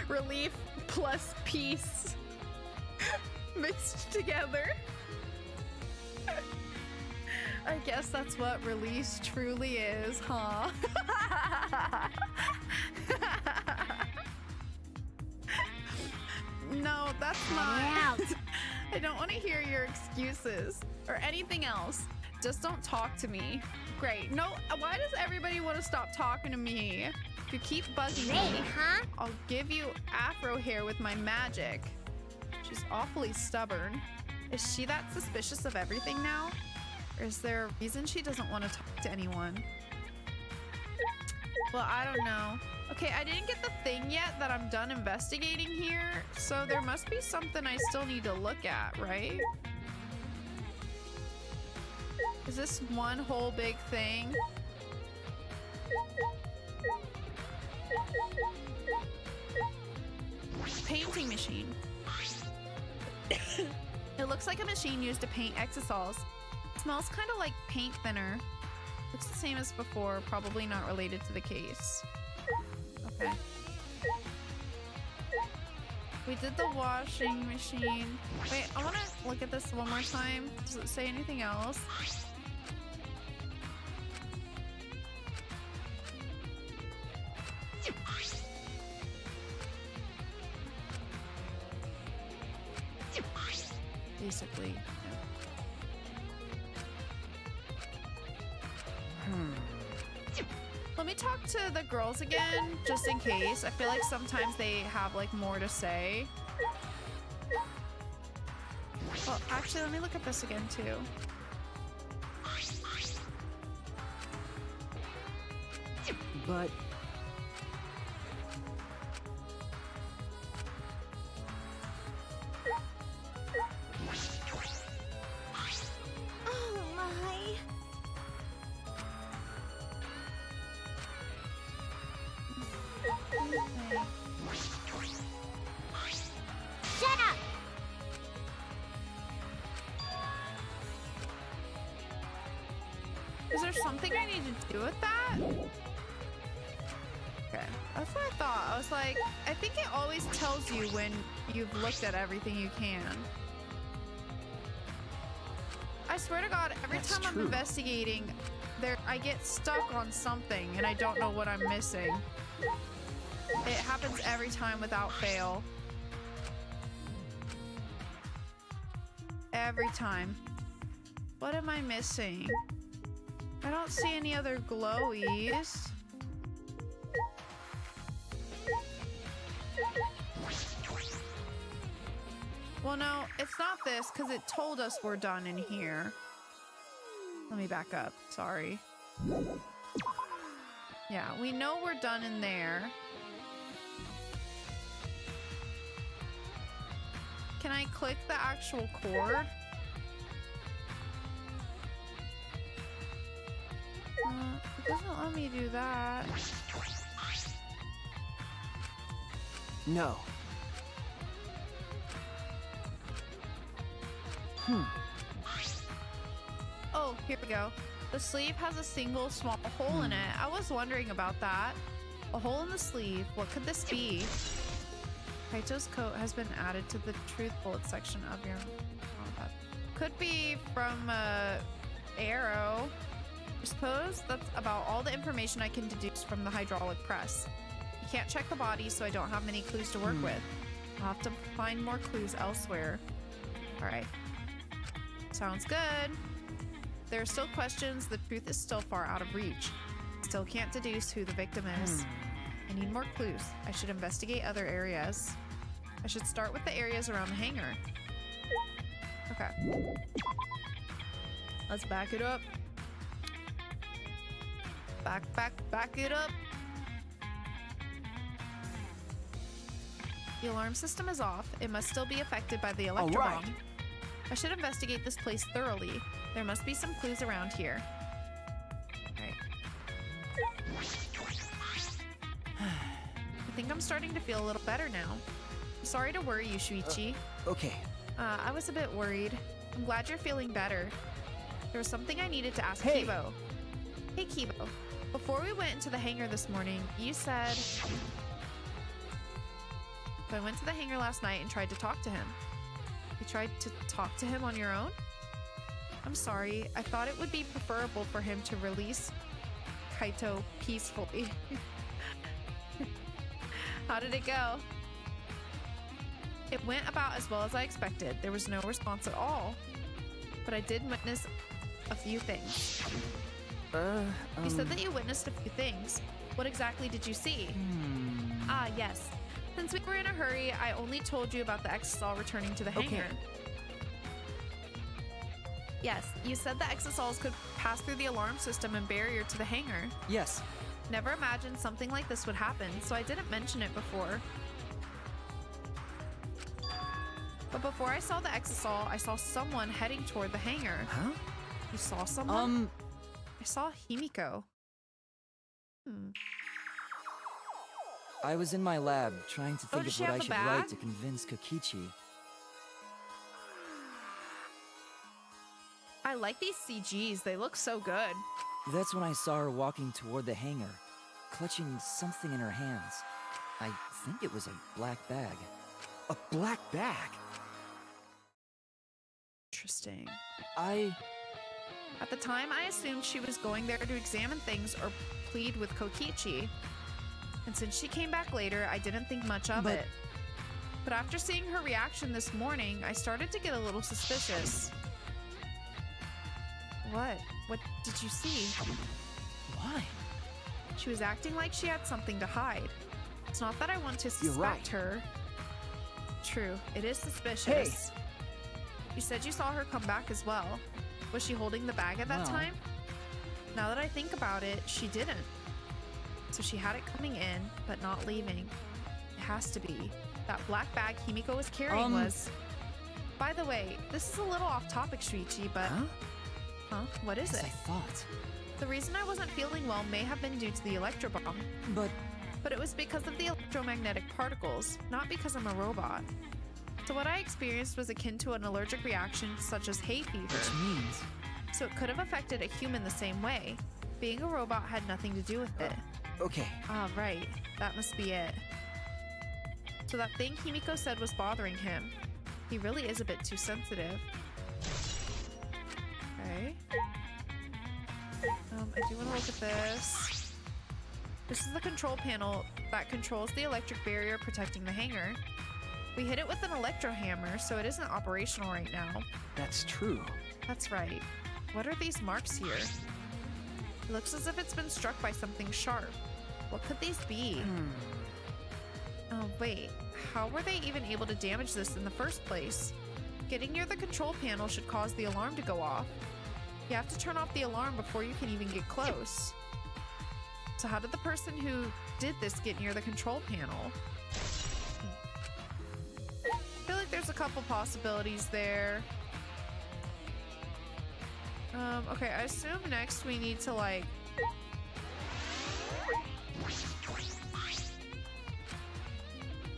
Relief plus peace mixed together. I guess that's what release truly is, huh? No, that's not. I don't want to hear your excuses or anything else. Just don't talk to me. Great. No, why does everybody want to stop talking to me? If you keep bugging me, I'll give you afro hair with my magic. She's awfully stubborn. Is she that suspicious of everything now? Or is there a reason she doesn't want to talk to anyone? Well, I don't know. Okay, I didn't get the thing yet that I'm done investigating here, so there must be something I still need to look at, right? Is this one whole big thing? Painting machine. It looks like a machine used to paint exosols. It smells kind of like paint thinner. Looks the same as before, probably not related to the case. Okay. We did the washing machine. Wait, I want to look at this one more time. Does it say anything else? Basically. Let me talk to the girls again, just in case. I feel like sometimes they have like more to say. Well, actually, let me look at this again too. But Oh my. Shut up! Is there something I need to do with that? Okay, that's what I thought. I was like, I think it always tells you when you've looked at everything you can. I swear to God, every That's time I'm true. investigating, I get stuck on something and I don't know what I'm missing. It happens every time without fail. Every time. What am I missing? I don't see any other glowies. Well, no, it's not this because it told us we're done in here. Let me back up. Sorry. Yeah, we know we're done in there. Can I click the actual cord? It doesn't let me do that. no. Oh, here we go. The sleeve has a single small hole in it. I was wondering about that. A hole in the sleeve. What could this be? Kaito's coat has been added to the truth bullet section of your... Could be from Arrow. I suppose that's about all the information I can deduce from the hydraulic press. You can't check the body, so I don't have many clues to work with. I'll have to find more clues elsewhere. All right. Sounds good. There are still questions. The truth is still far out of reach. Still can't deduce who the victim is. I need more clues. I should investigate other areas. I should start with the areas around the hangar. Okay. Let's back it up. Back it up. The alarm system is off. It must still be affected by the electro right. bomb. I should investigate this place thoroughly. There must be some clues around here. Right. I think I'm starting to feel a little better now. I'm sorry to worry you, Shuichi. Okay. I was a bit worried. I'm glad you're feeling better. There was something I needed to ask Hey. Kibo. Hey, Kibo. Before we went into the hangar this morning, you said... So I went to the hangar last night and tried to talk to him. You tried to talk to him on your own? I'm sorry. I thought it would be preferable for him to release Kaito peacefully. How did it go? It went about as well as I expected. There was no response at all. But I did witness a few things. You said that you witnessed a few things. What exactly did you see? Ah, yes. Since we were in a hurry, I only told you about the exosol returning to the hangar. Yes, you said the exosols could pass through the alarm system and barrier to the hangar. Yes. Never imagined something like this would happen, so I didn't mention it before. But before I saw the Exisal, I saw someone heading toward the hangar. Huh? You saw someone? I saw Himiko. I was in my lab trying to think does of she what have I a should bag? write to convince Kokichi. I like these CGs. They look so good. That's when I saw her walking toward the hangar, clutching something in her hands. I think it was a black bag. A black bag? Interesting. At the time, I assumed she was going there to examine things or plead with Kokichi. And since she came back later, I didn't think much of it. But after seeing her reaction this morning, I started to get a little suspicious. What? What did you see? Why? She was acting like she had something to hide. It's not that I want to You're right. suspect her. True, it is suspicious. You said you saw her come back as well. Was she holding the bag at that No. time? Now that I think about it, she didn't. So she had it coming in, but not leaving. It has to be. That black bag Himiko was carrying was... By the way, this is a little off topic, Shuichi, but... Huh? What is As it? I thought. The reason I wasn't feeling well may have been due to the electro bomb. But it was because of the electromagnetic particles, not because I'm a robot. So what I experienced was akin to an allergic reaction such as hay fever. Which means... So it could have affected a human the same way. Being a robot had nothing to do with it. Okay. Ah, right. That must be it. So that thing Himiko said was bothering him. He really is a bit too sensitive. Okay. I do want to look at this. This is the control panel that controls the electric barrier protecting the hangar. We hit it with an electro hammer, so it isn't operational right now. That's true. That's right. What are these marks here? It looks as if it's been struck by something sharp. What could these be? Oh, wait. How were they even able to damage this in the first place? Getting near the control panel should cause the alarm to go off. You have to turn off the alarm before you can even get close. So how did the person who did this get near the control panel? I feel like there's a couple possibilities there. Okay, I assume next we need to, like...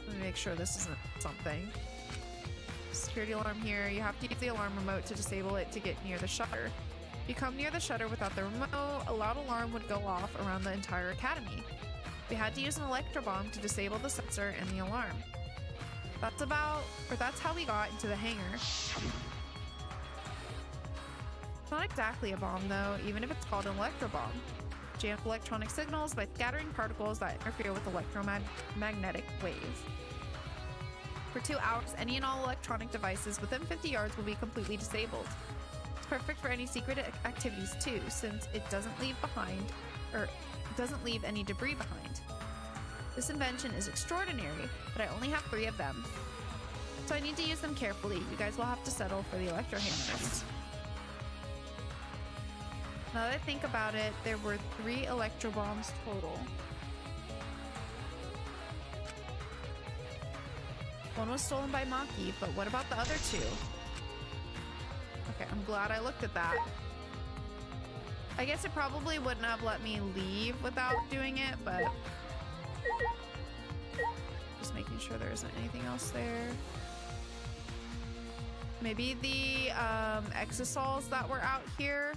Let me make sure this isn't something. Security alarm here. You have to use the alarm remote to disable it to get near the shutter. If you come near the shutter without the remote, a loud alarm would go off around the entire academy. We had to use an electro bomb to disable the sensor and the alarm. That's how we got into the hangar. It's not exactly a bomb though, even if it's called an electro bomb. Jam electronic signals by scattering particles that interfere with electromagnetic waves. For 2 hours, any and all electronic devices within 50 yards will be completely disabled. It's perfect for any secret activities too, since it doesn't leave any debris behind. This invention is extraordinary, but I only have 3 of them. So I need to use them carefully. You guys will have to settle for the electro hammers. Now that I think about it, there were 3 electro bombs total. One was stolen by Maki, but what about the other 2? Okay, I'm glad I looked at that. I guess it probably wouldn't have let me leave without doing it, but... Just making sure there isn't anything else there. Maybe the exosols that were out here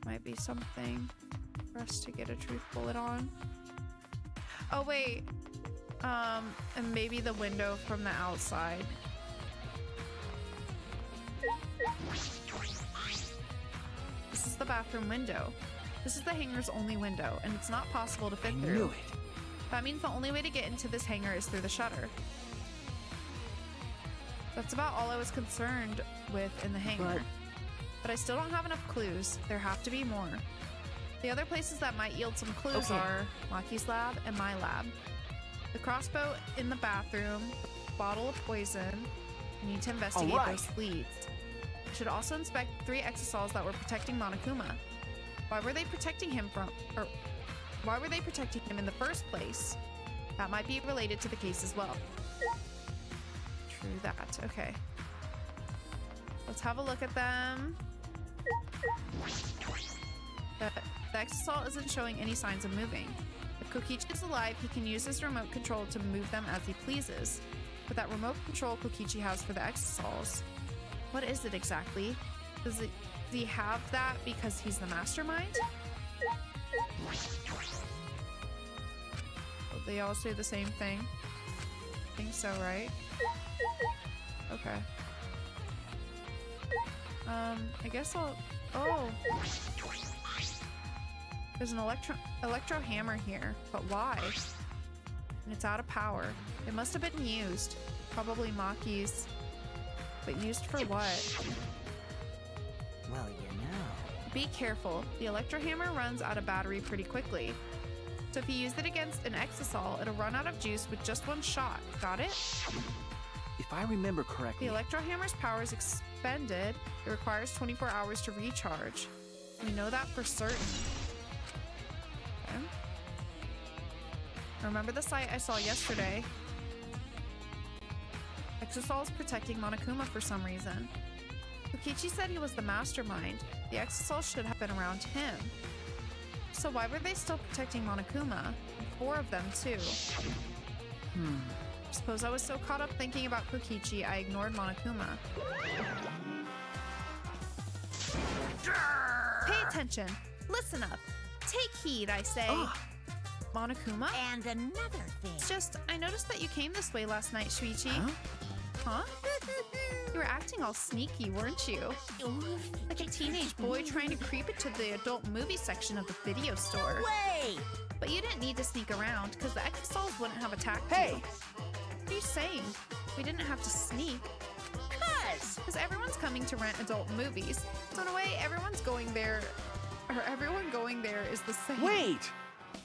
might be something for us to get a truth bullet on. Oh wait, and maybe the window from the outside. This is the bathroom window. This is the hangar's only window, and it's not possible to fit I through. knew it. That means the only way to get into this hangar is through the shutter. That's about all I was concerned with in the hangar. But I still don't have enough clues. There have to be more. The other places that might yield some clues are Maki's lab and my lab. The crossbow in the bathroom, bottle of poison. We need to investigate those leads. Should also inspect 3 exosols that were protecting Monokuma. Why were they protecting him or why were they protecting him in the first place? That might be related to the case as well. True that. Okay. Let's have a look at them. The Exisal isn't showing any signs of moving. If Kokichi is alive, he can use his remote control to move them as he pleases. But that remote control Kokichi has for the Exisals, what is it exactly? Does he have that because he's the mastermind? Well, they all say the same thing. I think so, right? Okay. I guess I'll... Oh! There's an electro hammer here, but why? And it's out of power. It must have been used. Probably Maki's. But used for what? Well, you know. Be careful. The electro hammer runs out of battery pretty quickly. So if you use it against an Exisal, it'll run out of juice with just one shot. Got it? If I remember correctly... The electro hammer's power is expended. It requires 24 hours to recharge. We know that for certain. Okay. Remember the site I saw yesterday? Exisal's protecting Monokuma for some reason. Kokichi said he was the mastermind. The Exisal should have been around him. So why were they still protecting Monokuma? 4 of them, too. Suppose I was so caught up thinking about Kokichi, I ignored Monokuma. Pay attention. Listen up. Take heed, I say. Monokuma? And another thing. It's just, I noticed that you came this way last night, Shuichi. Huh? You were acting all sneaky, weren't you? Like a teenage boy trying to creep into the adult movie section of the video store. Way! But you didn't need to sneak around, because the Exisals wouldn't have attacked Hey! you. What are you saying? We didn't have to sneak. Because everyone's coming to rent adult movies. So in a way, everyone going there is the same. Wait!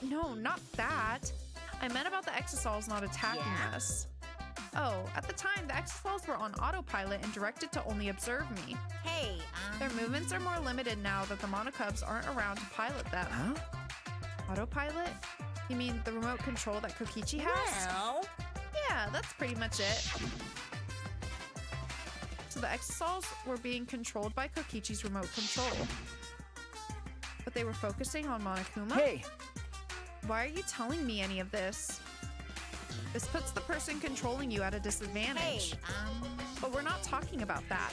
No, not that. I meant about the Exisals not attacking us. Oh, at the time, the Exisals were on autopilot and directed to only observe me. Hey, Their movements are more limited now that the Monokubs aren't around to pilot them. Huh? Autopilot? You mean the remote control that Kokichi has? well... Yeah, that's pretty much it. So the Exisals were being controlled by Kokichi's remote control. But they were focusing on Monokuma? Hey! Why are you telling me any of this? This puts the person controlling you at a disadvantage. Hey, But we're not talking about that.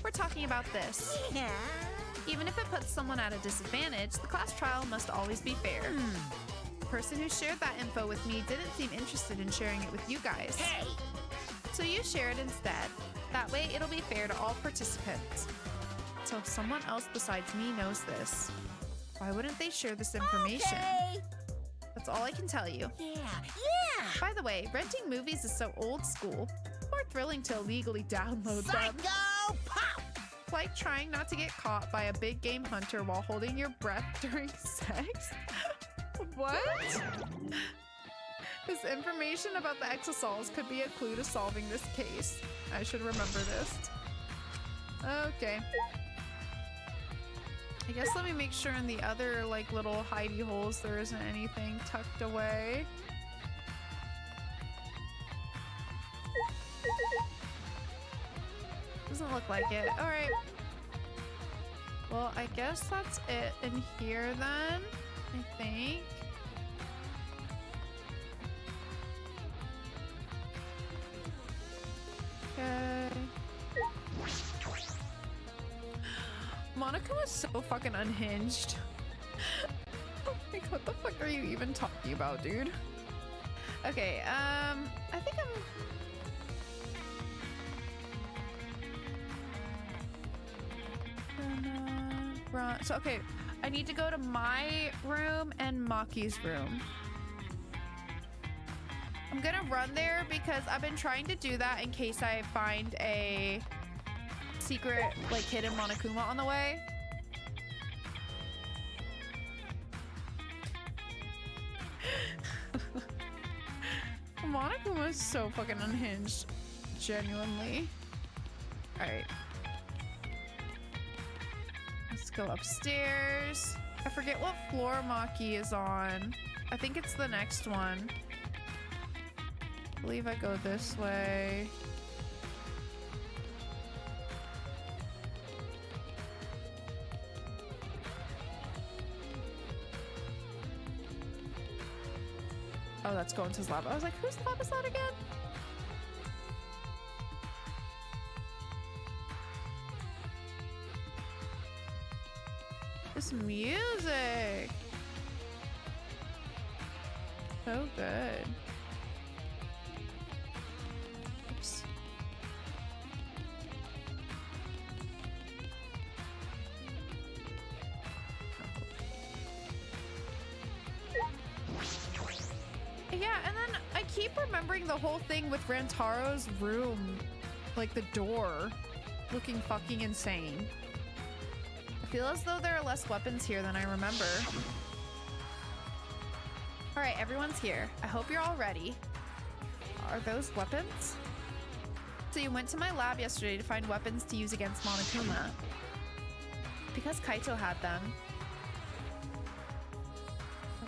We're talking about this. yeah. Even if it puts someone at a disadvantage, the class trial must always be fair. The person who shared that info with me didn't seem interested in sharing it with you guys. Hey! So you share it instead. That way it'll be fair to all participants. So if someone else besides me knows this, why wouldn't they share this information? Okay. That's all I can tell you. Yeah. By the way, renting movies is so old school. More thrilling to illegally download them. Psycho pop! It's like trying not to get caught by a big game hunter while holding your breath during sex. What? This information about the Exisals could be a clue to solving this case. I should remember this. Okay. I guess let me make sure in the other like little hidey holes there isn't anything tucked away. Doesn't look like it. Alright. Well, I guess that's it in here then, I think. Okay. Monica was so fucking unhinged. Like, what the fuck are you even talking about, dude? Okay, I think I'm... Run. So, okay, I need to go to my room and Maki's room. I'm gonna run there because I've been trying to do that in case I find a secret, like, hidden Monokuma on the way. Monokuma is so fucking unhinged. Genuinely. Alright. Let's go upstairs. I forget what floor Maki is on. I think it's the next one. I believe I go this way. Oh, that's going to his lab. I was like, whose lab is that again? This music. So good. Oops. Yeah, and then I keep remembering the whole thing with Rantaro's room, like the door, looking fucking insane. I feel as though there are less weapons here than I remember. All right, everyone's here. I hope you're all ready. Are those weapons? So you went to my lab yesterday to find weapons to use against Monokuma. Because Kaito had them.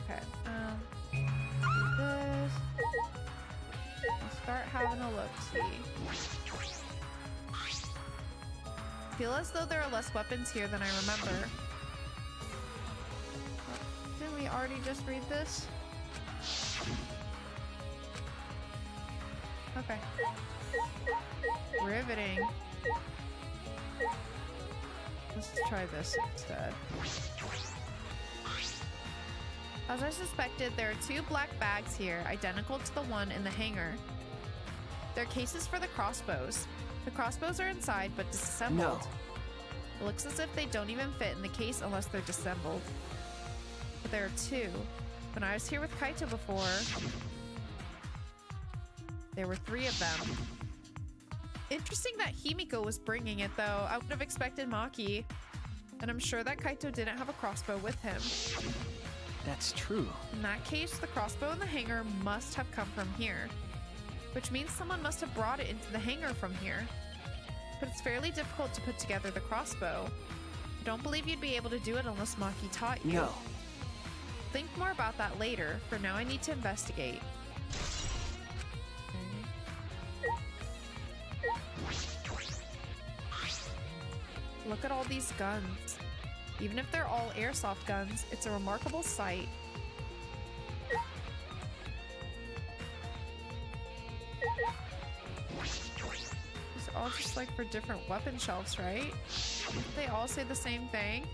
Okay, do this. I'll start having a look-see. Feel as though there are less weapons here than I remember. Didn't we already just read this? Okay. Riveting. Let's try this instead. As I suspected, there are 2 black bags here, identical to the one in the hangar. They're cases for the crossbows. The crossbows are inside, but disassembled. No. It looks as if they don't even fit in the case unless they're disassembled. But there are 2. When I was here with Kaito before, there were 3 of them. Interesting that Himiko was bringing it, though. I would have expected Maki. And I'm sure that Kaito didn't have a crossbow with him. That's true. In that case, the crossbow in the hangar must have come from here. Which means someone must have brought it into the hangar from here. But it's fairly difficult to put together the crossbow. I don't believe you'd be able to do it unless Maki taught you. No. Think more about that later. For now, I need to investigate. Look at all these guns. Even if they're all airsoft guns, it's a remarkable sight. These are all just like for different weapon shelves, right? They all say the same thing.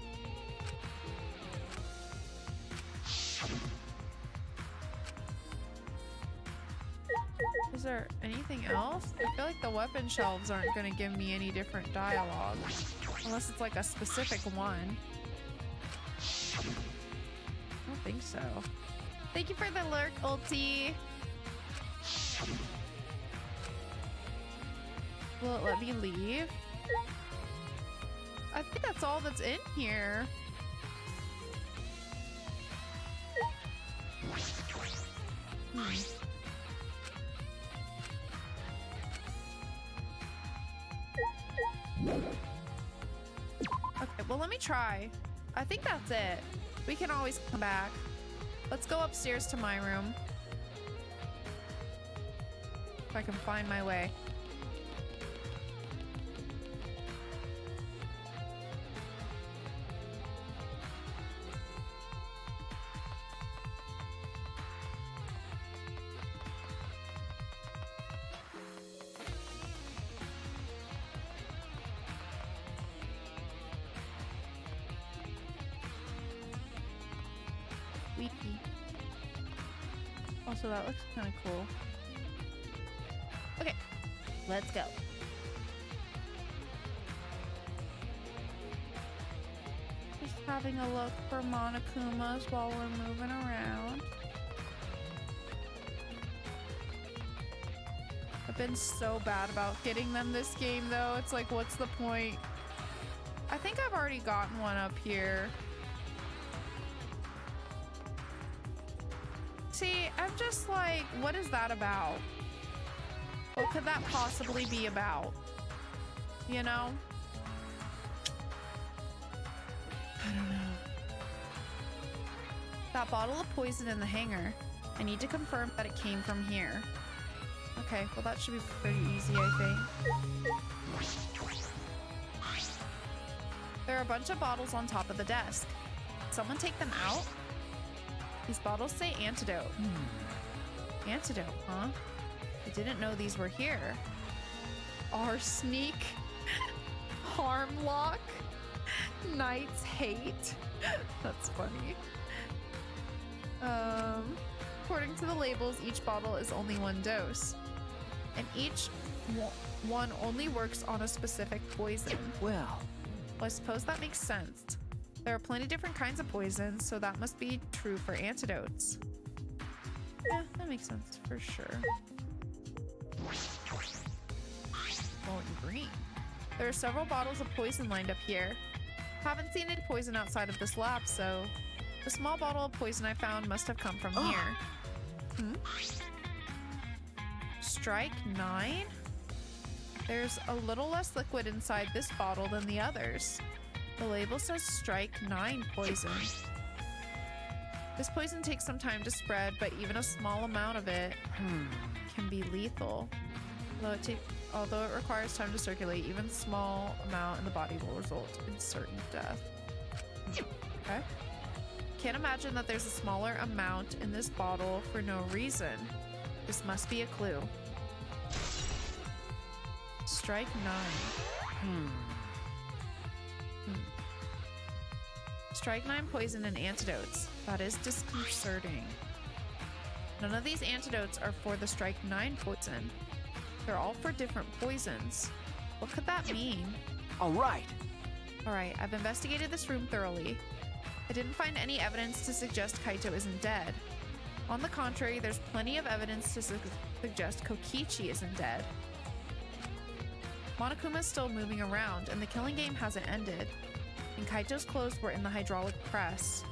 Is there anything else? I feel like the weapon shelves aren't going to give me any different dialogue. Unless it's like a specific one. I don't think so. Thank you for the lurk, ulti. Will it let me leave? I think that's all that's in here. Okay, well, let me try. I think that's it. We can always come back. Let's go upstairs to my room. If I can find my way. Squeaky. Also, that looks kind of cool. Okay, let's go. Just having a look for Monokumas while we're moving around. I've been so bad about getting them this game, though. It's like, what's the point? I think I've already gotten one up here. See, I'm just like, what is that about? What could that possibly be about? You know? I don't know. That bottle of poison in the hanger. I need to confirm that it came from here. Okay, well that should be pretty easy, I think. There are a bunch of bottles on top of the desk. Someone take them out? These bottles say antidote. Antidote, huh? I didn't know these were here. Arsenic. Harmlock. Knight's hate. That's funny. According to the labels, each bottle is only one dose. And each one only works on a specific poison. Well, I suppose that makes sense. There are plenty different kinds of poisons, so that must be true for antidotes. Yeah, that makes sense for sure. Glowing green. There are several bottles of poison lined up here. Haven't seen any poison outside of this lab, so the small bottle of poison I found must have come from here. Strike 9? There's a little less liquid inside this bottle than the others. The label says Strike 9 poison. This poison takes some time to spread, but even a small amount of it can be lethal. Although it requires time to circulate, even small amount in the body will result in certain death. Okay. Can't imagine that there's a smaller amount in this bottle for no reason. This must be a clue. Strike 9. Strike 9 poison and antidotes. That is disconcerting. None of these antidotes are for the Strike 9 poison. They're all for different poisons. What could that mean? all right. Alright, I've investigated this room thoroughly. I didn't find any evidence to suggest Kaito isn't dead. On the contrary, there's plenty of evidence to suggest Kokichi isn't dead. Monokuma's still moving around, and the killing game hasn't ended. And Kaito's clothes were in the hydraulic press,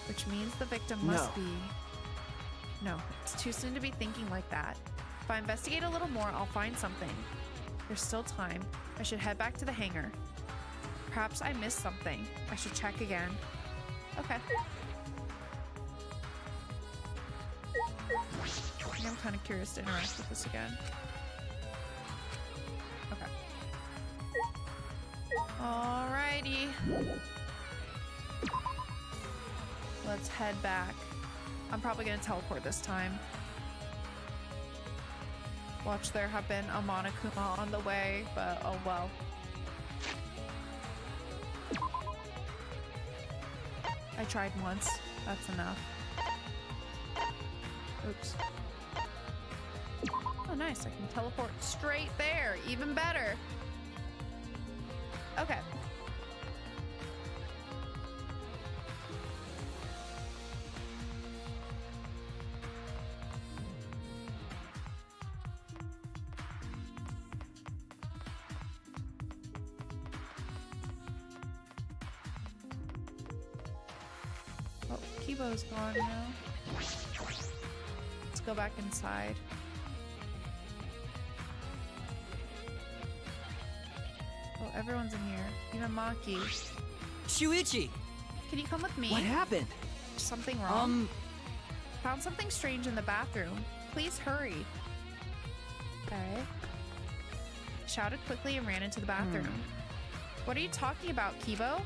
which means the victim must be... No, it's too soon to be thinking like that. If I investigate a little more, I'll find something. There's still time. I should head back to the hangar. Perhaps I missed something. I should check again. Okay. I'm kind of curious to interact with this again. Okay. Alrighty. Let's head back. I'm probably gonna teleport this time. Watch, there have been a Monokuma on the way, but oh well. I tried once. That's enough. Oops. Oh, nice. I can teleport straight there. Even better. Okay. Oh, Kibo's gone now. Let's go back inside. Oh, everyone's in here. Even Maki. Shuichi! Can you come with me? What happened? Something wrong? Found something strange in the bathroom. Please hurry. Okay. Shouted quickly and ran into the bathroom. What are you talking about, Kibo?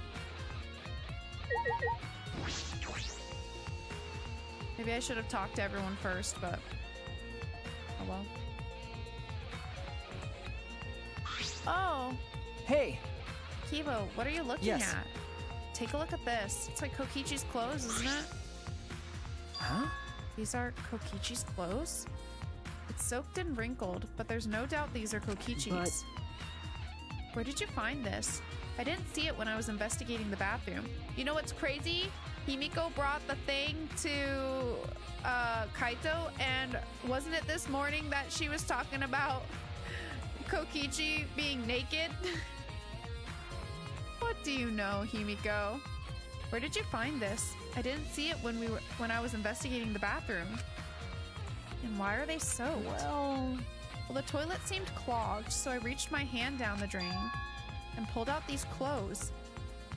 Maybe I should have talked to everyone first, but oh well. Oh, Hey, Kibo, what are you looking Yes. at? Take a look at this. It's like Kokichi's clothes, isn't it? huh? These are Kokichi's clothes? It's soaked and wrinkled, but there's no doubt these are Kokichi's. Where did you find this? I didn't see it when I was investigating the bathroom. You know what's crazy? Himiko brought the thing to Kaito, and wasn't it this morning that she was talking about Kokichi being naked? What do you know, Himiko? Where did you find this? I didn't see it when I was investigating the bathroom. And why are they soaked? Well, the toilet seemed clogged, so I reached my hand down the drain and pulled out these clothes.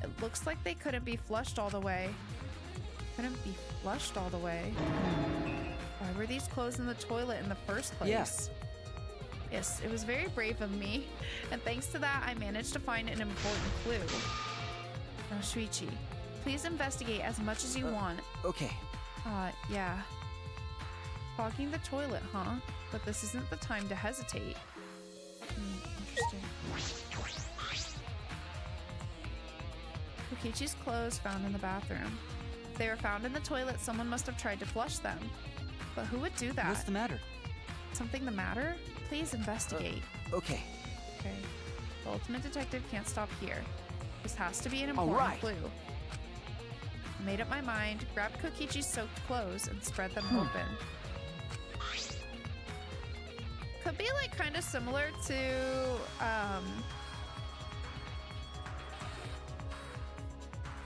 It looks like they couldn't be flushed all the way. Couldn't be flushed all the way. Why were these clothes in the toilet in the first place? Yes. Yes, it was very brave of me. And thanks to that, I managed to find an important clue. Now, Shuichi, please investigate as much as you want. Okay. Yeah. Fogging the toilet, huh? But this isn't the time to hesitate. Interesting. Kokichi's clothes found in the bathroom. If they were found in the toilet, someone must have tried to flush them. But who would do that? What's the matter? Something the matter? Please investigate. Okay. Okay. The ultimate detective can't stop here. This has to be an important right. clue. I made up my mind, grabbed Kokichi's soaked clothes, and spread them open. Could be like kind of similar to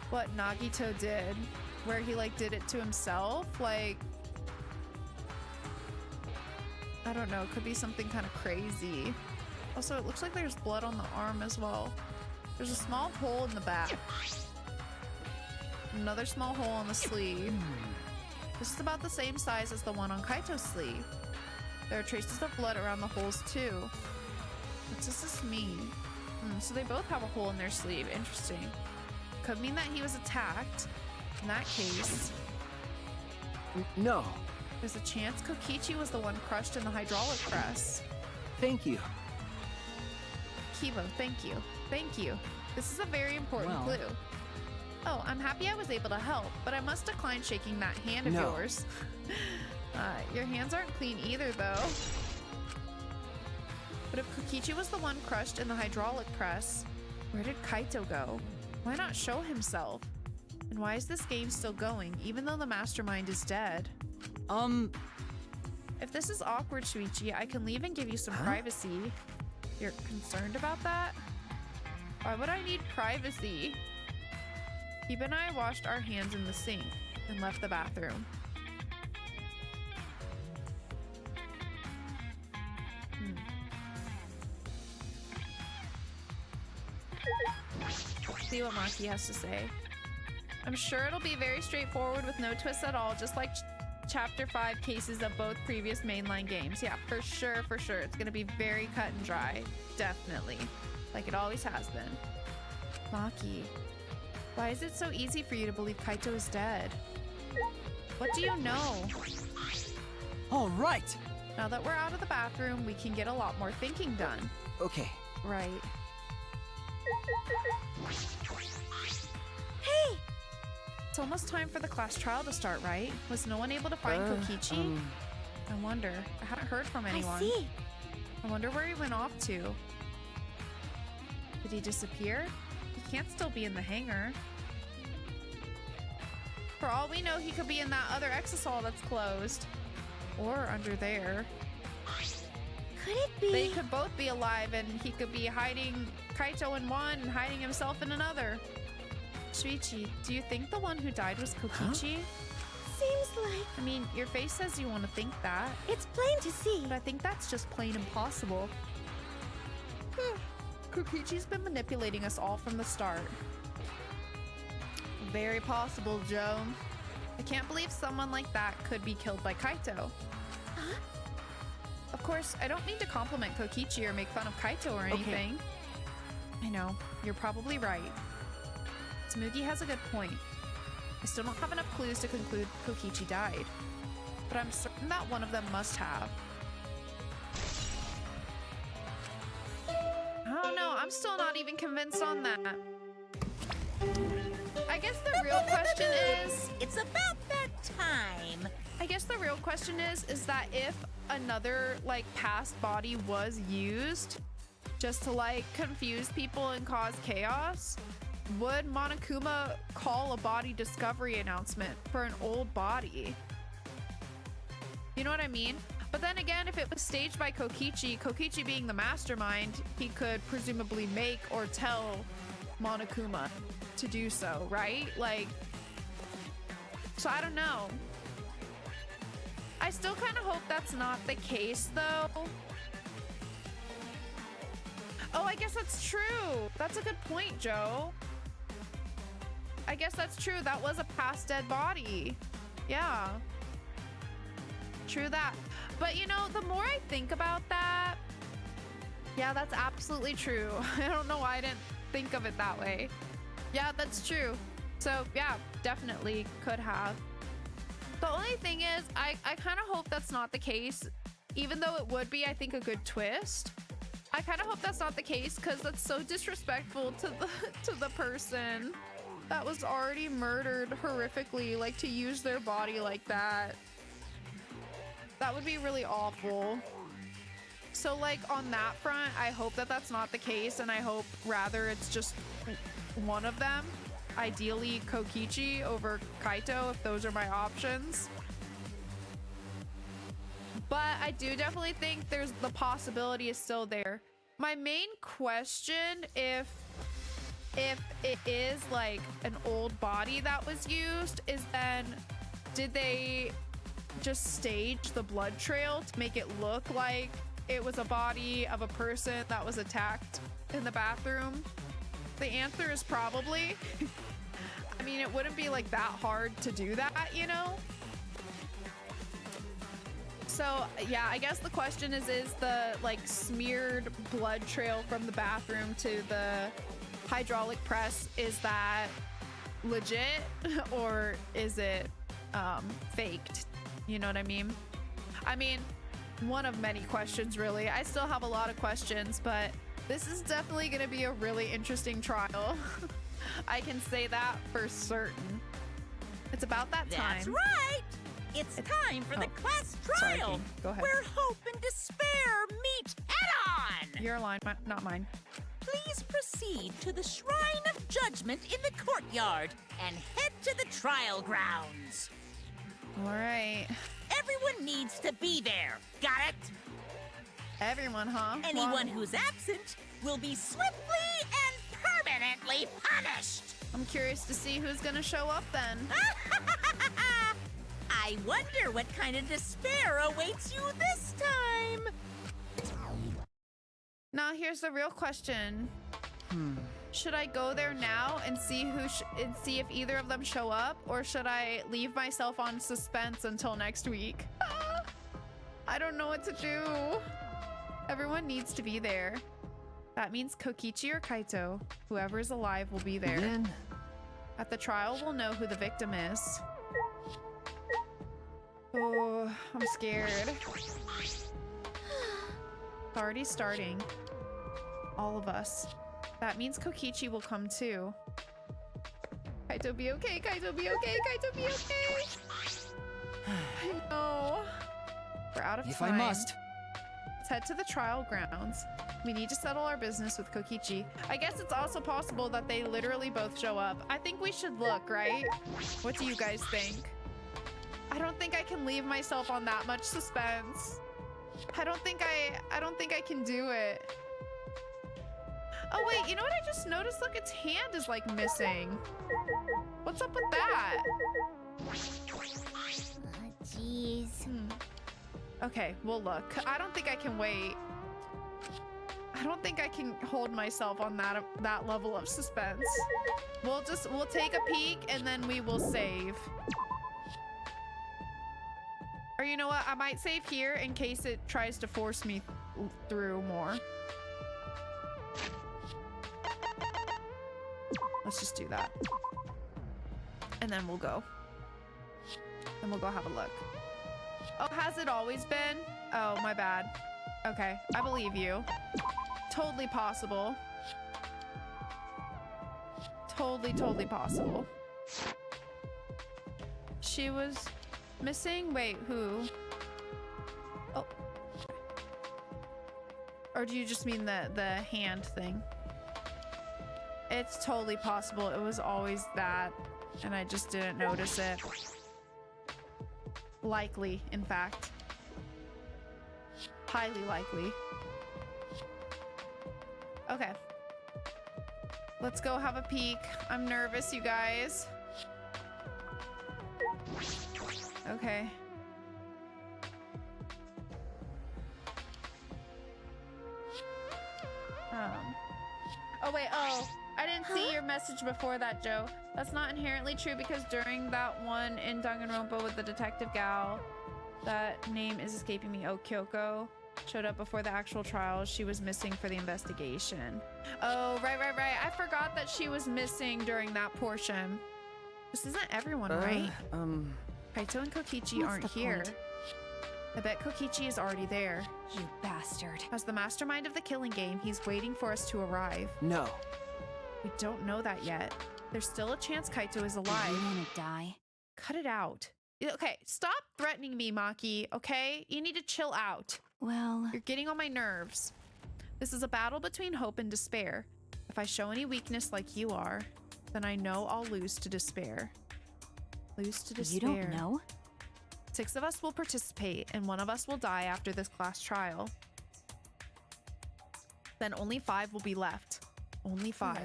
what Nagito did, where he like did it to himself. Like, I don't know, could be something kind of crazy. Also, it looks like there's blood on the arm as well. There's a small hole in the back. Another small hole on the sleeve. This is about the same size as the one on Kaito's sleeve. There are traces of blood around the holes too. What does this mean? So they both have a hole in their sleeve. Interesting. Could mean that he was attacked. In that case, No. there's a chance Kokichi was the one crushed in the hydraulic press. Thank you. Kibo, thank you. Thank you. This is a very important Well. clue. Oh, I'm happy I was able to help, but I must decline shaking that hand of No. yours. Your hands aren't clean either, though. But if Kokichi was the one crushed in the hydraulic press, where did Kaito go? Why not show himself? And why is this game still going, even though the mastermind is dead? If this is awkward, Shuichi, I can leave and give you some privacy. You're concerned about that? Why would I need privacy? Kiba and I washed our hands in the sink and left the bathroom. See what Maki has to say. I'm sure it'll be very straightforward with no twists at all, just like Chapter 5 cases of both previous mainline games. Yeah, for sure, for sure. It's gonna be very cut and dry. Definitely. Like it always has been. Maki, why is it so easy for you to believe Kaito is dead? What do you know? All right. Now that we're out of the bathroom, we can get a lot more thinking done. Okay. Right. Hey! It's almost time for the class trial to start, right? Was no one able to find Kokichi? I wonder. I haven't heard from anyone. I see. I wonder where he went off to. Did he disappear? He can't still be in the hangar. For all we know, he could be in that other exisal that's closed. Or under there. Could it be? They could both be alive and he could be hiding Kaito in one and hiding himself in another. Shuichi, do you think the one who died was Kokichi? Seems like I mean, your face says you want to think that, it's plain to see. but I think that's just plain impossible. Kokichi's been manipulating us all from the start. Very possible, Joe. I can't believe someone like that could be killed by Kaito. Huh? Of course, I don't mean to compliment Kokichi or make fun of Kaito or anything. I know, you're probably right. Tsumugi has a good point. I still don't have enough clues to conclude Kokichi died, but I'm certain that one of them must have. I don't know, I'm still not even convinced on that. I guess the real question is... It's about that time. I guess the real question is that if another, like, past body was used just to, like, confuse people and cause chaos, would Monokuma call a body discovery announcement for an old body? You know what I mean? But then again, if it was staged by Kokichi, Kokichi being the mastermind, he could presumably make or tell Monokuma to do so, right? Like, so I don't know. I still kind of hope that's not the case, though. Oh, I guess that's true. That's a good point, Joe. I guess that's true. That was a past dead body. Yeah. True that. But you know, the more I think about that, yeah, that's absolutely true. I don't know why I didn't think of it that way. Yeah, that's true. So yeah, definitely could have. The only thing is, I kind of hope that's not the case. Even though it would be, I think, a good twist. I kind of hope that's not the case because that's so disrespectful to the person that was already murdered horrifically, like to use their body like that. That would be really awful. So like on that front, I hope that that's not the case, and I hope rather it's just one of them. Ideally Kokichi over Kaito if those are my options. But I do definitely think there's the possibility is still there. My main question, if it is like an old body that was used, is then did they just stage the blood trail to make it look like it was a body of a person that was attacked in the bathroom? The answer is probably. I mean, it wouldn't be like that hard to do that, you know? So yeah, I guess the question is the like smeared blood trail from the bathroom to the hydraulic press, is that legit or is it faked? You know what I mean? I mean, one of many questions really. I still have a lot of questions, but this is definitely gonna be a really interesting trial. I can say that for certain. It's about that time. That's right! It's time for the class Sorry, trial, King. Go ahead. where hope and despair meet head-on! Your line, not mine. Please proceed to the Shrine of Judgment in the courtyard and head to the trial grounds. All right. Everyone needs to be there. Got it? Everyone, huh? Anyone Well, who's absent will be swiftly and permanently punished. I'm curious to see who's gonna show up then. I wonder what kind of despair awaits you this time. Now here's the real question. Should I go there now and see and see if either of them show up, or should I leave myself on suspense until next week? I don't know what to do. Everyone needs to be there. That means Kokichi or Kaito. Whoever is alive will be there. Then At the trial, we'll know who the victim is. Oh, I'm scared. It's already starting. All of us. That means Kokichi will come too. Kaito, be okay. Kaito, be okay. Kaito, be okay. I know. We're out of If time. I must. Let's head to the trial grounds. We need to settle our business with Kokichi. I guess it's also possible that they literally both show up. I think we should look, right? What do you guys think? I don't think I can leave myself on that much suspense. I don't think I can do it. Oh wait, you know what I just noticed? Look, its hand is like missing. What's up with that? Jeez. Okay, we'll look. I don't think I can wait. I don't think I can hold myself on that level of suspense. We'll take a peek and then we will save. Or you know what? I might save here in case it tries to force me through more. Let's just do that. And then we'll go. Then we'll go have a look. Oh, has it always been? Oh, my bad. Okay, I believe you. Totally possible. Totally possible. She was missing? Wait, who? Oh. Or do you just mean the hand thing? It's totally possible. It was always that, and I just didn't notice it. Likely, in fact. Highly likely. Okay. Let's go have a peek. I'm nervous, you guys. Okay. Oh wait, oh. I didn't see your message before that, Joe. That's not inherently true because during that one in Danganronpa with the detective gal, that name is escaping me, oh, Kyoko, showed up before the actual trial. She was missing for the investigation. Oh, right. I forgot that she was missing during that portion. This isn't everyone, right? Kaito and Kokichi What's aren't the here. point? I bet Kokichi is already there. You bastard. As the mastermind of the killing game, he's waiting for us to arrive. No. We don't know that yet. There's still a chance Kaito is Do alive. you wanna die? Cut it out. Okay, stop threatening me, Maki, okay? You need to chill out. Well, You're getting on my nerves. This is a battle between hope and despair. If I show any weakness like you are, then I know I'll lose to despair. Lose to despair. you don't know? 6 of us will participate, and 1 of us will die after this class trial. Then only 5 will be left. Only 5.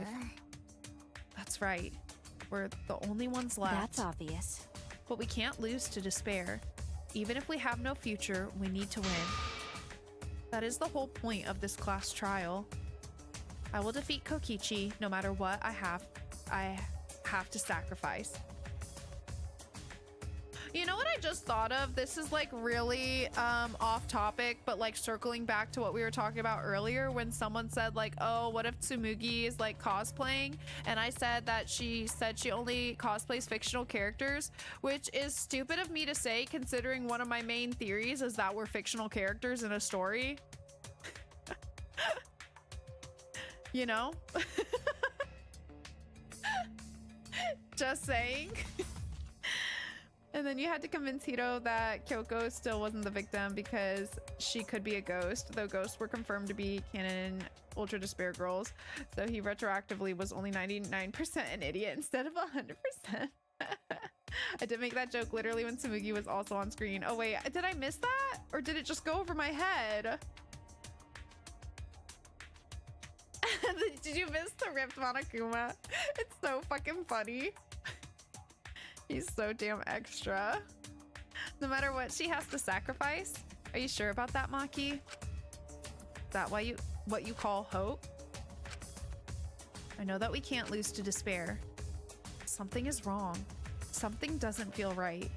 That's right. We're the only ones left. That's obvious. But we can't lose to despair. Even if we have no future, we need to win. That is the whole point of this class trial. I will defeat Kokichi no matter what I have to sacrifice. You know what I just thought of? This is like really off topic, but like circling back to what we were talking about earlier when someone said like, oh, what if Tsumugi is like cosplaying? And I said that she said she only cosplays fictional characters, which is stupid of me to say considering one of my main theories is that we're fictional characters in a story. You know? Just saying. And then you had to convince Hiro that Kyoko still wasn't the victim because she could be a ghost, though ghosts were confirmed to be canon in Ultra Despair Girls. So he retroactively was only 99% an idiot instead of 100%. I did make that joke literally when Tsumugi was also on screen. Oh wait, did I miss that? Or did it just go over my head? Did you miss the ripped Monokuma? It's so fucking funny. He's so damn extra. No matter what she has to sacrifice. Are you sure about that, Maki? Is that what you call hope? I know that we can't lose to despair. Something is wrong. Something doesn't feel right.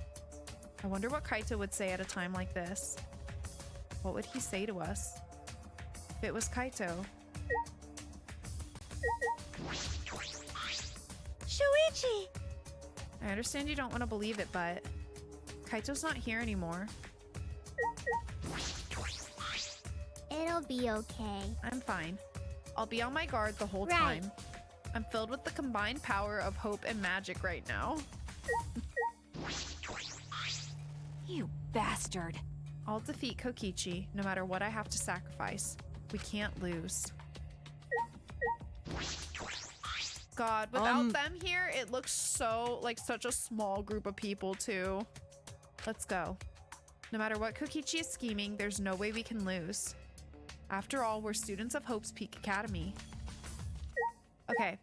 I wonder what Kaito would say at a time like this. What would he say to us? If it was Kaito. Shuichi! I understand you don't want to believe it, but Kaito's not here anymore. It'll be okay. I'm fine. I'll be on my guard the whole Right. time. I'm filled with the combined power of hope and magic right now. You bastard. I'll defeat Kokichi no matter what I have to sacrifice. We can't lose. God, without them here, it looks so like such a small group of people too. Let's go. No matter what Kokichi is scheming, there's no way we can lose. After all, we're students of Hope's Peak Academy. Okay,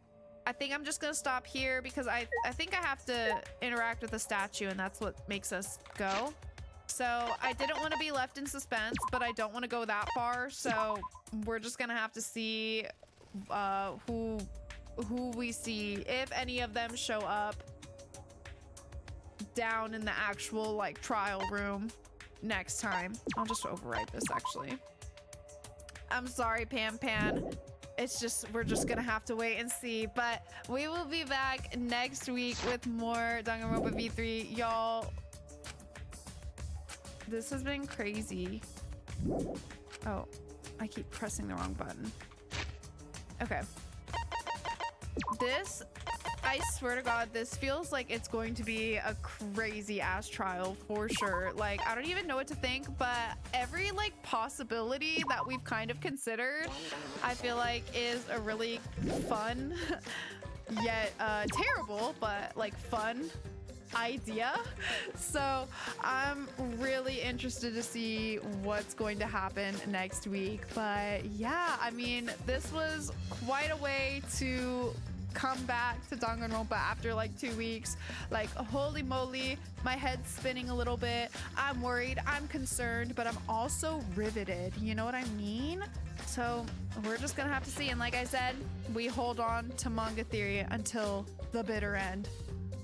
I think I'm just gonna stop here because I think I have to interact with the statue and that's what makes us go. So I didn't want to be left in suspense, but I don't want to go that far. So we're just gonna have to see who we see, if any of them show up down in the actual like trial room next time. I'll just overwrite this actually. I'm sorry, Pan. It's just, we're just gonna have to wait and see, but we will be back next week with more Danganronpa V3. Y'all, this has been crazy. Oh, I keep pressing the wrong button. Okay. This, I swear to God, this feels like it's going to be a crazy ass trial for sure. Like, I don't even know what to think, but every like possibility that we've kind of considered, I feel like is a really fun, yet terrible, but like fun idea. So I'm really interested to see what's going to happen next week. But yeah, I mean, this was quite a way to come back to Danganronpa after like 2 weeks. Like, holy moly, my head's spinning a little bit. I'm worried, I'm concerned, but I'm also riveted. You know what I mean? So we're just gonna have to see. And like I said, we hold on to manga theory until the bitter end.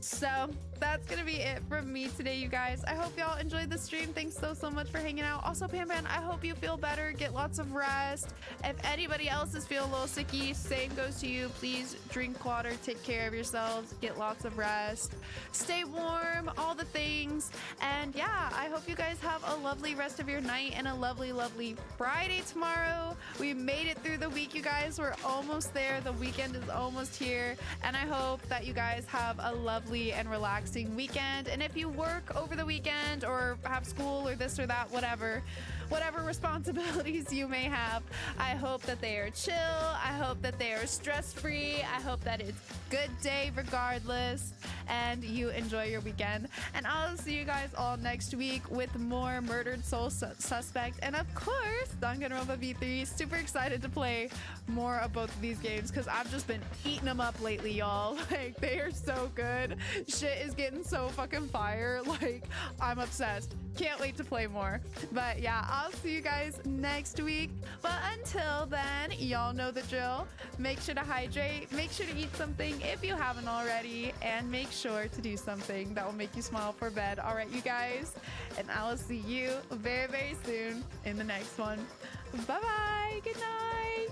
So that's gonna be it from me today, you guys. I hope y'all enjoyed the stream. Thanks so much for hanging out. Also, Pan, I hope you feel better. Get lots of rest. If anybody else is feeling a little sicky, same goes to you. Please drink water, take care of yourselves, get lots of rest, stay warm, all the things. And yeah, I hope you guys have a lovely rest of your night and a lovely Friday tomorrow. We made it through the week, you guys. We're almost there. The weekend is almost here. And I hope that you guys have a lovely and relaxing weekend. And if you work over the weekend or have school or this or that, whatever responsibilities you may have, I hope that they are chill. I hope that they are stress-free. I hope that it's a good day regardless, and you enjoy your weekend. And I'll see you guys all next week with more Murdered Soul Suspect, and of course Danganronpa V3. Super excited to play more of both of these games because I've just been eating them up lately, y'all. Like, they are so good. Shit is getting so fucking fire. Like, I'm obsessed. Can't wait to play more. But yeah, I'll see you guys next week. But until then, y'all know the drill. Make sure to hydrate, make sure to eat something if you haven't already, and make sure to do something that will make you smile for bed. All right, you guys, and I will see you very soon in the next one. Bye bye. Good night.